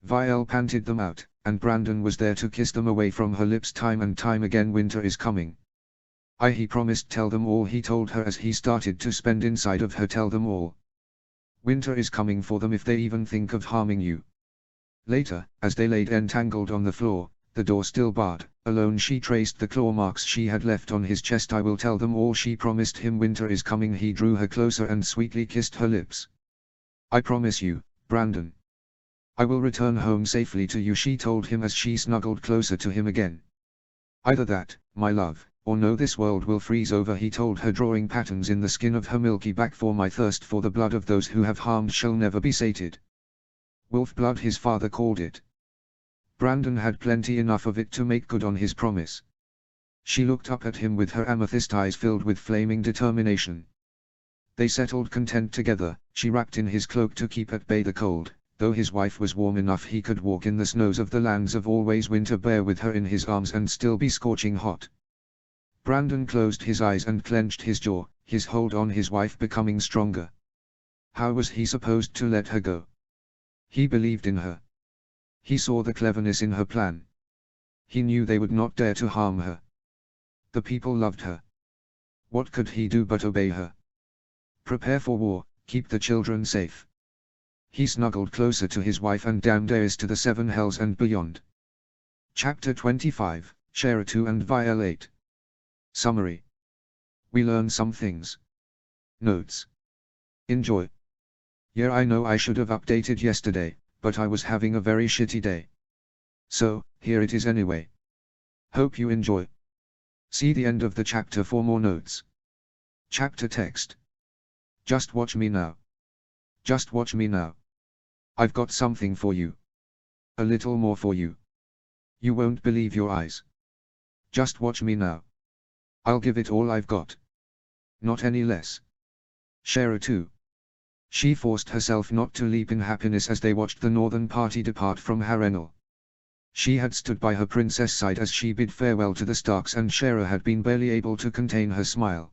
Vielle panted them out, and Brandon was there to kiss them away from her lips time and time again. Winter is coming. He promised. Tell them all, he told her as he started to spend inside of her. Tell them all. Winter is coming for them if they even think of harming you. Later, as they laid entangled on the floor, the door still barred, alone, she traced the claw marks she had left on his chest. I will tell them all, she promised him. Winter is coming. He drew her closer and sweetly kissed her lips. I promise you, Brandon. I will return home safely to you, she told him as she snuggled closer to him again. Either that, my love, or no, this world will freeze over, he told her, drawing patterns in the skin of her milky back. For my thirst for the blood of those who have harmed shall never be sated. Wolf blood, his father called it. Brandon had plenty enough of it to make good on his promise. She looked up at him with her amethyst eyes filled with flaming determination. They settled content together. She wrapped in his cloak to keep at bay the cold. Though his wife was warm enough, he could walk in the snows of the lands of always winter bare with her in his arms and still be scorching hot. Brandon closed his eyes and clenched his jaw, his hold on his wife becoming stronger. How was he supposed to let her go? He believed in her. He saw the cleverness in her plan. he knew they would not dare to harm her. The people loved her. What could he do but obey her? Prepare for war, keep the children safe. He snuggled closer to his wife and damned heirs to the seven hells and beyond. Chapter 25, Share 2 and Vial 8. Summary. We learn some things. Notes. Enjoy. Yeah, I know I should have updated yesterday, but I was having a very shitty day. So, here it is anyway. Hope you enjoy. See the end of the chapter for more notes. Chapter text. Just watch me now. Just watch me now. I've got something for you. A little more for you. You won't believe your eyes. Just watch me now. I'll give it all I've got. Not any less. Share 2. She forced herself not to leap in happiness as they watched the northern party depart from Harrenhal. She had stood by her princess' side as she bid farewell to the Starks, and Shara had been barely able to contain her smile.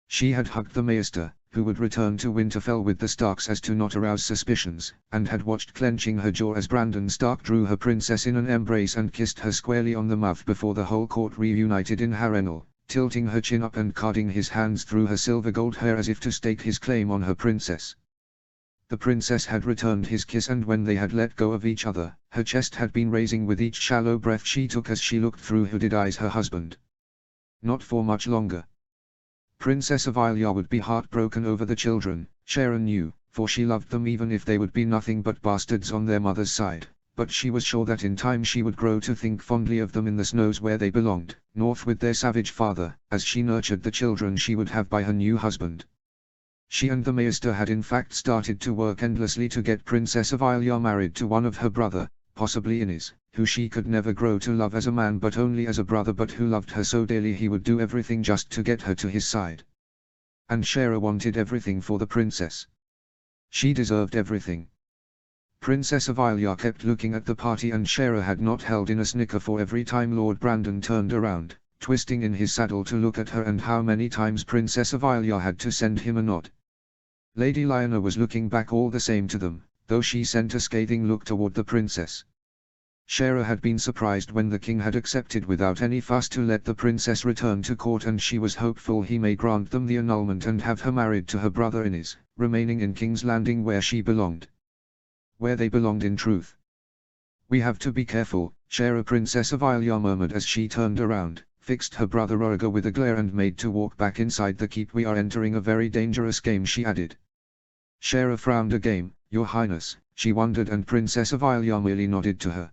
She had hugged the Maester, who would return to Winterfell with the Starks as to not arouse suspicions, and had watched clenching her jaw as Brandon Stark drew her princess in an embrace and kissed her squarely on the mouth before the whole court reunited in Harrenhal, tilting her chin up and carding his hands through her silver gold hair as if to stake his claim on her princess. The princess had returned his kiss, and when they had let go of each other, her chest had been raising with each shallow breath she took as she looked through hooded eyes her husband. Not for much longer. Princess Avalia would be heartbroken over the children, Sharon knew, for she loved them even if they would be nothing but bastards on their mother's side, but she was sure that in time she would grow to think fondly of them in the snows where they belonged, north with their savage father, as she nurtured the children she would have by her new husband. She and the Maester had in fact started to work endlessly to get Princess Avalia married to one of her brother, possibly Innis, who she could never grow to love as a man but only as a brother, but who loved her so dearly he would do everything just to get her to his side. And Shara wanted everything for the princess. She deserved everything. Princess Avalia kept looking at the party, and Shara had not held in a snicker for every time Lord Brandon turned around, twisting in his saddle to look at her, and how many times Princess Avalia had to send him a nod. Lady Lyanna was looking back all the same to them, though she sent a scathing look toward the princess. Shara had been surprised when the king had accepted without any fuss to let the princess return to court, and she was hopeful he may grant them the annulment and have her married to her brother Innis, remaining in King's Landing where she belonged. Where they belonged in truth. We have to be careful, Shara, Princess Avalia murmured as she turned around, fixed her brother Rhaegar with a glare and made to walk back inside the keep. We are entering a very dangerous game, she added. Shara frowned. A game, Your Highness, she wondered, and Princess Avalia merely nodded to her.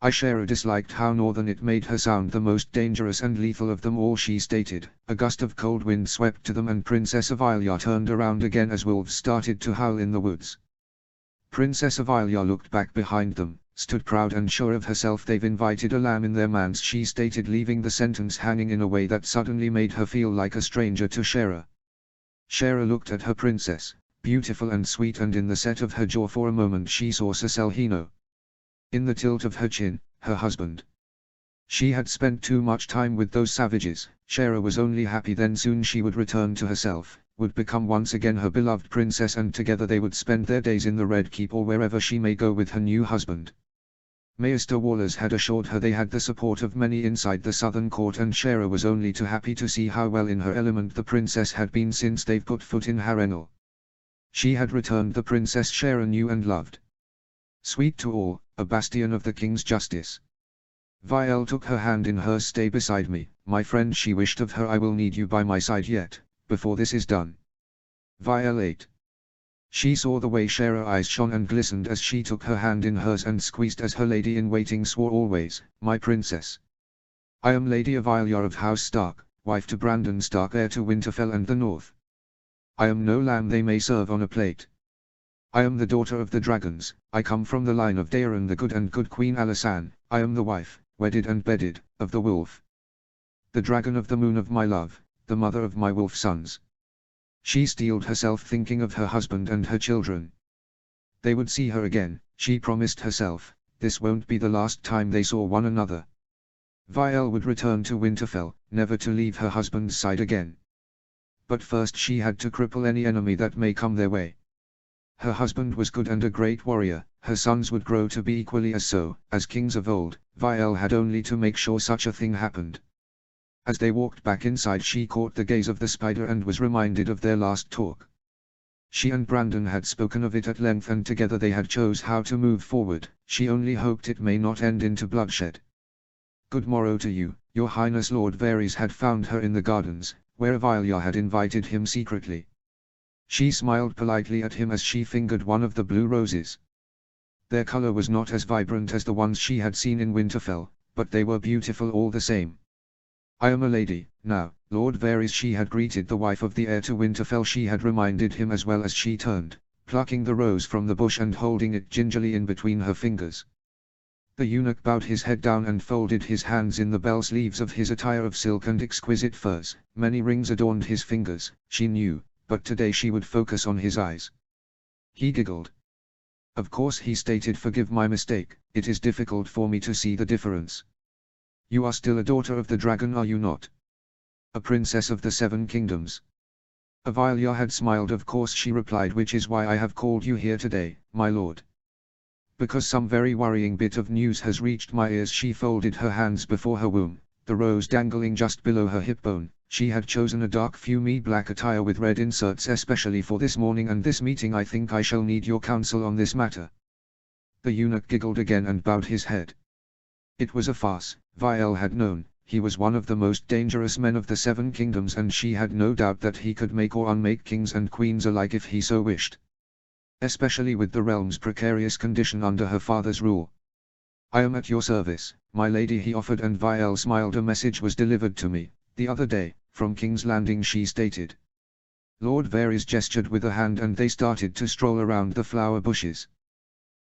Shara disliked how northern it made her sound, the most dangerous and lethal of them all, she stated. A gust of cold wind swept to them, and Princess Avalia turned around again as wolves started to howl in the woods. Princess Avalia looked back behind them, stood proud and sure of herself. They've invited a lamb in their manse, she stated, leaving the sentence hanging in a way that suddenly made her feel like a stranger to Shara. Shara looked at her princess, beautiful and sweet, and in the set of her jaw for a moment she saw Sir Selhino. In the tilt of her chin, her husband. She had spent too much time with those savages. Shara was only happy then soon she would return to herself, would become once again her beloved princess, and together they would spend their days in the Red Keep or wherever she may go with her new husband. Maester Wallers had assured her they had the support of many inside the southern court, and Shara was only too happy to see how well in her element the princess had been since they've put foot in Harrenhal. She had returned the princess Shara knew and loved. Sweet to all, a bastion of the king's justice. Vial took her hand in hers. Stay beside me, my friend, she wished of her. I will need you by my side yet, before this is done. Vial 8. She saw the way Shara's eyes shone and glistened as she took her hand in hers and squeezed as her lady-in-waiting swore, always, my princess. I am Lady Avalia of House Stark, wife to Brandon Stark, heir to Winterfell and the North. I am no lamb they may serve on a plate. I am the daughter of the dragons. I come from the line of Daeron the good and good Queen Alysanne. I am the wife, wedded and bedded, of the wolf. The dragon of the moon of my love, the mother of my wolf sons. She steeled herself thinking of her husband and her children. They would see her again, she promised herself. This won't be the last time they saw one another. Vial would return to Winterfell, never to leave her husband's side again. But first she had to cripple any enemy that may come their way. Her husband was good and a great warrior, her sons would grow to be equally as so, as kings of old, Vielle had only to make sure such a thing happened. As they walked back inside, she caught the gaze of the spider and was reminded of their last talk. She and Brandon had spoken of it at length and together they had chose how to move forward. She only hoped it may not end into bloodshed. "Good morrow to you, your highness." Lord Varys had found her in the gardens, where Vielle had invited him secretly. She smiled politely at him as she fingered one of the blue roses. Their color was not as vibrant as the ones she had seen in Winterfell, but they were beautiful all the same. "I am a lady, now, Lord Varys." She had greeted the wife of the heir to Winterfell. She had reminded him as well as she turned, plucking the rose from the bush and holding it gingerly in between her fingers. The eunuch bowed his head down and folded his hands in the bell sleeves of his attire of silk and exquisite furs. Many rings adorned his fingers, she knew, but today she would focus on his eyes. He giggled. "Of course," he stated, "forgive my mistake, it is difficult for me to see the difference. You are still a daughter of the dragon, are you not? A princess of the 7 kingdoms?" Vielle had smiled. "Of course," she replied, "which is why I have called you here today, my lord. Because some very worrying bit of news has reached my ears." She folded her hands before her womb, the rose dangling just below her hip bone. She had chosen a dark fumey black attire with red inserts especially for this morning and this meeting. "I think I shall need your counsel on this matter." The eunuch giggled again and bowed his head. It was a farce, Vielle had known. He was one of the most dangerous men of the 7 kingdoms and she had no doubt that he could make or unmake kings and queens alike if he so wished. Especially with the realm's precarious condition under her father's rule. "I am at your service, my lady," he offered, and Vielle smiled. "A message was delivered to me, the other day, from King's Landing," she stated. Lord Varys gestured with a hand and they started to stroll around the flower bushes.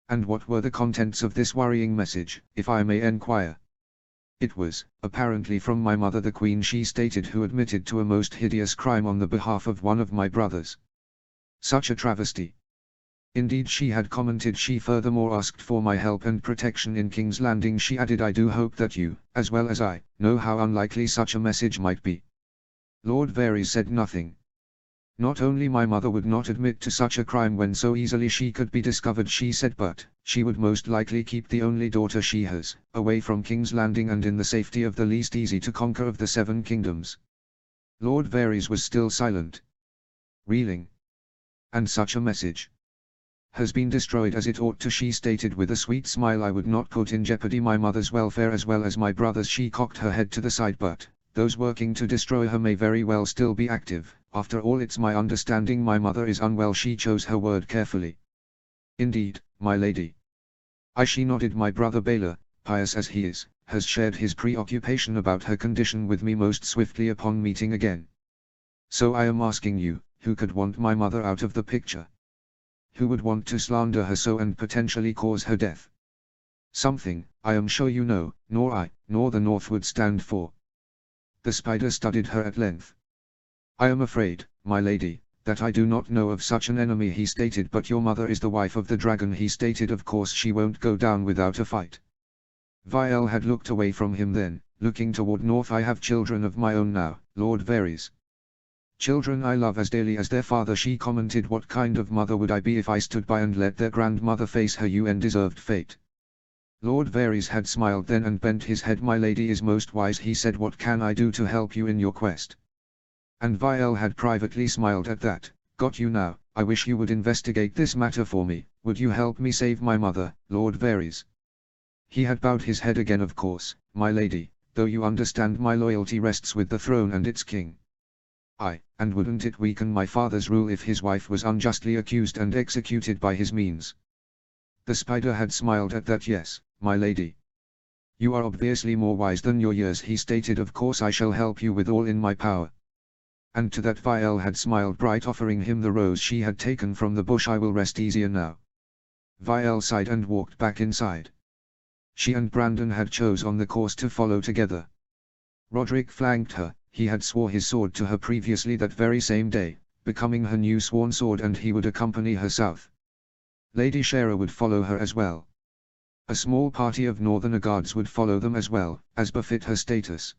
"And what were the contents of this worrying message, if I may enquire?" "It was, apparently from my mother the Queen," she stated, "who admitted to a most hideous crime on the behalf of one of my brothers. Such a travesty." "Indeed," she had commented. She furthermore asked for my help and protection in King's Landing. She added, "I do hope that you, as well as I, know how unlikely such a message might be." Lord Varys said nothing. "Not only my mother would not admit to such a crime when so easily she could be discovered," she said, "but she would most likely keep the only daughter she has, away from King's Landing and in the safety of the least easy to conquer of the 7 kingdoms." Lord Varys was still silent. "Reeling. And such a message has been destroyed as it ought to," she stated with a sweet smile. "I would not put in jeopardy my mother's welfare as well as my brother's." She cocked her head to the side. "But those working to destroy her may very well still be active. After all, it's my understanding my mother is unwell." She chose her word carefully. "Indeed, my lady." She nodded. "My brother Baelor, pious as he is, has shared his preoccupation about her condition with me most swiftly upon meeting again. So I am asking you, who could want my mother out of the picture? Who would want to slander her so and potentially cause her death? Something, I am sure you know, nor I, nor the North would stand for." The spider studied her at length. "I am afraid, my lady, that I do not know of such an enemy," he stated. "But your mother is the wife of the dragon," he stated. "Of course she won't go down without a fight." Vielle had looked away from him, then, looking toward north. "I have children of my own now, Lord Varys. Children I love as dearly as their father," she commented. "What kind of mother would I be if I stood by and let their grandmother face her UN-deserved fate?" Lord Varys had smiled then and bent his head. "My lady is most wise," he said. "What can I do to help you in your quest?" And Vielle had privately smiled at that. "Got you now. I wish you would investigate this matter for me. Would you help me save my mother, Lord Varys?" He had bowed his head again. "Of course, my lady, though you understand my loyalty rests with the throne and its king." And wouldn't it weaken my father's rule if his wife was unjustly accused and executed by his means?" The spider had smiled at that. "Yes, my lady. You are obviously more wise than your years," he stated. "Of course I shall help you with all in my power." And to that Vielle had smiled bright, offering him the rose she had taken from the bush. "I will rest easier now." Vielle sighed and walked back inside. She and Brandon had chose on the course to follow together. Roderick flanked her. He had swore his sword to her previously that very same day, becoming her new sworn sword, and he would accompany her south. Lady Shara would follow her as well. A small party of Northerner guards would follow them as well, as befit her status.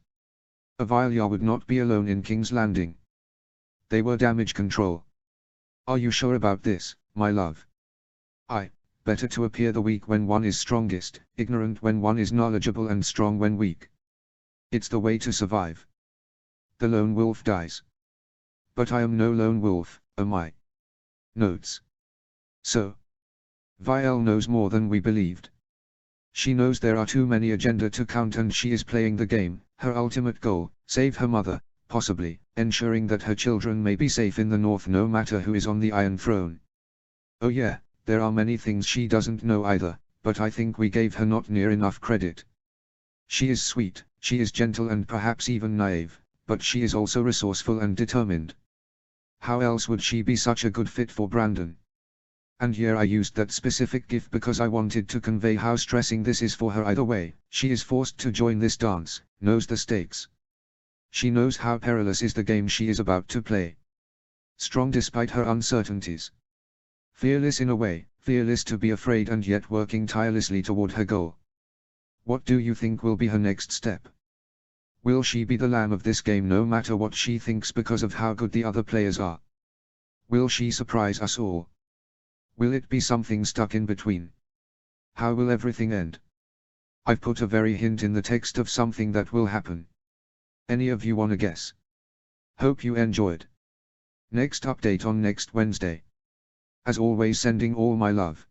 Vielle would not be alone in King's Landing. They were damage control. "Are you sure about this, my love?" better to appear the weak when one is strongest, ignorant when one is knowledgeable and strong when weak. It's the way to survive. The lone wolf dies. But I am no lone wolf, am I? Notes. So. Vielle knows more than we believed. She knows there are too many agenda to count and she is playing the game, her ultimate goal, save her mother, possibly, ensuring that her children may be safe in the north no matter who is on the Iron Throne. Oh yeah, there are many things she doesn't know either, but I think we gave her not near enough credit. She is sweet, she is gentle and perhaps even naive, but she is also resourceful and determined. How else would she be such a good fit for Brandon? And yeah, I used that specific gif because I wanted to convey how stressing this is for her either way. She is forced to join this dance, knows the stakes. She knows how perilous is the game she is about to play. Strong despite her uncertainties. Fearless in a way, fearless to be afraid and yet working tirelessly toward her goal. What do you think will be her next step? Will she be the lamb of this game no matter what she thinks because of how good the other players are? Will she surprise us all? Will it be something stuck in between? How will everything end? I've put a very hint in the text of something that will happen. Any of you wanna guess? Hope you enjoyed. Next update on next Wednesday. As always, sending all my love.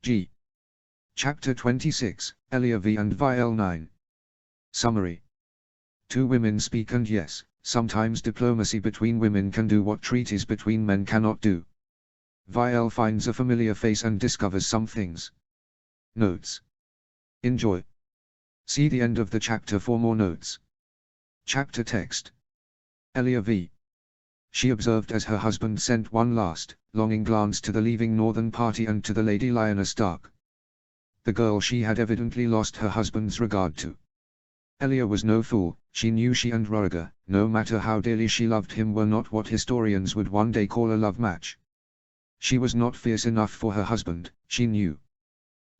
G. Chapter 26, Elia V and Vielle 9. Summary. Two women speak and yes, sometimes diplomacy between women can do what treaties between men cannot do. Vielle finds a familiar face and discovers some things. Notes. Enjoy. See the end of the chapter for more notes. Chapter text. Elia V. She observed as her husband sent one last, longing glance to the leaving northern party and to the Lady Lyanna Stark. The girl she had evidently lost her husband's regard to. Elia was no fool, she knew she and Roriger, no matter how dearly she loved him, were not what historians would one day call a love match. She was not fierce enough for her husband, she knew.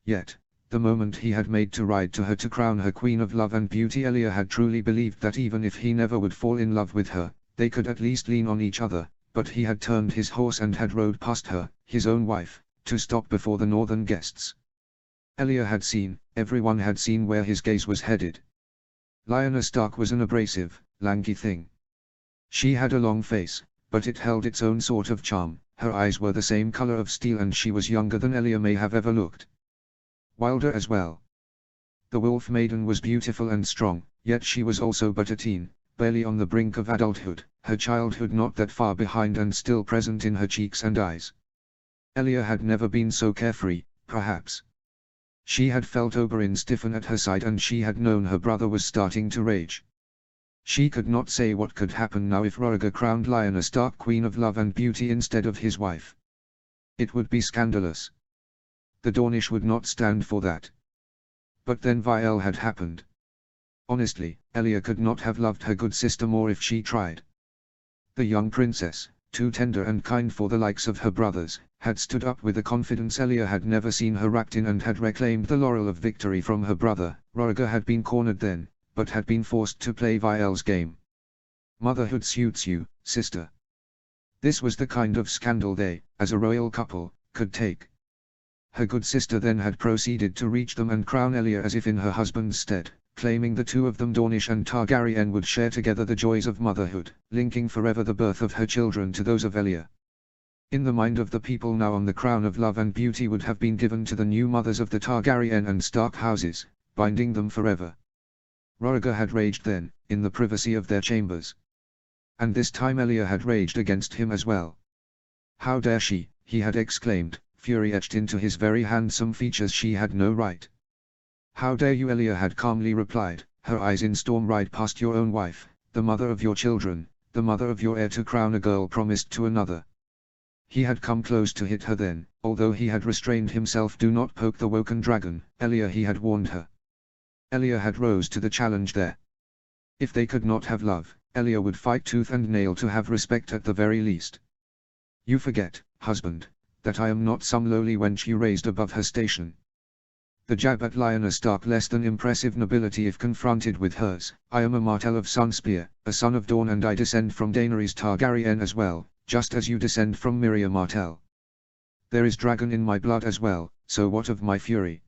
Yet, the moment he had made to ride to her to crown her queen of love and beauty, Elia had truly believed that even if he never would fall in love with her, they could at least lean on each other, but he had turned his horse and had rode past her, his own wife, to stop before the northern guests. Elia had seen, everyone had seen where his gaze was headed. Lyanna Stark was an abrasive, lanky thing. She had a long face, but it held its own sort of charm. Her eyes were the same color of steel and she was younger than Elia may have ever looked. Wilder as well. The wolf maiden was beautiful and strong, yet she was also but a teen, barely on the brink of adulthood, her childhood not that far behind and still present in her cheeks and eyes. Elia had never been so carefree, perhaps. She had felt Oberyn stiffen at her side and she had known her brother was starting to rage. She could not say what could happen now if Roriger crowned Lyanna Stark Queen of Love and Beauty instead of his wife. It would be scandalous. The Dornish would not stand for that. But then Vielle had happened. Honestly, Elia could not have loved her good sister more if she tried. The young princess, too tender and kind for the likes of her brothers, had stood up with a confidence Elia had never seen her racked in and had reclaimed the laurel of victory from her brother. Roriger had been cornered then, but had been forced to play Vielle's game. Motherhood suits you, sister. This was the kind of scandal they, as a royal couple, could take. Her good sister then had proceeded to reach them and crown Elia as if in her husband's stead, claiming the two of them, Dornish and Targaryen, would share together the joys of motherhood, linking forever the birth of her children to those of Elia. In the mind of the people now on, the crown of love and beauty would have been given to the new mothers of the Targaryen and Stark houses, binding them forever. Roriger had raged then, in the privacy of their chambers. And this time Elia had raged against him as well. How dare she, he had exclaimed, fury etched into his very handsome features. She had no right. How dare you, Elia had calmly replied, her eyes in storm. Ride past your own wife, the mother of your children, the mother of your heir, to crown a girl promised to another. He had come close to hit her then, although he had restrained himself. Do not poke the woken dragon, Elia, he had warned her. Elia had rose to the challenge there. If they could not have love, Elia would fight tooth and nail to have respect at the very least. You forget, husband, that I am not some lowly wench you raised above her station. The jab at Lyanna Stark less than impressive nobility if confronted with hers. I am a Martell of Sunspear, a son of Dawn, and I descend from Daenerys Targaryen as well, just as you descend from Miriam Martell. There is dragon in my blood as well, so what of my fury?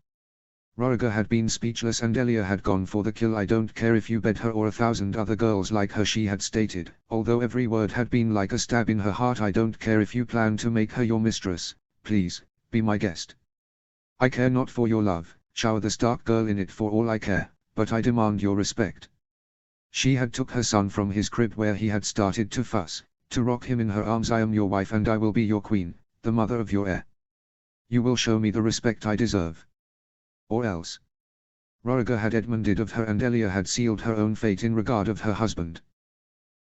Roriga had been speechless and Elia had gone for the kill. I don't care if you bed her or 1,000 other girls like her, she had stated, although every word had been like a stab in her heart. I don't care if you plan to make her your mistress, please, be my guest. I care not for your love, shower the Stark girl in it for all I care, but I demand your respect. She had took her son from his crib where he had started to fuss, to rock him in her arms. I am your wife and I will be your queen, the mother of your heir. You will show me the respect I deserve. Or else. Roriga had Edmunded of her and Elia had sealed her own fate in regard of her husband.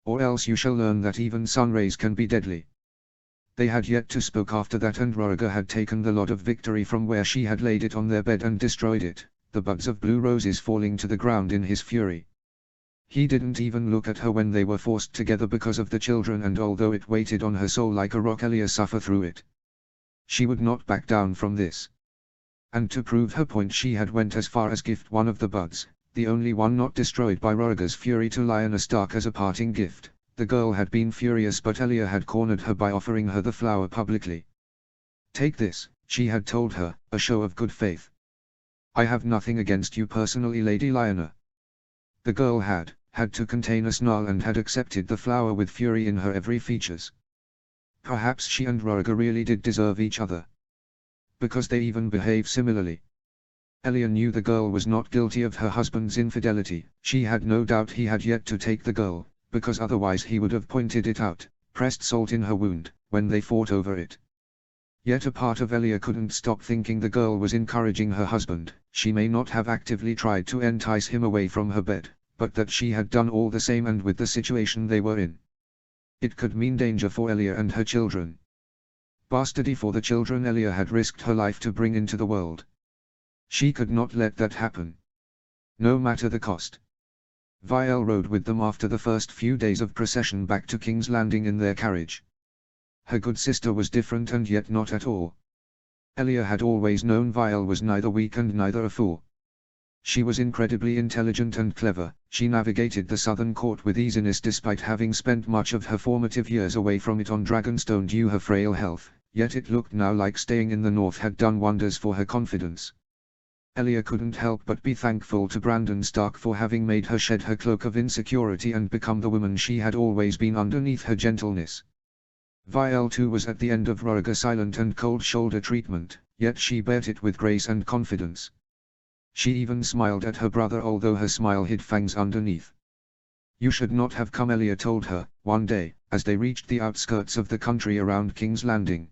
Or else you shall learn that even sun rays can be deadly. They had yet to spoke after that, and Roriga had taken the lot of victory from where she had laid it on their bed and destroyed it, the buds of blue roses falling to the ground in his fury. He didn't even look at her when they were forced together because of the children, and although it weighted on her soul like a rock, Elia suffered through it. She would not back down from this. And to prove her point she had went as far as gift one of the buds, the only one not destroyed by Roriga's fury, to Lyanna Stark as a parting gift. The girl had been furious, but Elia had cornered her by offering her the flower publicly. Take this, she had told her, a show of good faith. I have nothing against you personally, Lady Lyanna. The girl had to contain a snarl and had accepted the flower with fury in her every features. Perhaps she and Roriga really did deserve each other. Because they even behave similarly. Elia knew the girl was not guilty of her husband's infidelity. She had no doubt he had yet to take the girl, because otherwise he would have pointed it out, pressed salt in her wound, when they fought over it. Yet a part of Elia couldn't stop thinking the girl was encouraging her husband. She may not have actively tried to entice him away from her bed, but that she had done all the same, and with the situation they were in. It could mean danger for Elia and her children. Bastardy for the children Elia had risked her life to bring into the world. She could not let that happen. No matter the cost. Vial rode with them after the first few days of procession back to King's Landing in their carriage. Her good sister was different, and yet not at all. Elia had always known Vial was neither weak and neither a fool. She was incredibly intelligent and clever. She navigated the southern court with easiness despite having spent much of her formative years away from it on Dragonstone due her frail health, yet it looked now like staying in the north had done wonders for her confidence. Elia couldn't help but be thankful to Brandon Stark for having made her shed her cloak of insecurity and become the woman she had always been underneath her gentleness. Vial too was at the end of Roriga's silent and cold shoulder treatment, yet she bared it with grace and confidence. She even smiled at her brother, although her smile hid fangs underneath. You should not have come, Elia told her, one day, as they reached the outskirts of the country around King's Landing.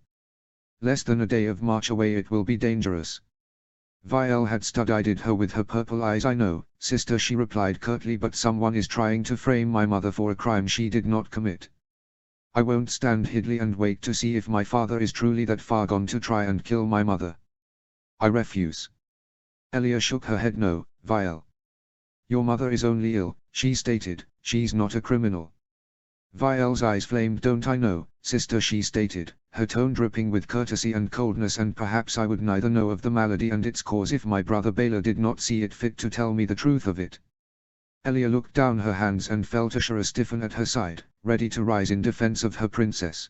Less than a day of march away, it will be dangerous. Vial had studied her with her purple eyes. I know, sister, she replied curtly, but someone is trying to frame my mother for a crime she did not commit. I won't stand idly and wait to see if my father is truly that far gone to try and kill my mother. I refuse. Elia shook her head. No, Vial. Your mother is only ill, she stated, she's not a criminal. Vial's eyes flamed. Don't I know, sister, she stated, her tone dripping with courtesy and coldness, and perhaps I would neither know of the malady and its cause if my brother Baylor did not see it fit to tell me the truth of it. Elia looked down her hands and felt Ashura stiffen at her side, ready to rise in defense of her princess.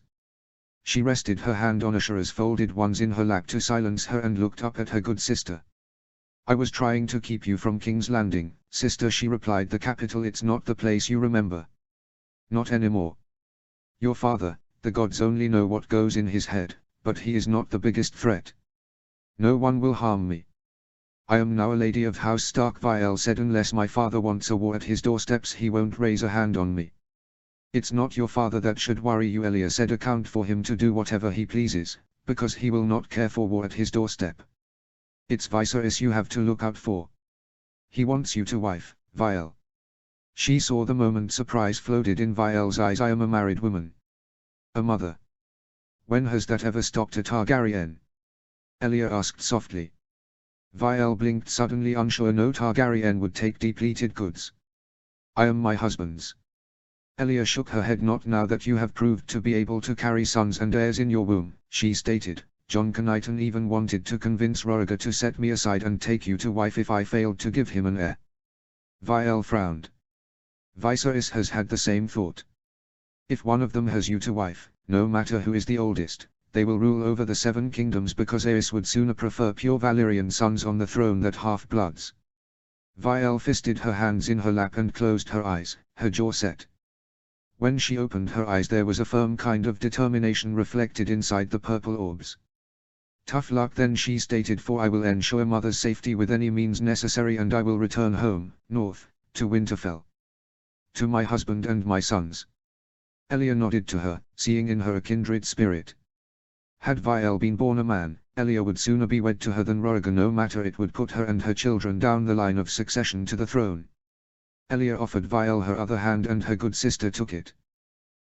She rested her hand on Ashura's folded ones in her lap to silence her and looked up at her good sister. I was trying to keep you from King's Landing, sister, she replied. The capital, it's not the place you remember. Not anymore. Your father, the gods only know what goes in his head, but he is not the biggest threat. No one will harm me. I am now a lady of House Stark, Vial said. Unless my father wants a war at his doorsteps, he won't raise a hand on me. It's not your father that should worry you, Elia said. Account for him to do whatever he pleases, because he will not care for war at his doorstep. It's Viserys you have to look out for. He wants you to wife, Vial. She saw the moment surprise floated in Vial's eyes. I am a married woman. A mother. When has that ever stopped a Targaryen? Elia asked softly. Vial blinked suddenly, unsure. No Targaryen would take depleted goods. I am my husband's. Elia shook her head. Not now that you have proved to be able to carry sons and heirs in your womb, she stated. Jon Knighton even wanted to convince Roriga to set me aside and take you to wife if I failed to give him an heir. Vial frowned. Viserys has had the same thought. If one of them has you to wife, no matter who is the oldest, they will rule over the 7 kingdoms because Aes would sooner prefer pure Valyrian sons on the throne than half-bloods. Vielle fisted her hands in her lap and closed her eyes, her jaw set. When she opened her eyes there was a firm kind of determination reflected inside the purple orbs. Tough luck then, she stated, for I will ensure mother's safety with any means necessary, and I will return home, north, to Winterfell. To my husband and my sons. Elia nodded to her, seeing in her a kindred spirit. Had Vielle been born a man, Elia would sooner be wed to her than Rhaegar, no matter it would put her and her children down the line of succession to the throne. Elia offered Vielle her other hand and her good sister took it.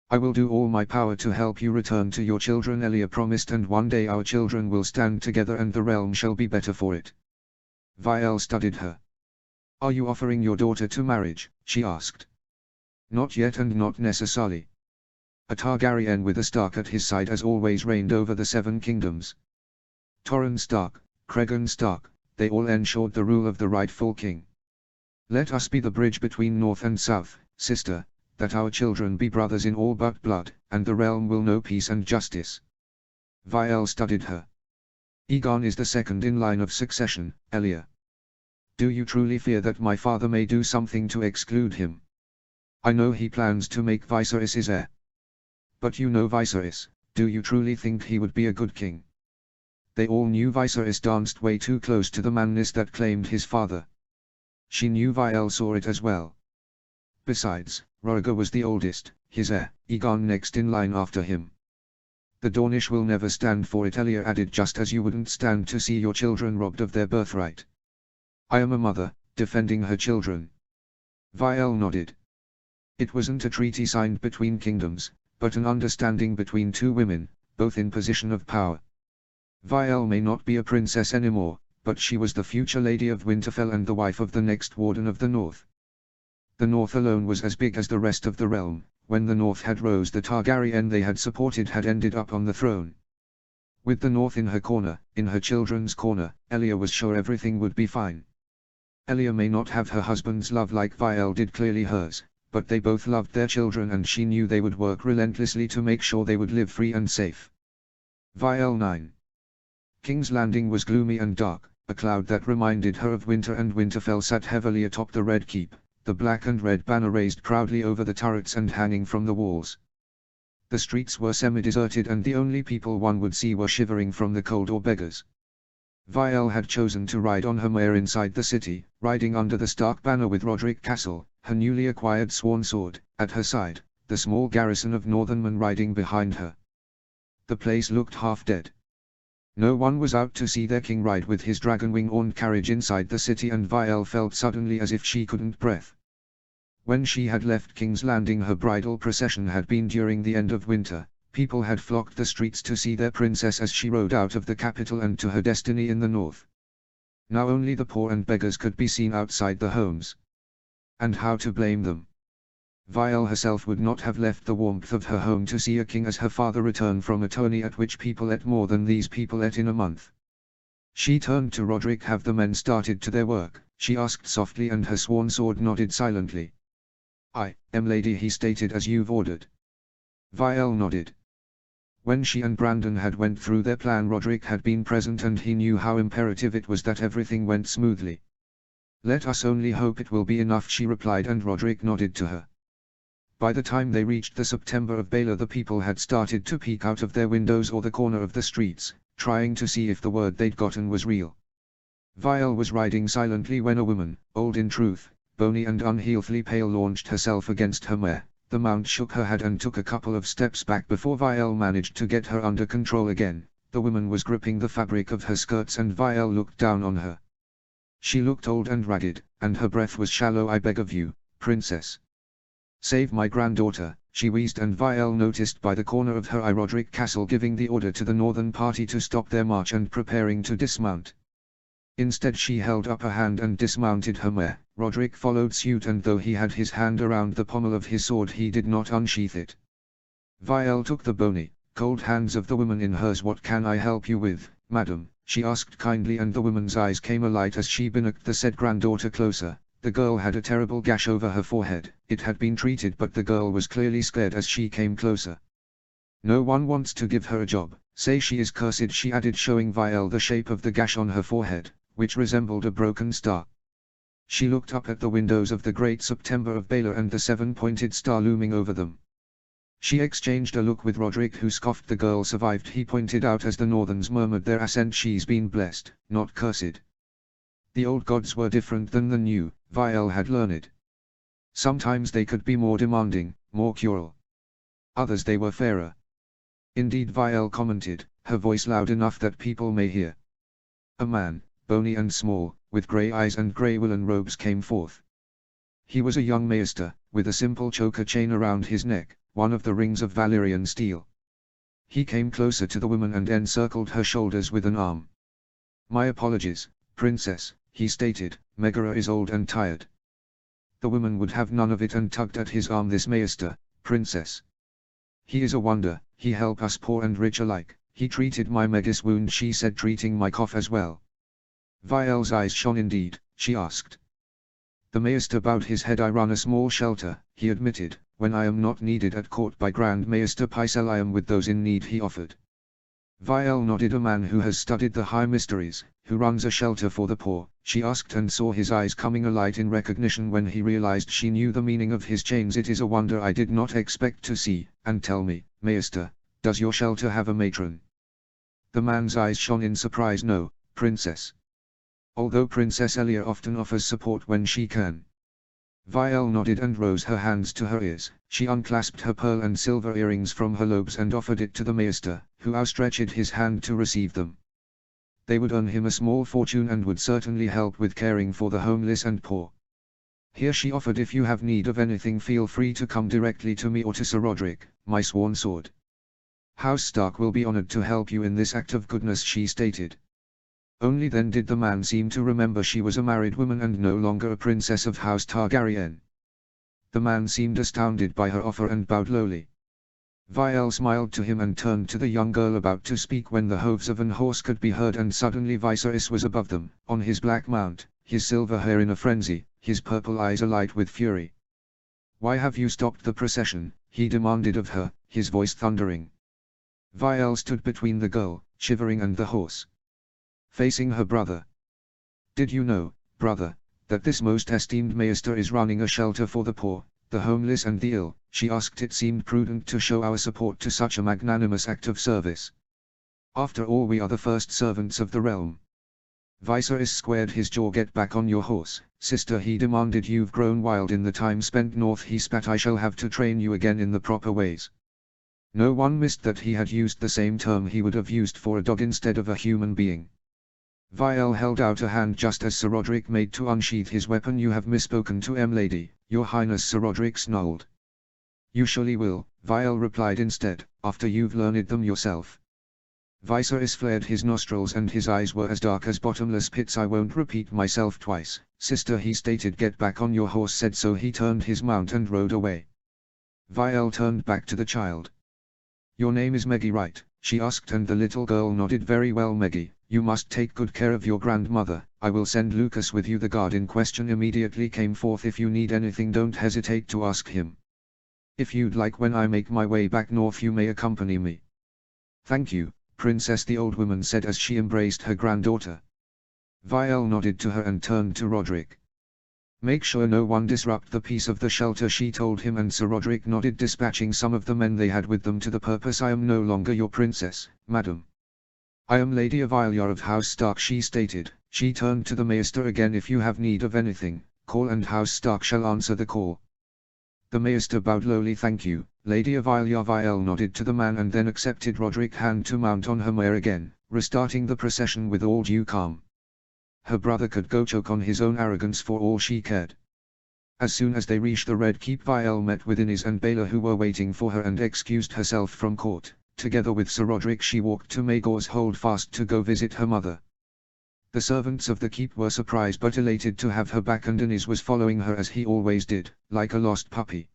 I will do all my power to help you return to your children, Elia promised, and one day our children will stand together and the realm shall be better for it. Vielle studied her. Are you offering your daughter to marriage? She asked. Not yet, and not necessarily. A Targaryen with a Stark at his side has always reigned over the 7 kingdoms. Torrhen Stark, Cregan Stark, they all ensured the rule of the rightful king. Let us be the bridge between north and south, sister, that our children be brothers in all but blood, and the realm will know peace and justice. Vielle studied her. Aegon is the second in line of succession, Elia. Do you truly fear that my father may do something to exclude him? I know he plans to make Viserys his heir. But you know Viserys, do you truly think he would be a good king? They all knew Viserys danced way too close to the madness that claimed his father. She knew Vielle saw it as well. Besides, Rhaegar was the oldest, his heir, Aegon next in line after him. The Dornish will never stand for it, Elia added, just as you wouldn't stand to see your children robbed of their birthright. I am a mother, defending her children. Vielle nodded. It wasn't a treaty signed between kingdoms, but an understanding between 2 women, both in position of power. Vielle may not be a princess anymore, but she was the future Lady of Winterfell and the wife of the next Warden of the North. The North alone was as big as the rest of the realm. When the North had rose, the Targaryen they had supported had ended up on the throne. With the North in her corner, in her children's corner, Elia was sure everything would be fine. Elia may not have her husband's love like Vielle did, clearly hers, but they both loved their children and she knew they would work relentlessly to make sure they would live free and safe. Vielle 9. King's Landing was gloomy and dark, a cloud that reminded her of winter, and Winterfell sat heavily atop the Red Keep, the black and red banner raised proudly over the turrets and hanging from the walls. The streets were semi-deserted and the only people one would see were shivering from the cold or beggars. Vielle had chosen to ride on her mare inside the city, riding under the Stark banner with Roderick Castle, her newly acquired sworn sword, at her side, the small garrison of Northernmen riding behind her. The place looked half dead. No one was out to see their king ride with his dragon-wing-orned carriage inside the city, and Vielle felt suddenly as if she couldn't breathe. When she had left King's Landing, her bridal procession had been during the end of winter. People had flocked the streets to see their princess as she rode out of the capital and to her destiny in the north. Now only the poor and beggars could be seen outside the homes. And how to blame them? Vielle herself would not have left the warmth of her home to see a king as her father return from a tourney at which people ate more than these people ate in a month. She turned to Roderick. Have the men started to their work? She asked softly, and her sworn sword nodded silently. I am, lady, he stated, as you've ordered. Vielle nodded. When she and Brandon had went through their plan, Roderick had been present and he knew how imperative it was that everything went smoothly. Let us only hope it will be enough, she replied, and Roderick nodded to her. By the time they reached the September of Baelor, the people had started to peek out of their windows or the corner of the streets, trying to see if the word they'd gotten was real. Vielle was riding silently when a woman, old in truth, bony and unhealthily pale, launched herself against her mare. The mount shook her head and took a couple of steps back before Vielle managed to get her under control again. The woman was gripping the fabric of her skirts and Vielle looked down on her. She looked old and ragged, and her breath was shallow. I beg of you, princess. Save my granddaughter, she wheezed, and Vielle noticed by the corner of her eye Roderick Castle giving the order to the northern party to stop their march and preparing to dismount. Instead she held up a hand and dismounted her mare. Roderick followed suit, and though he had his hand around the pommel of his sword he did not unsheath it. Vielle took the bony, cold hands of the woman in hers. What can I help you with, madam? She asked kindly, and the woman's eyes came alight as she binnocked the said granddaughter closer. The girl had a terrible gash over her forehead. It had been treated, but the girl was clearly scared as she came closer. No one wants to give her a job, Say she is cursed, she added, showing Vielle the shape of the gash on her forehead, which resembled a broken star. She looked up at the windows of the great September of Baylor and the seven-pointed star looming over them. She exchanged a look with Roderick, who scoffed. The girl survived, he pointed out as the Northerns murmured their assent. She's been blessed, not cursed. The old gods were different than the new, Vielle had learned. Sometimes they could be more demanding, more cruel. Others they were fairer. Indeed, Vielle commented, her voice loud enough that people may hear. A man, bony and small, with grey eyes and grey woolen robes, came forth. He was a young maester, with a simple choker chain around his neck, one of the rings of Valyrian steel. He came closer to the woman and encircled her shoulders with an arm. "My apologies, princess," he stated, "Megara is old and tired." The woman would have none of it and tugged at his arm. "This maester, princess. He is a wonder, he help us poor and rich alike. He treated my Megis wound," she said, "treating my cough as well." Vielle's eyes shone. "Indeed?" she asked. The maester bowed his head. "I run a small shelter," he admitted, "when I am not needed at court by Grand Maester Pycelle. I am with those in need," he offered. Vielle nodded. "A man who has studied the high mysteries, who runs a shelter for the poor?" she asked, and saw his eyes coming alight in recognition when he realized she knew the meaning of his chains. "It is a wonder I did not expect to see. And tell me, maester, does your shelter have a matron?" The man's eyes shone in surprise. "No, princess. Although Princess Elia often offers support when she can." Vielle nodded and rose her hands to her ears. She unclasped her pearl and silver earrings from her lobes and offered it to the maester, who outstretched his hand to receive them. They would earn him a small fortune and would certainly help with caring for the homeless and poor. "Here," she offered, "if you have need of anything, feel free to come directly to me or to Sir Roderick, my sworn sword. House Stark will be honored to help you in this act of goodness," she stated. Only then did the man seem to remember she was a married woman and no longer a princess of House Targaryen. The man seemed astounded by her offer and bowed lowly. Vielle smiled to him and turned to the young girl, about to speak, when the hoofs of an horse could be heard, and suddenly Viserys was above them, on his black mount, his silver hair in a frenzy, his purple eyes alight with fury. "Why have you stopped the procession?" he demanded of her, his voice thundering. Vielle stood between the girl, shivering, and the horse, facing her brother. "Did you know, brother, that this most esteemed maester is running a shelter for the poor, the homeless and the ill?" she asked. "It seemed prudent to show our support to such a magnanimous act of service. After all, we are the first servants of the realm." Viserys squared his jaw. "Get back on your horse, sister," he demanded. "You've grown wild in the time spent north," he spat. "I shall have to train you again in the proper ways." No one missed that he had used the same term he would have used for a dog instead of a human being. Vielle held out a hand just as Sir Roderick made to unsheath his weapon. "You have misspoken to lady, your highness," Sir Roderick snarled. "You surely will," Vielle replied instead, "after you've learned them yourself." Viserys flared his nostrils and his eyes were as dark as bottomless pits. "I won't repeat myself twice, sister," he stated. "Get back on your horse." Said so, he turned his mount and rode away. Vielle turned back to the child. "Your name is Meggie, right?" she asked, and the little girl nodded. "Very well, Meggie. You must take good care of your grandmother. I will send Lucas with you." The guard in question immediately came forth. "If you need anything, don't hesitate to ask him. If you'd like, when I make my way back north, you may accompany me." "Thank you, princess," the old woman said as she embraced her granddaughter. Vielle nodded to her and turned to Roderick. "Make sure no one disrupt the peace of the shelter," she told him, and Sir Roderick nodded, dispatching some of the men they had with them to the purpose. "I am no longer your princess, madam. I am Lady Avalia of House Stark," she stated. She turned to the maester again. "If you have need of anything, call and House Stark shall answer the call." The maester bowed lowly. "Thank you, Lady Avalia." Vielle nodded to the man and then accepted Roderick's hand to mount on her mare again, restarting the procession with all due calm. Her brother could go choke on his own arrogance for all she cared. As soon as they reached the Red Keep, Vielle met with Inez and Baylor, who were waiting for her, and excused herself from court. Together with Sir Roderick she walked to Maegor's Holdfast to go visit her mother. The servants of the keep were surprised but elated to have her back, and Inez was following her as he always did, like a lost puppy.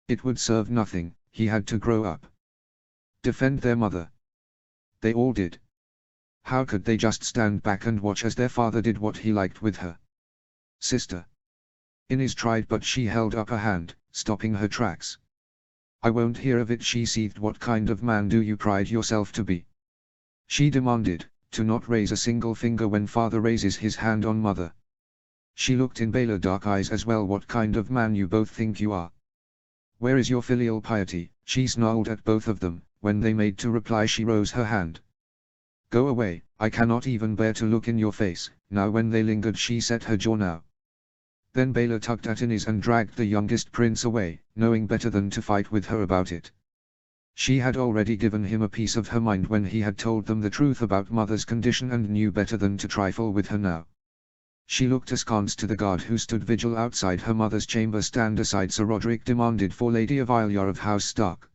It would serve nothing, he had to grow up. Defend their mother. They all did. How could they just stand back and watch as their father did what he liked with her? "Sister." Inez tried, but she held up a hand, stopping her tracks. "I won't hear of it," she seethed. "What kind of man do you pride yourself to be? She demanded, to not raise a single finger when father raises his hand on mother. She looked in Baylor's dark eyes as well. What kind of man you both think you are? Where is your filial piety? She snarled at both of them. When they made to reply she rose her hand. Go away, I cannot even bear to look in your face. Now when they lingered she set her jaw now. Then Baylor tugged at Inez and dragged the youngest prince away, knowing better than to fight with her about it. She had already given him a piece of her mind when he had told them the truth about mother's condition and knew better than to trifle with her now. She looked askance to the guard who stood vigil outside her mother's chamber. Stand aside, Sir Roderick demanded, for Lady Avilia of House Stark.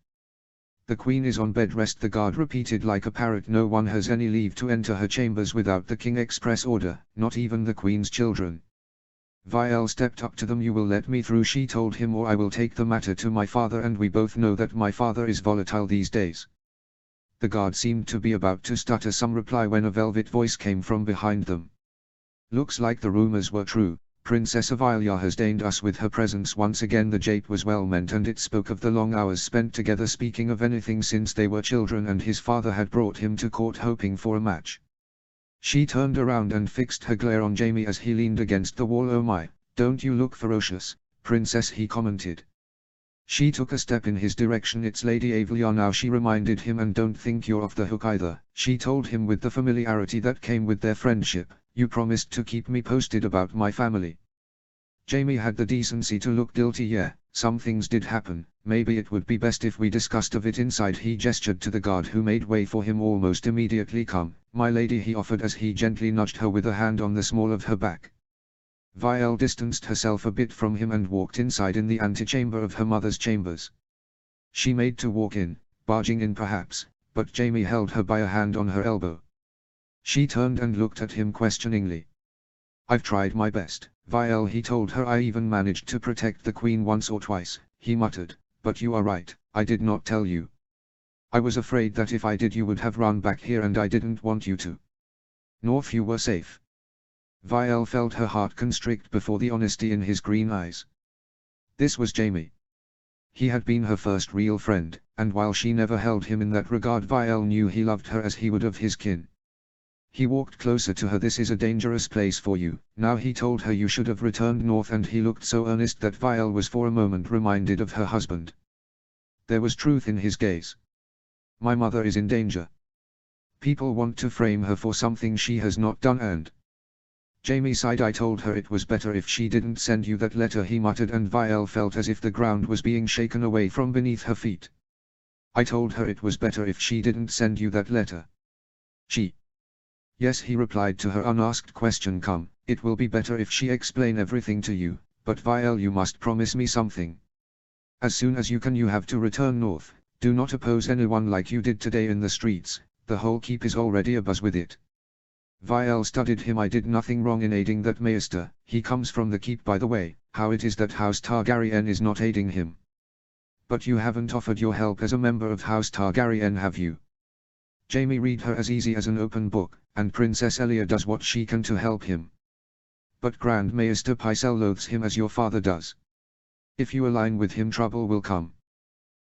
The Queen is on bed rest, the guard repeated like a parrot. No one has any leave to enter her chambers without the King express order, not even the Queen's children. Vial stepped up to them. You will let me through, she told him, or I will take the matter to my father, and we both know that my father is volatile these days. The guard seemed to be about to stutter some reply when a velvet voice came from behind them. Looks like the rumors were true. Princess Avilia has deigned us with her presence once again. The jape was well meant, and it spoke of the long hours spent together speaking of anything since they were children, and his father had brought him to court hoping for a match. She turned around and fixed her glare on Jamie as he leaned against the wall. Oh my, don't you look ferocious, princess, he commented. She took a step in his direction. It's Lady Avilia now, she reminded him, and don't think you're off the hook either, she told him with the familiarity that came with their friendship. You promised to keep me posted about my family. Jamie had the decency to look guilty. Yeah, some things did happen, maybe it would be best if we discussed of it inside. He gestured to the guard who made way for him almost immediately. Come, my lady, he offered as he gently nudged her with a hand on the small of her back. Vial distanced herself a bit from him and walked inside in the antechamber of her mother's chambers. She made to walk in, barging in perhaps, but Jamie held her by a hand on her elbow. She turned and looked at him questioningly. I've tried my best, Vial, he told her. I even managed to protect the Queen once or twice, he muttered, but you are right, I did not tell you. I was afraid that if I did you would have run back here, and I didn't want you to. North, you were safe. Vial felt her heart constrict before the honesty in his green eyes. This was Jamie. He had been her first real friend, and while she never held him in that regard, Vial knew he loved her as he would of his kin. He walked closer to her. This is a dangerous place for you, now, he told her. You should have returned north, and he looked so earnest that Vial was for a moment reminded of her husband. There was truth in his gaze. My mother is in danger. People want to frame her for something she has not done, and... Jamie sighed. I told her it was better if she didn't send you that letter, he muttered, and Vial felt as if the ground was being shaken away from beneath her feet. I told her it was better if she didn't send you that letter. She... Yes, he replied to her unasked question. Come, it will be better if she explain everything to you, but Vial, you must promise me something. As soon as you can, you have to return north. Do not oppose anyone like you did today in the streets, the whole keep is already abuzz with it. Vial studied him. I did nothing wrong in aiding that maester. He comes from the keep, by the way. How it is that House Targaryen is not aiding him? But you haven't offered your help as a member of House Targaryen, have you? Jamie read her as easy as an open book, and Princess Elia does what she can to help him. But Grand Maester Pycelle loathes him as your father does. If you align with him, trouble will come.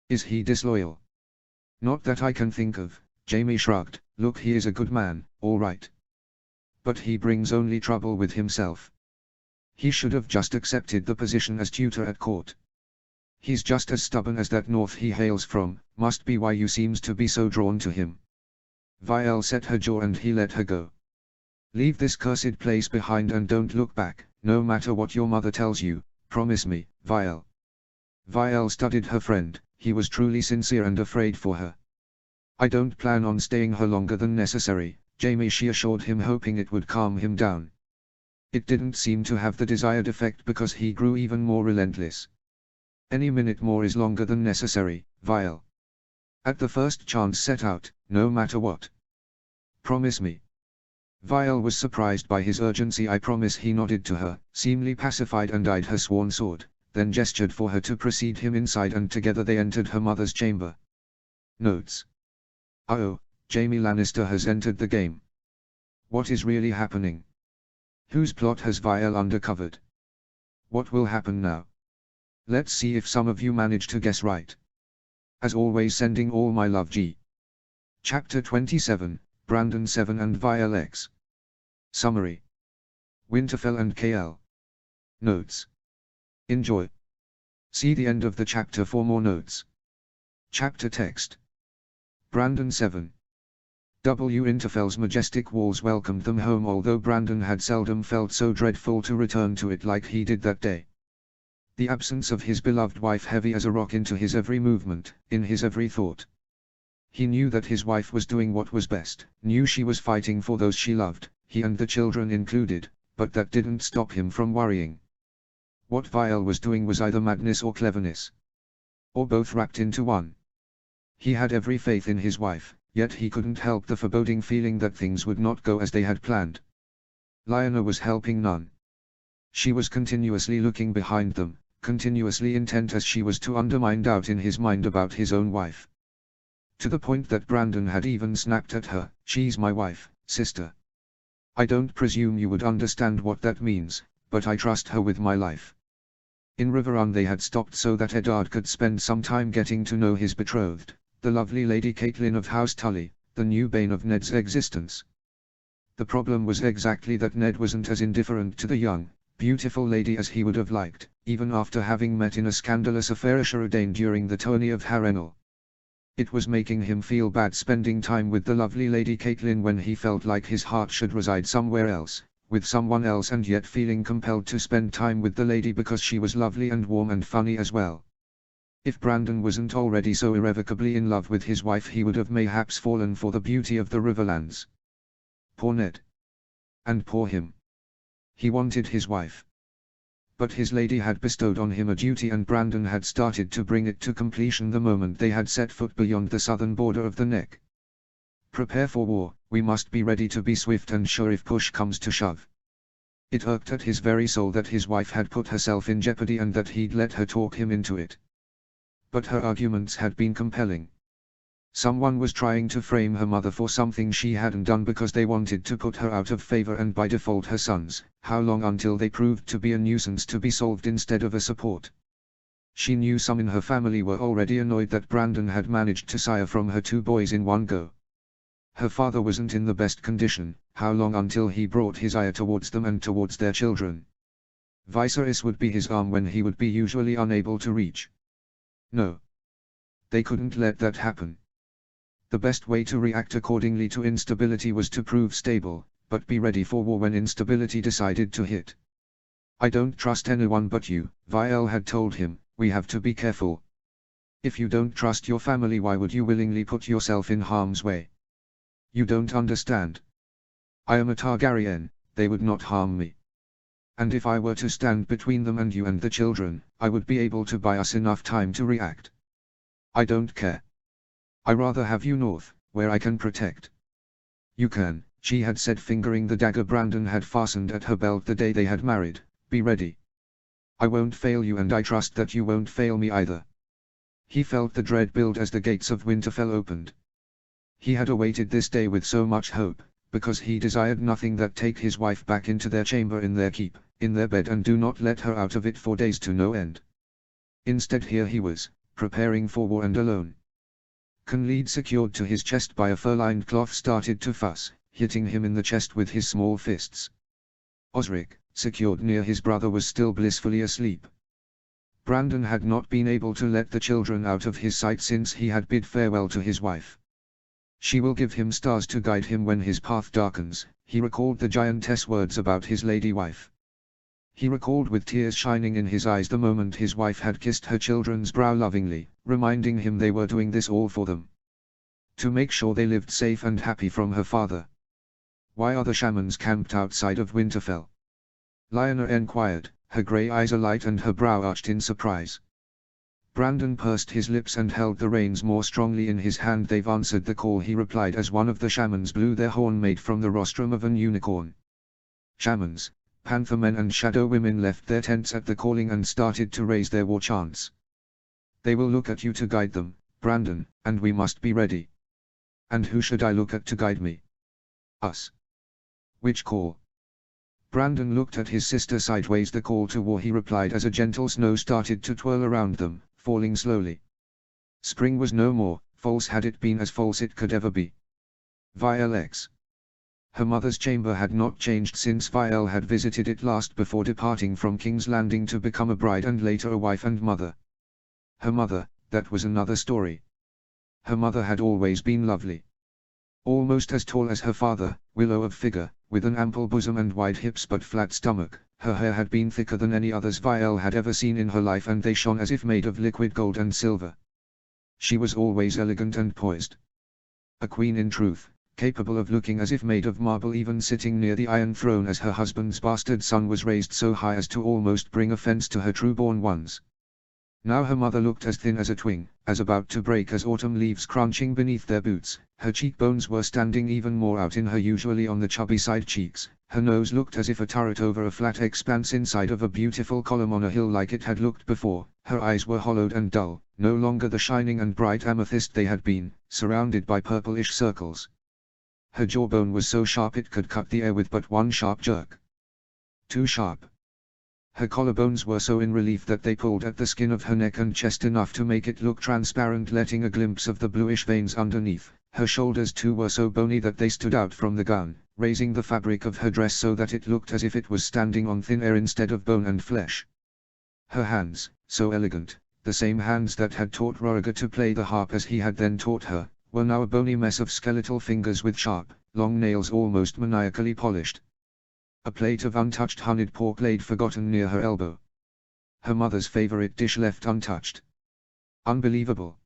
Is he disloyal? Not that I can think of, Jamie shrugged. Look, he is a good man, all right. But he brings only trouble with himself. He should have just accepted the position as tutor at court. He's just as stubborn as that north he hails from, must be why you seems to be so drawn to him. Vial set her jaw and he let her go. Leave this cursed place behind and don't look back, no matter what your mother tells you, promise me, Vial. Vial studied her friend. He was truly sincere and afraid for her. I don't plan on staying here longer than necessary, Jamie, she assured him, hoping it would calm him down. It didn't seem to have the desired effect because he grew even more relentless. Any minute more is longer than necessary, Vial. At the first chance set out, no matter what. Promise me. Vial was surprised by his urgency. I promise, he nodded to her, seemingly pacified, and eyed her sworn sword, then gestured for her to precede him inside, and together they entered her mother's chamber. Notes. Oh, Jamie Lannister has entered the game. What is really happening? Whose plot has Vial uncovered? What will happen now? Let's see if some of you manage to guess right. As always, sending all my love, G. Chapter 27, Brandon 7 and VLX. Summary. Winterfell and KL. Notes. Enjoy. See the end of the chapter for more notes. Chapter text. Brandon 7. Winterfell's majestic walls welcomed them home, although Brandon had seldom felt so dreadful to return to it like he did that day. The absence of his beloved wife heavy as a rock into his every movement, in his every thought. He knew that his wife was doing what was best, knew she was fighting for those she loved, he and the children included, but that didn't stop him from worrying. What Vial was doing was either madness or cleverness. Or both wrapped into one. He had every faith in his wife, yet he couldn't help the foreboding feeling that things would not go as they had planned. Lyanna was helping none. She was continuously looking behind them, continuously intent as she was to undermine doubt in his mind about his own wife. To the point that Brandon had even snapped at her, "She's my wife, sister. I don't presume you would understand what that means, but I trust her with my life." In Riverrun they had stopped so that Eddard could spend some time getting to know his betrothed, the lovely Lady Catelyn of House Tully, the new bane of Ned's existence. The problem was exactly that Ned wasn't as indifferent to the young, beautiful lady as he would have liked, even after having met in a scandalous affair Sheridan during the tourney of Harrenhal. It was making him feel bad spending time with the lovely Lady Catelyn when he felt like his heart should reside somewhere else, with someone else, and yet feeling compelled to spend time with the lady because she was lovely and warm and funny as well. If Brandon wasn't already so irrevocably in love with his wife, he would have mayhaps fallen for the beauty of the Riverlands. Poor Ned. And poor him. He wanted his wife. But his lady had bestowed on him a duty, and Brandon had started to bring it to completion the moment they had set foot beyond the southern border of the Neck. Prepare for war, we must be ready to be swift and sure if push comes to shove. It irked at his very soul that his wife had put herself in jeopardy and that he'd let her talk him into it. But her arguments had been compelling. Someone was trying to frame her mother for something she hadn't done because they wanted to put her out of favor, and by default her sons. How long until they proved to be a nuisance to be solved instead of a support? She knew some in her family were already annoyed that Brandon had managed to sire from her 2 boys in one go. Her father wasn't in the best condition. How long until he brought his ire towards them and towards their children? Viserys would be his arm when he would be usually unable to reach. No. They couldn't let that happen. The best way to react accordingly to instability was to prove stable, but be ready for war when instability decided to hit. "I don't trust anyone but you," Vial had told him. "We have to be careful. If you don't trust your family, why would you willingly put yourself in harm's way? You don't understand. I am a Targaryen, they would not harm me. And if I were to stand between them and you and the children, I would be able to buy us enough time to react. I don't care. I rather have you north, where I can protect." "You can," she had said, fingering the dagger Brandon had fastened at her belt the day they had married. "Be ready. I won't fail you, and I trust that you won't fail me either." He felt the dread build as the gates of Winterfell opened. He had awaited this day with so much hope, because he desired nothing that take his wife back into their chamber in their keep, in their bed, and do not let her out of it for days to no end. Instead here he was, preparing for war and alone. Conlead, secured to his chest by a fur-lined cloth, started to fuss, hitting him in the chest with his small fists. Osric, secured near his brother, was still blissfully asleep. Brandon had not been able to let the children out of his sight since he had bid farewell to his wife. "She will give him stars to guide him when his path darkens," he recalled the giantess' words about his lady wife. He recalled with tears shining in his eyes the moment his wife had kissed her children's brow lovingly, reminding him they were doing this all for them. To make sure they lived safe and happy from her father. "Why are the shamans camped outside of Winterfell?" Lyanna enquired, her grey eyes alight and her brow arched in surprise. Brandon pursed his lips and held the reins more strongly in his hand. "They've answered the call," he replied as one of the shamans blew their horn made from the rostrum of an unicorn. Shamans, panther men and shadow women left their tents at the calling and started to raise their war chants. "They will look at you to guide them, Brandon, and we must be ready." "And who should I look at to guide me?" "Us." "Which call?" Brandon looked at his sister sideways. "The call to war," he replied as a gentle snow started to twirl around them, falling slowly. Spring was no more, false had it been as false it could ever be. Vial X. Her mother's chamber had not changed since Vial had visited it last before departing from King's Landing to become a bride and later a wife and mother. Her mother, that was another story. Her mother had always been lovely. Almost as tall as her father, willow of figure, with an ample bosom and wide hips but flat stomach, her hair had been thicker than any others Vial had ever seen in her life and they shone as if made of liquid gold and silver. She was always elegant and poised. A queen in truth, capable of looking as if made of marble even sitting near the Iron Throne as her husband's bastard son was raised so high as to almost bring offense to her true-born ones. Now her mother looked as thin as a twig, as about to break as autumn leaves crunching beneath their boots, her cheekbones were standing even more out in her usually on the chubby side cheeks, her nose looked as if a turret over a flat expanse inside of a beautiful column on a hill like it had looked before, her eyes were hollowed and dull, no longer the shining and bright amethyst they had been, surrounded by purplish circles. Her jawbone was so sharp it could cut the air with but one sharp jerk. Too sharp. Her collarbones were so in relief that they pulled at the skin of her neck and chest enough to make it look transparent, letting a glimpse of the bluish veins underneath. Her shoulders too were so bony that they stood out from the gown, raising the fabric of her dress so that it looked as if it was standing on thin air instead of bone and flesh. Her hands, so elegant, the same hands that had taught Roriger to play the harp as he had then taught her, were now a bony mess of skeletal fingers with sharp, long nails almost maniacally polished. A plate of untouched honeyed pork laid forgotten near her elbow. Her mother's favorite dish left untouched. Unbelievable.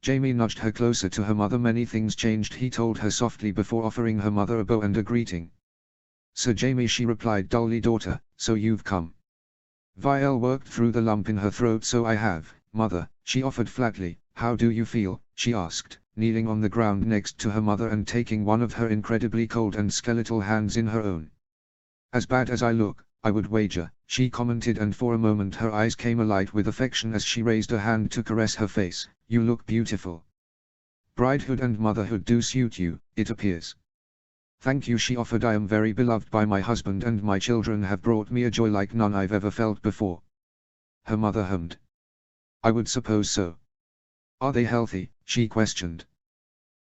Jamie nudged her closer to her mother. Many things changed, he told her softly before offering her mother a bow and a greeting. Sir Jamie, she replied dully. Daughter, so you've come. Vial worked through the lump in her throat. So I have, mother, she offered flatly. How do you feel, she asked, kneeling on the ground next to her mother and taking one of her incredibly cold and skeletal hands in her own. As bad as I look, I would wager, she commented, and for a moment her eyes came alight with affection as she raised a hand to caress her face. You look beautiful. Bridehood and motherhood do suit you, it appears. Thank you, she offered. I am very beloved by my husband and my children have brought me a joy like none I've ever felt before. Her mother hummed. I would suppose so. Are they healthy, she questioned.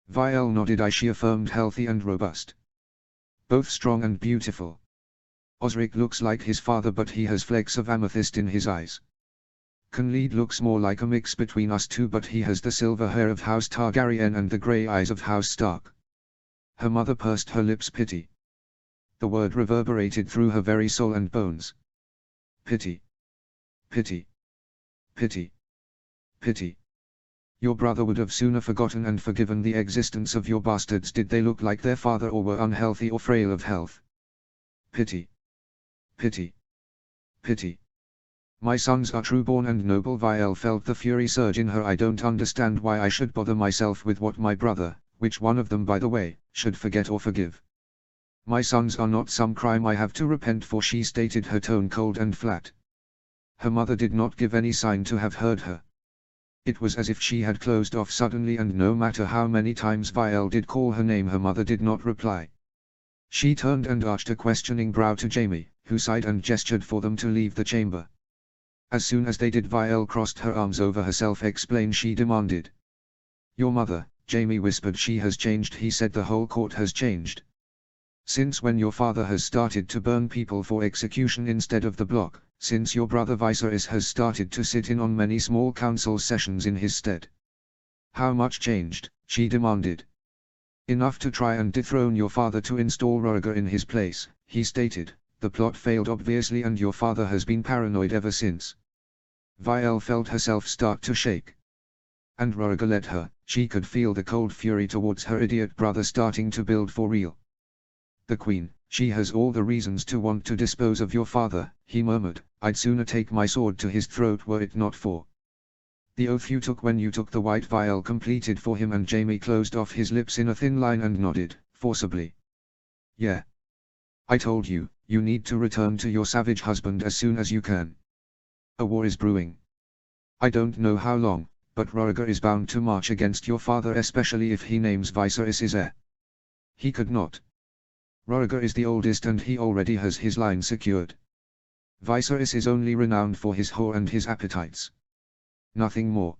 Vial nodded. She affirmed, healthy and robust. Both strong and beautiful. Osric looks like his father, but he has flecks of amethyst in his eyes. Conlead looks more like a mix between us two, but he has the silver hair of House Targaryen and the grey eyes of House Stark. Her mother pursed her lips. Pity. The word reverberated through her very soul and bones. Pity. Pity. Pity. Pity. Your brother would have sooner forgotten and forgiven the existence of your bastards did they look like their father or were unhealthy or frail of health. Pity. Pity. Pity. My sons are true-born and noble. Vial felt the fury surge in her. I don't understand why I should bother myself with what my brother, which one of them by the way, should forget or forgive. My sons are not some crime I have to repent for, she stated, her tone cold and flat. Her mother did not give any sign to have heard her. It was as if she had closed off suddenly, and no matter how many times Vial did call her name, her mother did not reply. She turned and arched a questioning brow to Jamie, who sighed and gestured for them to leave the chamber. As soon as they did, Vial crossed her arms over herself. Explain, she demanded. Your mother, Jamie whispered. She has changed, he said. The whole court has changed. Since when your father has started to burn people for execution instead of the block, since your brother Viserys has started to sit in on many small council sessions in his stead. How much changed, she demanded. Enough to try and dethrone your father to install Roriger in his place, he stated. The plot failed obviously, and your father has been paranoid ever since. Vial felt herself start to shake. And Roriger let her. She could feel the cold fury towards her idiot brother starting to build for real. The Queen, she has all the reasons to want to dispose of your father, he murmured. I'd sooner take my sword to his throat were it not for the oath you took when you took the white vial completed for him. And Jamie closed off his lips in a thin line and nodded, forcibly. Yeah. I told you, you need to return to your savage husband as soon as you can. A war is brewing. I don't know how long, but Roriger is bound to march against your father, especially if he names Viserys his heir. He could not. Roriger is the oldest and he already has his line secured. Viserys is only renowned for his whore and his appetites. Nothing more.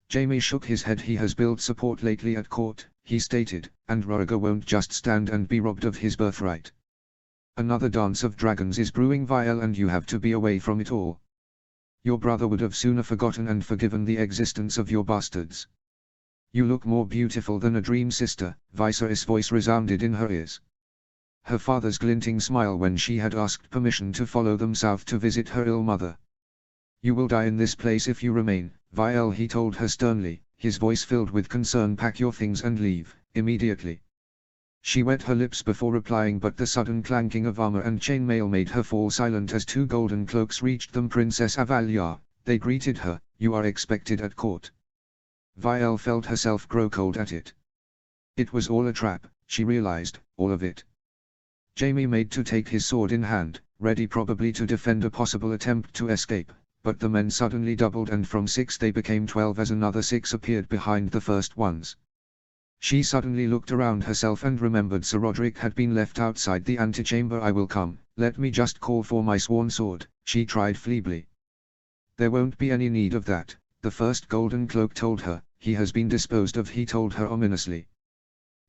Jamie shook his head. He has built support lately at court, he stated, and Roriga won't just stand and be robbed of his birthright. Another dance of dragons is brewing, Vial, and you have to be away from it all. Your brother would have sooner forgotten and forgiven the existence of your bastards. You look more beautiful than a dream, sister, Viserys' voice resounded in her ears. Her father's glinting smile when she had asked permission to follow them south to visit her ill mother. You will die in this place if you remain, Vial, he told her sternly, his voice filled with concern. Pack your things and leave, immediately. She wet her lips before replying, but the sudden clanking of armor and chainmail made her fall silent as two golden cloaks reached them. Princess Avalyar, they greeted her, you are expected at court. Vial felt herself grow cold at it. It was all a trap, she realized, all of it. Jaime made to take his sword in hand, ready probably to defend a possible attempt to escape, but the men suddenly doubled, and from 6 they became 12 as another 6 appeared behind the first ones. She suddenly looked around herself and remembered Sir Roderick had been left outside the antechamber. I will come, let me just call for my sworn sword, she tried feebly. There won't be any need of that, the first golden cloak told her, he has been disposed of, he told her ominously.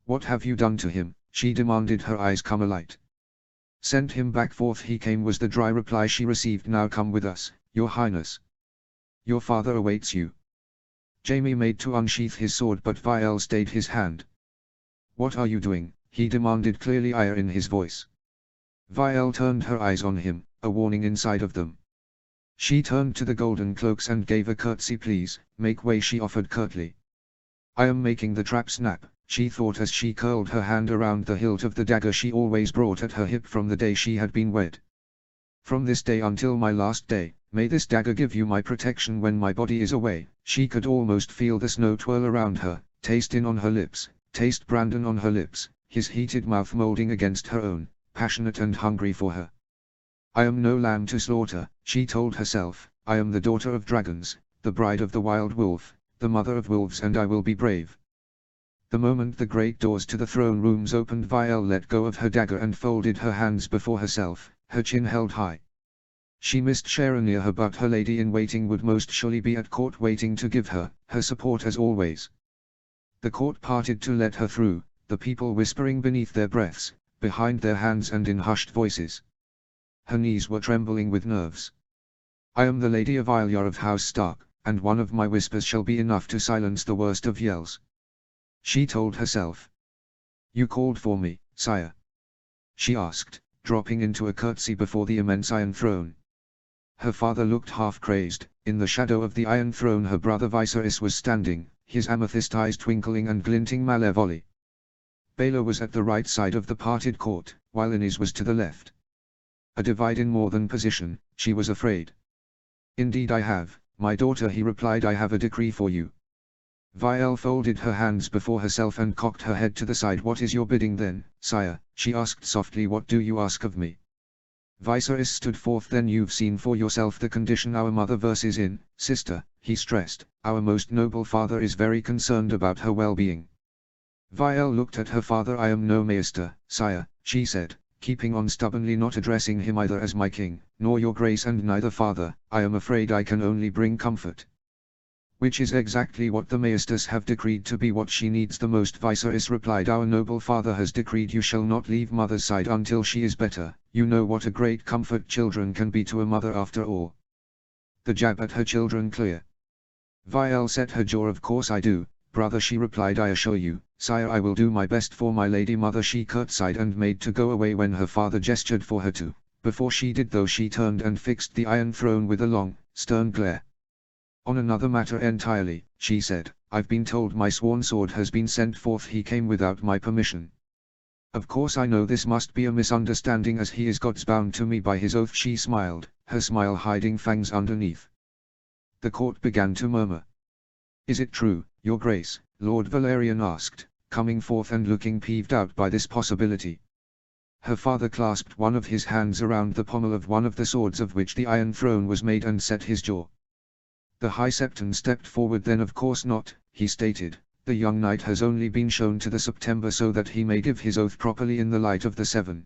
What have you done to him, she demanded, her eyes come alight. Sent him back, forth he came, was the dry reply she received. Now come with us, your highness. Your father awaits you. Jaime made to unsheath his sword, but Vial stayed his hand. What are you doing, he demanded, clearly ire in his voice. Vial turned her eyes on him, a warning inside of them. She turned to the golden cloaks and gave a curtsy. Please, make way, she offered curtly. I am making the trap snap, she thought as she curled her hand around the hilt of the dagger she always brought at her hip from the day she had been wed. From this day until my last day, may this dagger give you my protection when my body is away. She could almost feel the snow twirl around her, taste in on her lips, taste Brandon on her lips, his heated mouth molding against her own, passionate and hungry for her. I am no lamb to slaughter, she told herself, I am the daughter of dragons, the bride of the wild wolf, the mother of wolves, and I will be brave. The moment the great doors to the throne rooms opened, Vial let go of her dagger and folded her hands before herself, her chin held high. She missed Sharon near her, but her lady-in-waiting would most surely be at court waiting to give her support as always. The court parted to let her through, the people whispering beneath their breaths, behind their hands and in hushed voices. Her knees were trembling with nerves. I am the Lady of Avalyar of House Stark, and one of my whispers shall be enough to silence the worst of yells. She told herself. You called for me, sire? She asked, dropping into a curtsy before the immense iron throne. Her father looked half crazed. In the shadow of the iron throne her brother Viserys was standing, his amethyst eyes twinkling and glinting malevolently. Baelor was at the right side of the parted court, while Inys was to the left. A divide in more than position, she was afraid. Indeed I have, my daughter, he replied. I have a decree for you. Vial folded her hands before herself and cocked her head to the side. What is your bidding then, sire? She asked softly. What do you ask of me? Viserys stood forth. Then you've seen for yourself the condition our mother verses in, sister, he stressed. Our most noble father is very concerned about her well-being. Vial looked at her father. I am no maester, sire, she said, keeping on stubbornly, not addressing him either as my king, nor your grace, and neither father. I am afraid I can only bring comfort. Which is exactly what the maesters have decreed to be what she needs the most, Viserys replied. Our noble father has decreed you shall not leave mother's side until she is better. You know what a great comfort children can be to a mother after all. The jab at her children clear. Vial set her jaw. Of course I do, brother, she replied. I assure you, sire, I will do my best for my lady mother. She curtsied and made to go away when her father gestured for her to. Before she did though, she turned and fixed the iron throne with a long, stern glare. On another matter entirely, she said, I've been told my sworn sword has been sent forth. He came without my permission. Of course I know this must be a misunderstanding, as he is God's bound to me by his oath. She smiled, her smile hiding fangs underneath. The court began to murmur. Is it true, your grace? Lord Valerian asked, coming forth and looking peeved out by this possibility. Her father clasped one of his hands around the pommel of one of the swords of which the iron throne was made and set his jaw. The High Septon stepped forward. Then of course not, he stated. The young knight has only been shown to the September so that he may give his oath properly in the light of the Seven.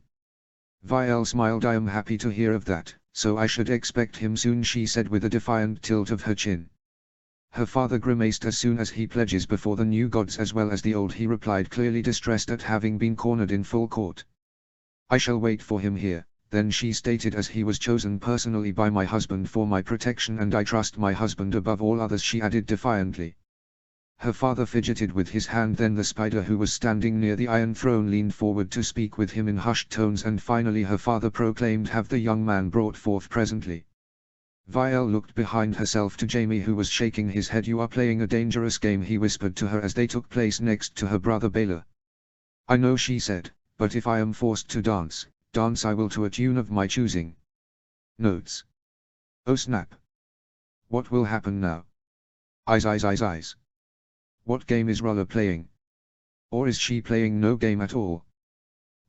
Vial smiled. I am happy to hear of that, so I should expect him soon, she said with a defiant tilt of her chin. Her father grimaced as soon as he pledges before the new gods as well as the old. He replied, clearly distressed at having been cornered in full court. I shall wait for him here. Then she stated, as he was chosen personally by my husband for my protection and I trust my husband above all others, she added defiantly. Her father fidgeted with his hand. Then the spider who was standing near the Iron Throne leaned forward to speak with him in hushed tones, and finally her father proclaimed, have the young man brought forth presently. Vielle looked behind herself to Jamie, who was shaking his head. You are playing a dangerous game, he whispered to her as they took place next to her brother Baylor. I know, she said, but if I am forced to dance, dance I will to a tune of my choosing. Notes. Oh snap. What will happen now? Eyes. What game is Rolla playing? Or is she playing no game at all?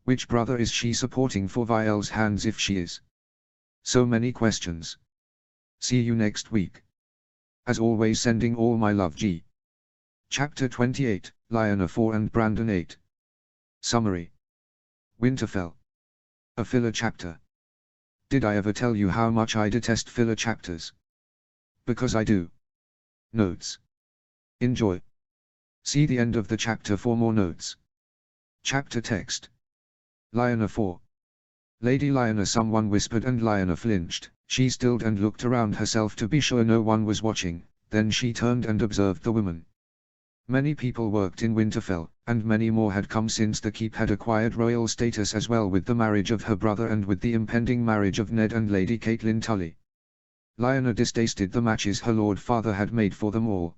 Which brother is she supporting for Vielle's hands if she is? So many questions. See you next week. As always, sending all my love, G. Chapter 28, Lyanna 4 and Brandon 8. Summary. Winterfell. A filler chapter. Did I ever tell you how much I detest filler chapters? Because I do. Notes. Enjoy. See the end of the chapter for more notes. Chapter text. Lyanna 4. Lady Lyanna, someone whispered, and Lyanna flinched. She stilled and looked around herself to be sure no one was watching, then she turned and observed the women. Many people worked in Winterfell, and many more had come since the keep had acquired royal status, as well with the marriage of her brother and with the impending marriage of Ned and Lady Catelyn Tully. Lyanna distasted the matches her lord father had made for them all.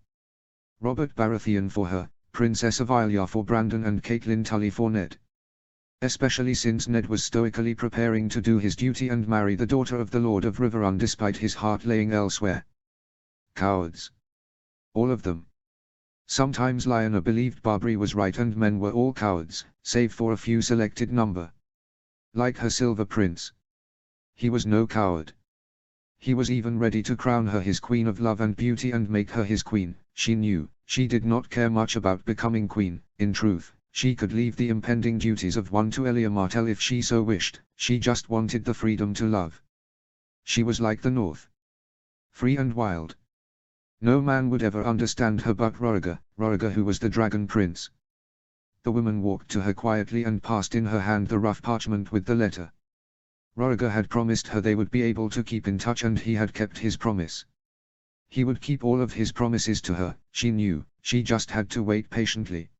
Robert Baratheon for her, Princess Avalia for Brandon, and Catelyn Tully for Ned. Especially since Ned was stoically preparing to do his duty and marry the daughter of the Lord of Riverrun despite his heart laying elsewhere. Cowards. All of them. Sometimes Lyanna believed Barbary was right and men were all cowards, save for a few selected number. Like her Silver Prince. He was no coward. He was even ready to crown her his queen of love and beauty and make her his queen. She knew, she did not care much about becoming queen. In truth, she could leave the impending duties of one to Elia Martell if she so wished. She just wanted the freedom to love. She was like the North. Free and wild. No man would ever understand her but Roriger who was the Dragon Prince. The woman walked to her quietly and passed in her hand the rough parchment with the letter. Roriger had promised her they would be able to keep in touch, and he had kept his promise. He would keep all of his promises to her, she knew, she just had to wait patiently.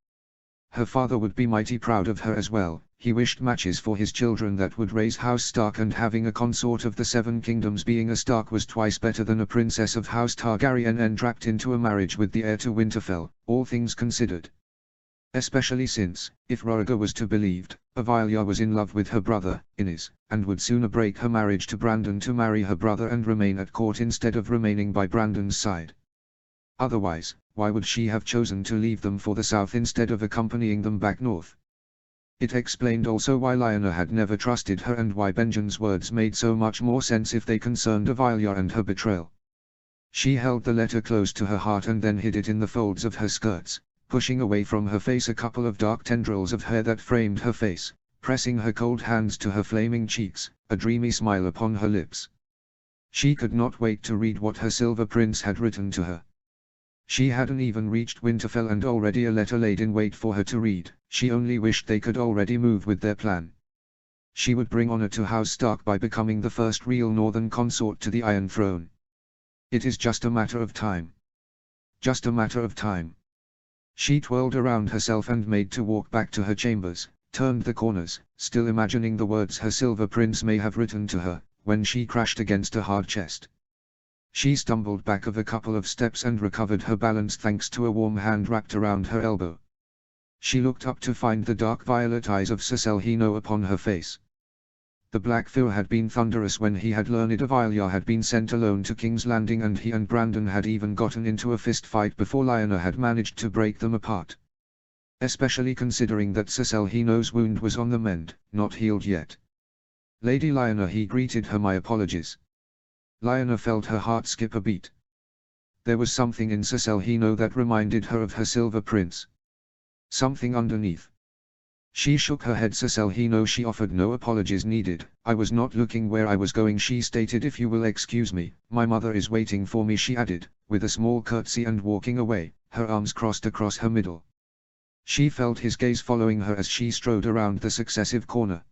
Her father would be mighty proud of her as well. He wished matches for his children that would raise House Stark, and having a consort of the Seven Kingdoms being a Stark was twice better than a princess of House Targaryen entrapped into a marriage with the heir to Winterfell, all things considered. Especially since, if Roriger was to be believed, Avalia was in love with her brother, Innis, and would sooner break her marriage to Brandon to marry her brother and remain at court instead of remaining by Brandon's side. Otherwise, why would she have chosen to leave them for the south instead of accompanying them back north? It explained also why Lyanna had never trusted her and why Benjen's words made so much more sense if they concerned Avalia and her betrayal. She held the letter close to her heart and then hid it in the folds of her skirts, pushing away from her face a couple of dark tendrils of hair that framed her face, pressing her cold hands to her flaming cheeks, a dreamy smile upon her lips. She could not wait to read what her Silver Prince had written to her. She hadn't even reached Winterfell and already a letter laid in wait for her to read. She only wished they could already move with their plan. She would bring honor to House Stark by becoming the first real northern consort to the Iron Throne. It is just a matter of time. Just a matter of time. She twirled around herself and made to walk back to her chambers, turned the corners, still imagining the words her Silver Prince may have written to her, when she crashed against a hard chest. She stumbled back of a couple of steps and recovered her balance thanks to a warm hand wrapped around her elbow. She looked up to find the dark violet eyes of Sir Selhino upon her face. The Black Fear had been thunderous when he had learned Avalia had been sent alone to King's Landing, and he and Brandon had even gotten into a fist fight before Lyanna had managed to break them apart. Especially considering that Sir Selhino's wound was on the mend, not healed yet. Lady Lyanna, he greeted her. My apologies. Lyanna felt her heart skip a beat. There was something in Sir Selhino that reminded her of her Silver Prince. Something underneath. She shook her head. Selhino, she offered. No apologies needed. I was not looking where I was going, she stated. If you will excuse me, my mother is waiting for me, she added, with a small curtsy and walking away, her arms crossed across her middle. She felt his gaze following her as she strode around the successive corner.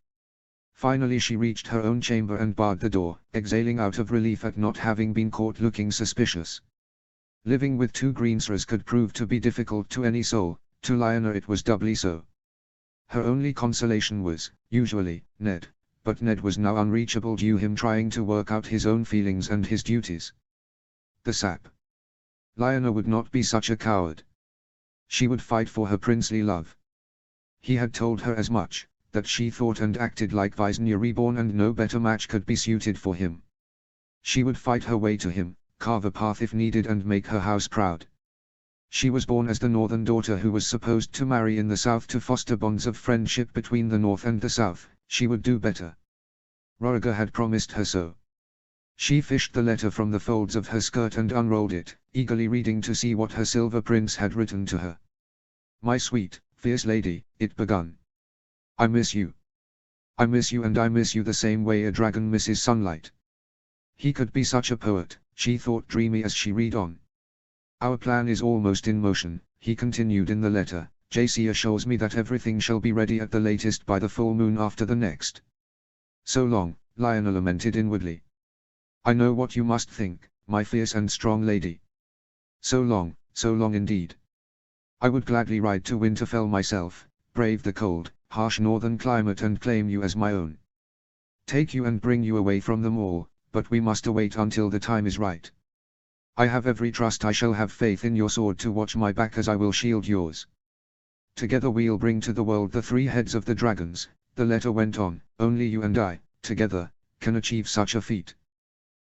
Finally she reached her own chamber and barred the door, exhaling out of relief at not having been caught looking suspicious. Living with two Greensers could prove to be difficult to any soul, to Lionel it was doubly so. Her only consolation was, usually, Ned, but Ned was now unreachable due him trying to work out his own feelings and his duties. The sap. Lionel would not be such a coward. She would fight for her princely love. He had told her as much, that she thought and acted like Visnya reborn, and no better match could be suited for him. She would fight her way to him, carve a path if needed, and make her house proud. She was born as the northern daughter who was supposed to marry in the south to foster bonds of friendship between the north and the south. She would do better. Roriga had promised her so. She fished the letter from the folds of her skirt and unrolled it, eagerly reading to see what her silver prince had written to her. My sweet, fierce lady, it begun. I miss you. I miss you, and I miss you the same way a dragon misses sunlight. He could be such a poet, she thought dreamy as she read on. Our plan is almost in motion, he continued in the letter. JC assures me that everything shall be ready at the latest by the full moon after the next. So long, Lionel lamented inwardly. I know what you must think, my fierce and strong lady. So long indeed. I would gladly ride to Winterfell myself, brave the cold, harsh northern climate, and claim you as my own. Take you and bring you away from them all, but we must await until the time is right. I have every trust. I shall have faith in your sword to watch my back as I will shield yours. Together we'll bring to the world the three heads of the dragons, the letter went on. Only you and I, together, can achieve such a feat.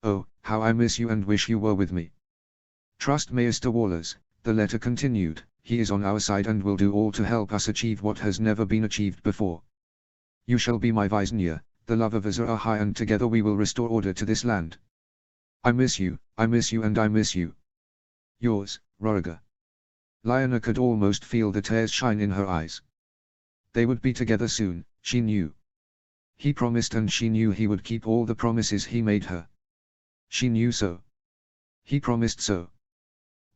Oh, how I miss you and wish you were with me. Trust Maester Wallers, the letter continued, he is on our side and will do all to help us achieve what has never been achieved before. You shall be my Visnya, the love of Azor Ahai, and together we will restore order to this land. I miss you, and I miss you. Yours, Roriga. Lionel could almost feel the tears shine in her eyes. They would be together soon, she knew. He promised, and she knew he would keep all the promises he made her. She knew so. He promised so.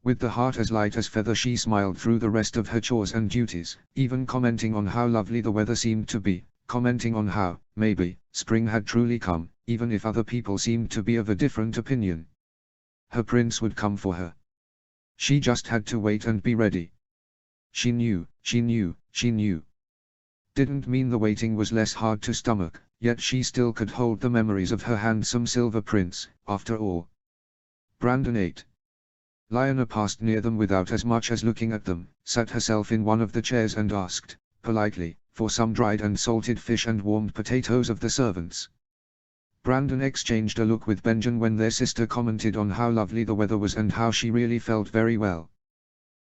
With the heart as light as feather she smiled through the rest of her chores and duties, even commenting on how lovely the weather seemed to be, commenting on how, maybe, spring had truly come, even if other people seemed to be of a different opinion. Her prince would come for her. She just had to wait and be ready. She knew. Didn't mean the waiting was less hard to stomach, yet she still could hold the memories of her handsome silver prince, after all. Brandon ate. Lionel passed near them without as much as looking at them, sat herself in one of the chairs and asked, politely, for some dried and salted fish and warmed potatoes of the servants. Brandon exchanged a look with Benjen when their sister commented on how lovely the weather was and how she really felt very well.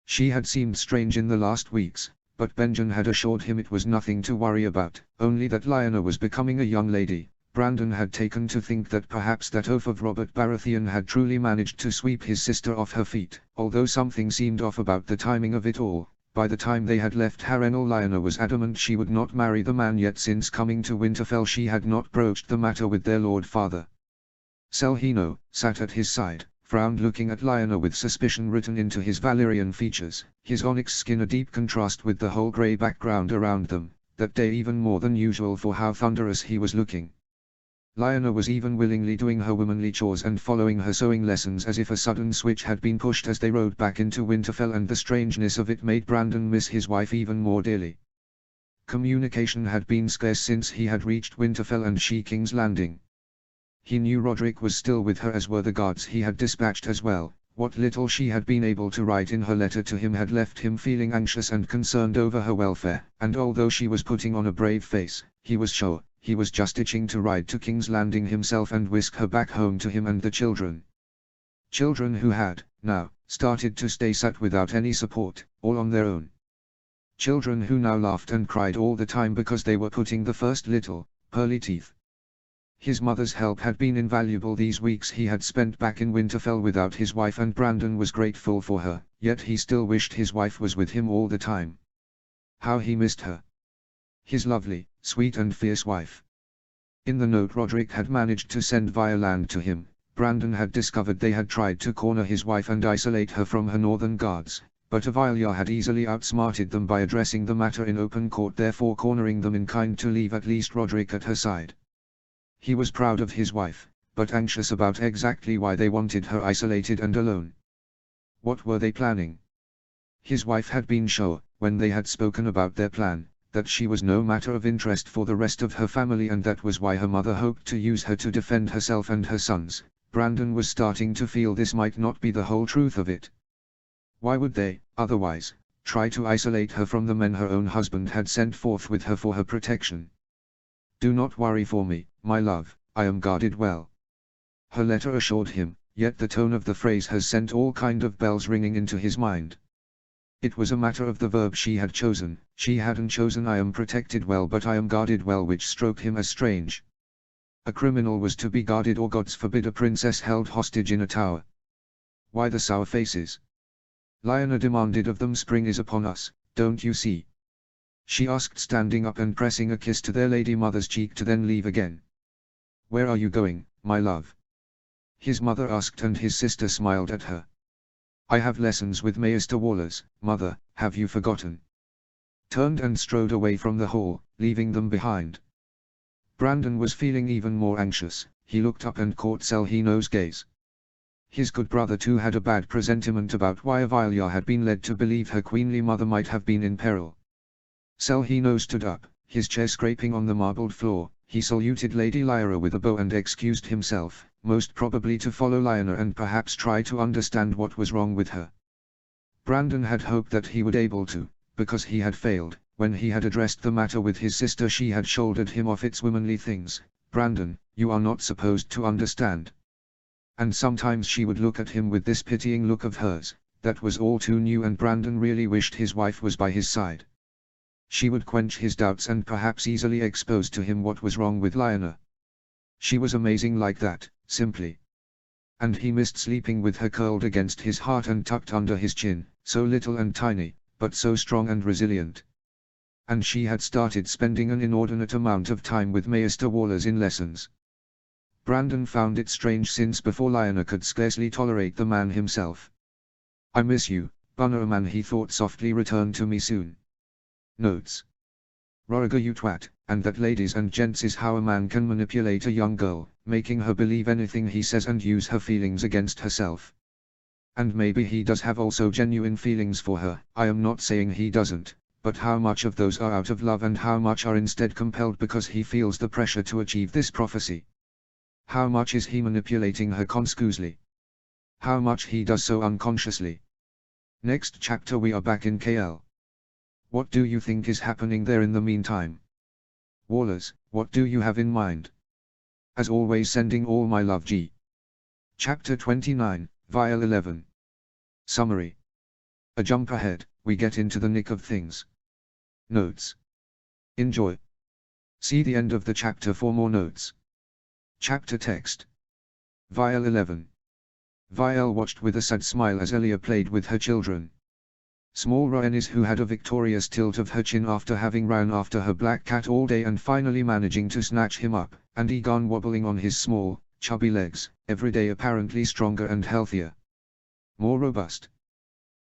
She had seemed strange in the last weeks, but Benjen had assured him it was nothing to worry about, only that Lionel was becoming a young lady. Brandon had taken to think that perhaps that oaf of Robert Baratheon had truly managed to sweep his sister off her feet, although something seemed off about the timing of it all. By the time they had left Harrenhal, Lionel was adamant she would not marry the man, yet since coming to Winterfell she had not broached the matter with their lord father. Selhino sat at his side, frowned, looking at Lionel with suspicion written into his Valyrian features, his onyx skin a deep contrast with the whole grey background around them, that day even more than usual for how thunderous he was looking. Lionel was even willingly doing her womanly chores and following her sewing lessons as if a sudden switch had been pushed as they rode back into Winterfell, and the strangeness of it made Brandon miss his wife even more dearly. Communication had been scarce since he had reached Winterfell and she King's Landing. He knew Roderick was still with her, as were the guards he had dispatched as well. What little she had been able to write in her letter to him had left him feeling anxious and concerned over her welfare, and although she was putting on a brave face, he was sure he was just itching to ride to King's Landing himself and whisk her back home to him and the children. Children who had, now, started to stay sat without any support, all on their own. Children who now laughed and cried all the time because they were putting the first little, pearly teeth. His mother's help had been invaluable these weeks he had spent back in Winterfell without his wife, and Brandon was grateful for her, yet he still wished his wife was with him all the time. How he missed her. his lovely, sweet and fierce wife. In the note Roderick had managed to send via land to him, Brandon had discovered they had tried to corner his wife and isolate her from her northern guards, but Avilia had easily outsmarted them by addressing the matter in open court, therefore cornering them in kind to leave at least Roderick at her side. He was proud of his wife, but anxious about exactly why they wanted her isolated and alone. What were they planning? His wife had been sure, when they had spoken about their plan, that she was no matter of interest for the rest of her family, and that was why her mother hoped to use her to defend herself and her sons. Brandon was starting to feel this might not be the whole truth of it. Why would they, otherwise, try to isolate her from the men her own husband had sent forth with her for her protection? "Do not worry for me, my love, I am guarded well," her letter assured him, yet the tone of the phrase has sent all kind of bells ringing into his mind. It was a matter of the verb she had chosen. She hadn't chosen "I am protected well" but "I am guarded well," which struck him as strange. A criminal was to be guarded, or gods forbid a princess held hostage in a tower. Why the sour faces? Lionel demanded of them. "Spring is upon us, don't you see?" she asked, standing up and pressing a kiss to their lady mother's cheek to then leave again. "Where are you going, my love?" his mother asked, and his sister smiled at her. "I have lessons with Maester Wallers, mother, have you forgotten?" Turned and strode away from the hall, leaving them behind. Brandon was feeling even more anxious. He looked up and caught Selhino's gaze. His good brother too had a bad presentiment about why Avilia had been led to believe her queenly mother might have been in peril. Selhino stood up, his chair scraping on the marbled floor. He saluted Lady Lyra with a bow and excused himself, most probably to follow Lionel and perhaps try to understand what was wrong with her. Brandon had hoped that he would be able to, because he had failed. When he had addressed the matter with his sister, she had shouldered him off its womanly things. "Brandon, you are not supposed to understand." And sometimes she would look at him with this pitying look of hers, that was all too new, and Brandon really wished his wife was by his side. She would quench his doubts and perhaps easily expose to him what was wrong with Lionel. She was amazing like that, simply. And he missed sleeping with her curled against his heart and tucked under his chin, so little and tiny, but so strong and resilient. And she had started spending an inordinate amount of time with Maester Wallers in lessons. Brandon found it strange, since before Lionel could scarcely tolerate the man himself. "I miss you, Bunnerman," he thought softly. "Return to me soon." Notes. Roriga you twat, and that, ladies and gents, is how a man can manipulate a young girl, making her believe anything he says and use her feelings against herself. And maybe he does have also genuine feelings for her. I am not saying he doesn't. But how much of those are out of love and how much are instead compelled because he feels the pressure to achieve this prophecy? How much is he manipulating her consciously? How much he does so unconsciously? Next chapter we are back in KL. What do you think is happening there in the meantime? Wallers, what do you have in mind? As always, sending all my love, G. Chapter 29, Vial 11. Summary. A jump ahead, we get into the nick of things. Notes. Enjoy. See the end of the chapter for more notes. Chapter text. Vial 11. Vial watched with a sad smile as Elia played with her children. Small Rhaenys, who had a victorious tilt of her chin after having ran after her black cat all day and finally managing to snatch him up, and Egon wobbling on his small, chubby legs, every day apparently stronger and healthier. More robust.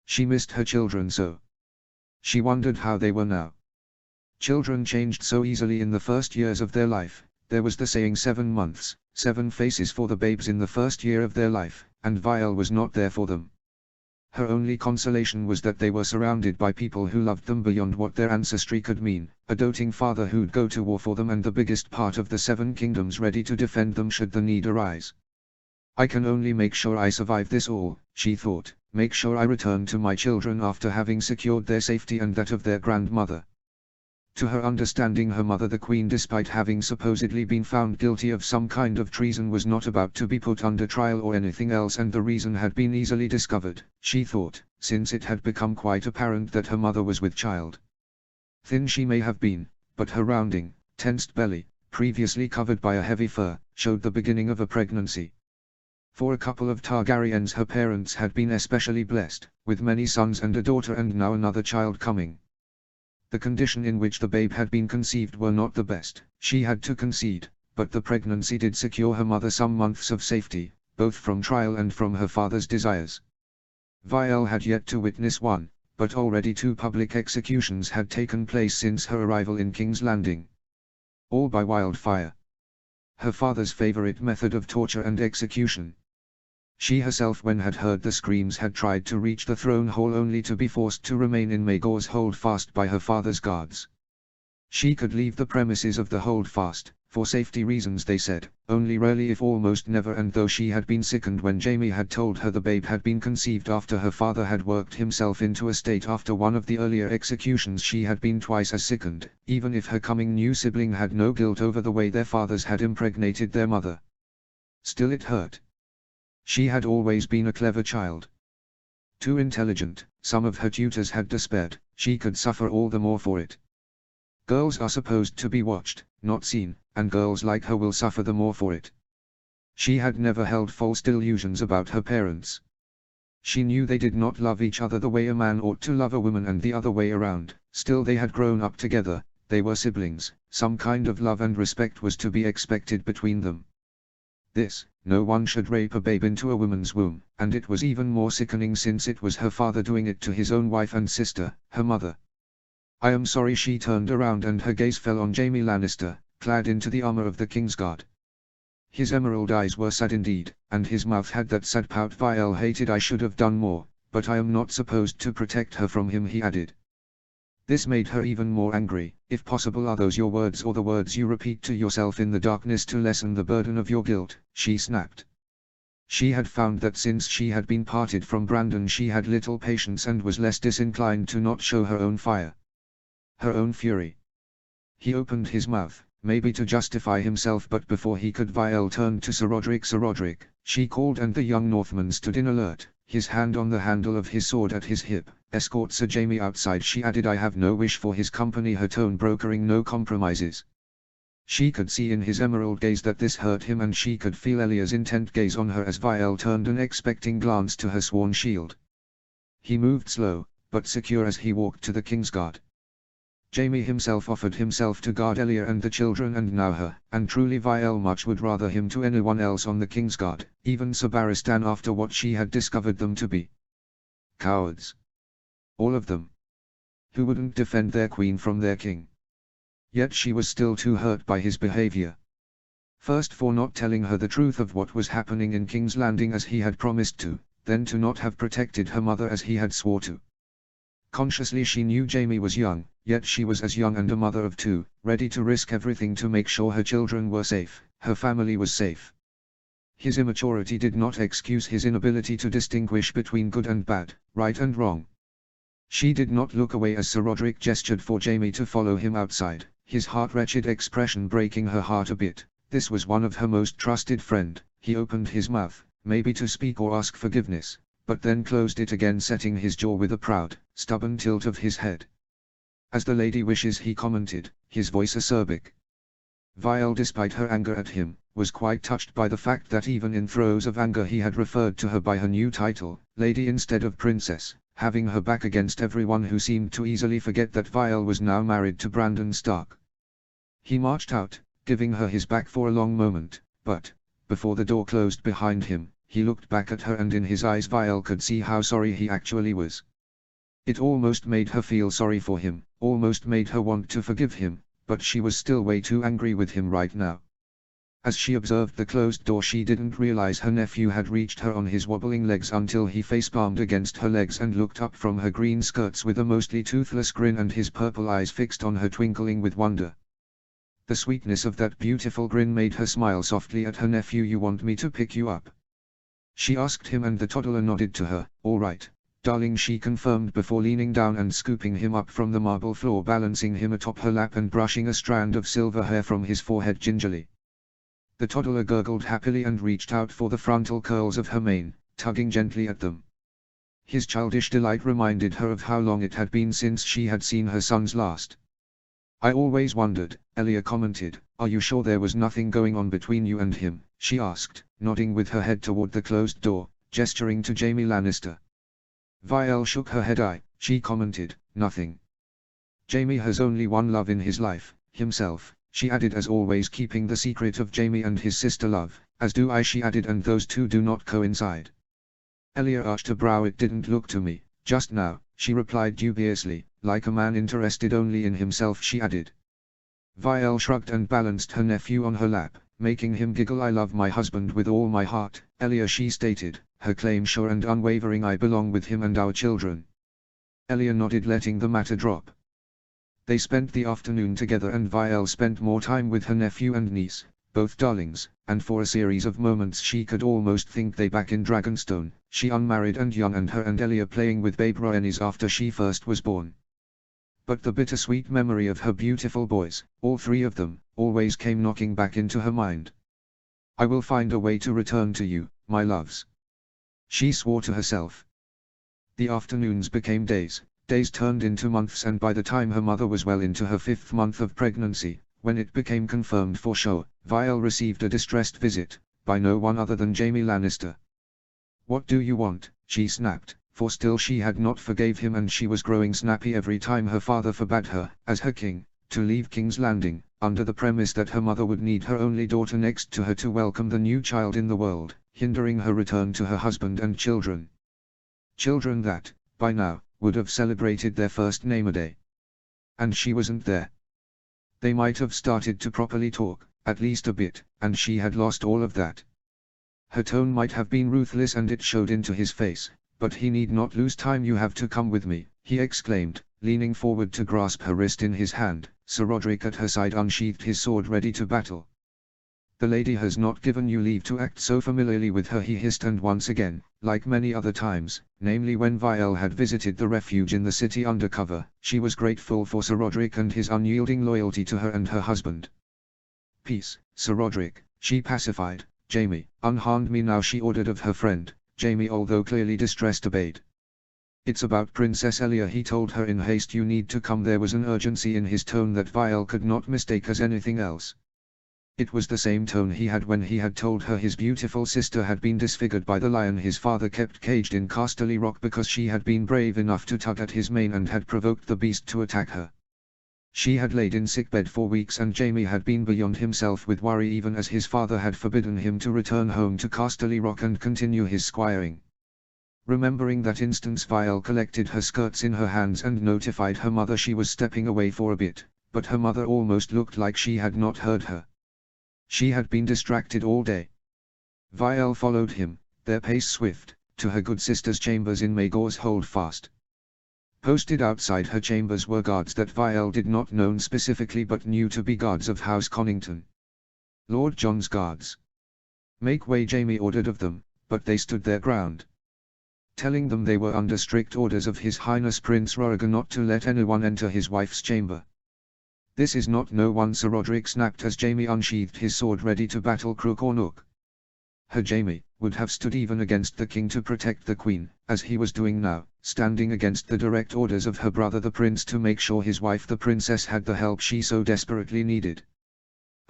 She missed her children so. She wondered how they were now. Children changed so easily in the first years of their life. There was the saying, 7 months, 7 faces for the babes in the first year of their life, and Vial was not there for them. Her only consolation was that they were surrounded by people who loved them beyond what their ancestry could mean, a doting father who'd go to war for them, and the biggest part of the 7 kingdoms ready to defend them should the need arise. "I can only make sure I survive this all," she thought, "make sure I return to my children after having secured their safety and that of their grandmother." To her understanding, her mother the Queen, despite having supposedly been found guilty of some kind of treason, was not about to be put under trial or anything else, and the reason had been easily discovered, she thought, since it had become quite apparent that her mother was with child. Thin she may have been, but her rounding, tensed belly, previously covered by a heavy fur, showed the beginning of a pregnancy. For a couple of Targaryens her parents had been especially blessed, with many sons and a daughter, and now another child coming. The condition in which the babe had been conceived were not the best, she had to concede, but the pregnancy did secure her mother some months of safety, both from trial and from her father's desires. Vielle had yet to witness one, but already 2 public executions had taken place since her arrival in King's Landing. All by wildfire. Her father's favorite method of torture and execution. She herself, when had heard the screams, had tried to reach the throne hall only to be forced to remain in Maegor's holdfast by her father's guards. She could leave the premises of the holdfast, for safety reasons they said, only rarely if almost never, and though she had been sickened when Jamie had told her the babe had been conceived after her father had worked himself into a state after one of the earlier executions, she had been twice as sickened, even if her coming new sibling had no guilt over the way their fathers had impregnated their mother. Still it hurt. She had always been a clever child. Too intelligent, some of her tutors had despaired, she could suffer all the more for it. Girls are supposed to be watched, not seen, and girls like her will suffer the more for it. She had never held false delusions about her parents. She knew they did not love each other the way a man ought to love a woman and the other way around, still they had grown up together, they were siblings, some kind of love and respect was to be expected between them. This, no one should rape a babe into a woman's womb, and it was even more sickening since it was her father doing it to his own wife and sister, her mother. I am sorry. She turned around and her gaze fell on Jaime Lannister, clad into the armor of the Kingsguard. His emerald eyes were sad indeed, and his mouth had that sad pout Vielle hated. I should have done more, but I am not supposed to protect her from him, he added. This made her even more angry. If possible, are those your words, or the words you repeat to yourself in the darkness to lessen the burden of your guilt? She snapped. She had found that since she had been parted from Brandon she had little patience and was less disinclined to not show her own fire. Her own fury. He opened his mouth, maybe to justify himself, but before he could Vielle turned to Sir Roderick. Sir Roderick, she called, and the young Northman stood in alert, his hand on the handle of his sword at his hip. Escort Sir Jaime outside, she added. I have no wish for his company, her tone brokering no compromises. She could see in his emerald gaze that this hurt him, and she could feel Elia's intent gaze on her as Vielle turned an expecting glance to her sworn shield. He moved slow, but secure as he walked to the Kingsguard. Jaime himself offered himself to guard Elia and the children, and now her, and truly Vielle much would rather him to anyone else on the Kingsguard, even Sir Barristan, after what she had discovered them to be. Cowards. All of them. Who wouldn't defend their queen from their king? Yet she was still too hurt by his behavior. First for not telling her the truth of what was happening in King's Landing as he had promised to, then to not have protected her mother as he had swore to. Consciously she knew Jaime was young, yet she was as young and a mother of 2, ready to risk everything to make sure her children were safe, her family was safe. His immaturity did not excuse his inability to distinguish between good and bad, right and wrong. She did not look away as Sir Roderick gestured for Jaime to follow him outside, his heart-wretched expression breaking her heart a bit. This was one of her most trusted friend. He opened his mouth, maybe to speak or ask forgiveness, but then closed it again, setting his jaw with a proud, stubborn tilt of his head. As the lady wishes, he commented, his voice acerbic. Vielle, despite her anger at him, was quite touched by the fact that even in throes of anger he had referred to her by her new title, lady instead of princess, having her back against everyone who seemed to easily forget that Vielle was now married to Brandon Stark. He marched out, giving her his back for a long moment, but, before the door closed behind him, he looked back at her, and in his eyes Vielle could see how sorry he actually was. It almost made her feel sorry for him, almost made her want to forgive him, but she was still way too angry with him right now. As she observed the closed door, she didn't realize her nephew had reached her on his wobbling legs until he face-palmed against her legs and looked up from her green skirts with a mostly toothless grin, and his purple eyes fixed on her twinkling with wonder. The sweetness of that beautiful grin made her smile softly at her nephew. You want me to pick you up? She asked him, and the toddler nodded to her. All right, darling, she confirmed before leaning down and scooping him up from the marble floor, balancing him atop her lap and brushing a strand of silver hair from his forehead gingerly. The toddler gurgled happily and reached out for the frontal curls of her mane, tugging gently at them. His childish delight reminded her of how long it had been since she had seen her sons last. I always wondered, Elia commented. Are you sure there was nothing going on between you and him? She asked, nodding with her head toward the closed door, gesturing to Jaime Lannister. Vielle shook her head. She commented, nothing. Jamie has only one love in his life, himself, she added, as always keeping the secret of Jamie and his sister love, as do I, she added, and those two do not coincide. Elia arched her brow. It didn't look to me, just now, she replied dubiously, like a man interested only in himself, she added. Vielle shrugged and balanced her nephew on her lap, making him giggle. I love my husband with all my heart, Elia, she stated, her claim sure and unwavering. I belong with him and our children. Elia nodded, letting the matter drop. They spent the afternoon together, and Vielle spent more time with her nephew and niece, both darlings, and for a series of moments she could almost think they back in Dragonstone, she unmarried and young, and her and Elia playing with babe Rhaenys after she first was born. But the bittersweet memory of her beautiful boys, all three of them, always came knocking back into her mind. I will find a way to return to you, my loves, she swore to herself. The afternoons became days, days turned into months, and by the time her mother was well into her 5th month of pregnancy, when it became confirmed for sure, Vielle received a distressed visit, by no one other than Jaime Lannister. What do you want, she snapped, for still she had not forgave him, and she was growing snappy every time her father forbade her, as her king, to leave King's Landing, under the premise that her mother would need her only daughter next to her to welcome the new child in the world, hindering her return to her husband and children. Children that, by now, would have celebrated their first name day. And she wasn't there. They might have started to properly talk, at least a bit, and she had lost all of that. Her tone might have been ruthless, and it showed into his face, but he need not lose time. You have to come with me, he exclaimed, leaning forward to grasp her wrist in his hand. Sir Roderick at her side unsheathed his sword, ready to battle. The lady has not given you leave to act so familiarly with her, he hissed, and once again, like many other times, namely when Vielle had visited the refuge in the city undercover, she was grateful for Sir Roderick and his unyielding loyalty to her and her husband. Peace, Sir Roderick, she pacified. Jaime, unharmed me now, she ordered of her friend. Jaime, although clearly distressed, obeyed. It's about Princess Elia, he told her in haste. You need to come. There was an urgency in his tone that Vielle could not mistake as anything else. It was the same tone he had when he had told her his beautiful sister had been disfigured by the lion his father kept caged in Casterly Rock because she had been brave enough to tug at his mane and had provoked the beast to attack her. She had laid in sickbed for weeks, and Jaime had been beyond himself with worry, even as his father had forbidden him to return home to Casterly Rock and continue his squiring. Remembering that instance, Vielle collected her skirts in her hands and notified her mother she was stepping away for a bit, but her mother almost looked like she had not heard her. She had been distracted all day. Vielle followed him, their pace swift, to her good sister's chambers in Maegor's Holdfast. Posted outside her chambers were guards that Vielle did not know specifically but knew to be guards of House Connington. Lord Jon's guards. Make way, Jaime ordered of them, but they stood their ground, telling them they were under strict orders of His Highness Prince Rhaegar not to let anyone enter his wife's chamber. This is not no one, Sir Roderick snapped as Jaime unsheathed his sword ready to battle crook or nook. Her Jaime would have stood even against the king to protect the queen, as he was doing now, standing against the direct orders of her brother the prince to make sure his wife the princess had the help she so desperately needed.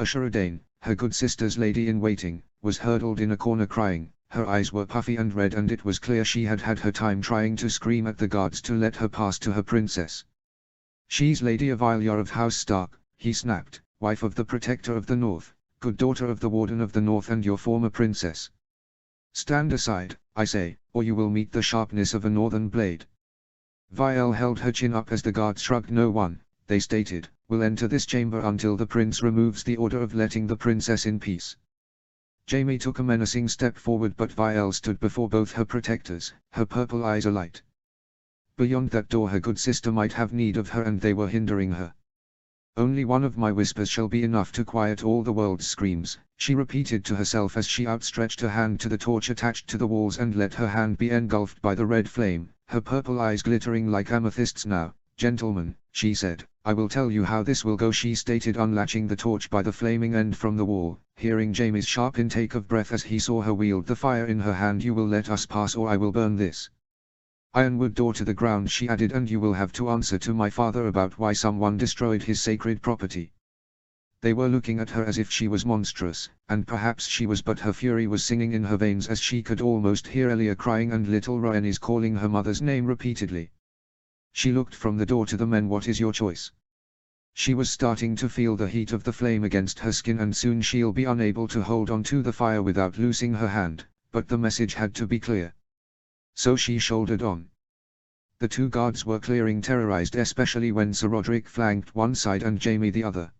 Ashura, her good sister's lady-in-waiting, was hurdled in a corner crying. Her eyes were puffy and red, and it was clear she had had her time trying to scream at the guards to let her pass to her princess. She's Lady Avilia of House Stark, he snapped, wife of the Protector of the North, good daughter of the Warden of the North and your former princess. Stand aside, I say, or you will meet the sharpness of a northern blade. Vielle held her chin up as the guards shrugged. No one, they stated, will enter this chamber until the prince removes the order of letting the princess in peace. Jaime took a menacing step forward, but Vielle stood before both her protectors, her purple eyes alight. Beyond that door her good sister might have need of her, and they were hindering her. Only one of my whispers shall be enough to quiet all the world's screams, she repeated to herself as she outstretched her hand to the torch attached to the walls and let her hand be engulfed by the red flame, her purple eyes glittering like amethysts. Now, gentlemen, she said, I will tell you how this will go, she stated, unlatching the torch by the flaming end from the wall, hearing Jaime's sharp intake of breath as he saw her wield the fire in her hand. You will let us pass or I will burn this ironwood door to the ground, she added, and you will have to answer to my father about why someone destroyed his sacred property. They were looking at her as if she was monstrous, and perhaps she was, but her fury was singing in her veins as she could almost hear Elia crying and little Rhaenys calling her mother's name repeatedly. She looked from the door to the men. What is your choice? She was starting to feel the heat of the flame against her skin, and soon she'll be unable to hold on to the fire without losing her hand, but the message had to be clear. So she shouldered on. The two guards were clearing, terrorized especially when Sir Roderick flanked one side and Jamie the other.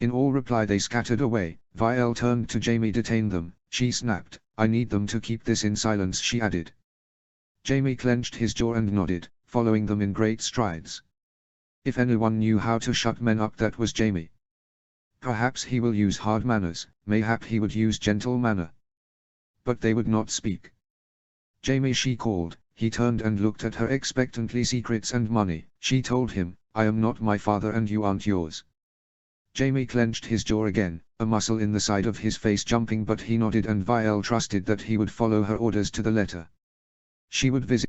In all reply they scattered away. Vielle turned to Jamie. Detain them, she snapped. I need them to keep this in silence, she added. Jamie clenched his jaw and nodded, following them in great strides. If anyone knew how to shut men up, that was Jamie. Perhaps he will use hard manners, mayhap he would use gentle manner. But they would not speak. Jamie, she called. He turned and looked at her expectantly. Secrets and money, she told him. I am not my father and you aren't yours. Jamie clenched his jaw again, a muscle in the side of his face jumping, but he nodded, and Vielle trusted that he would follow her orders to the letter. She would visit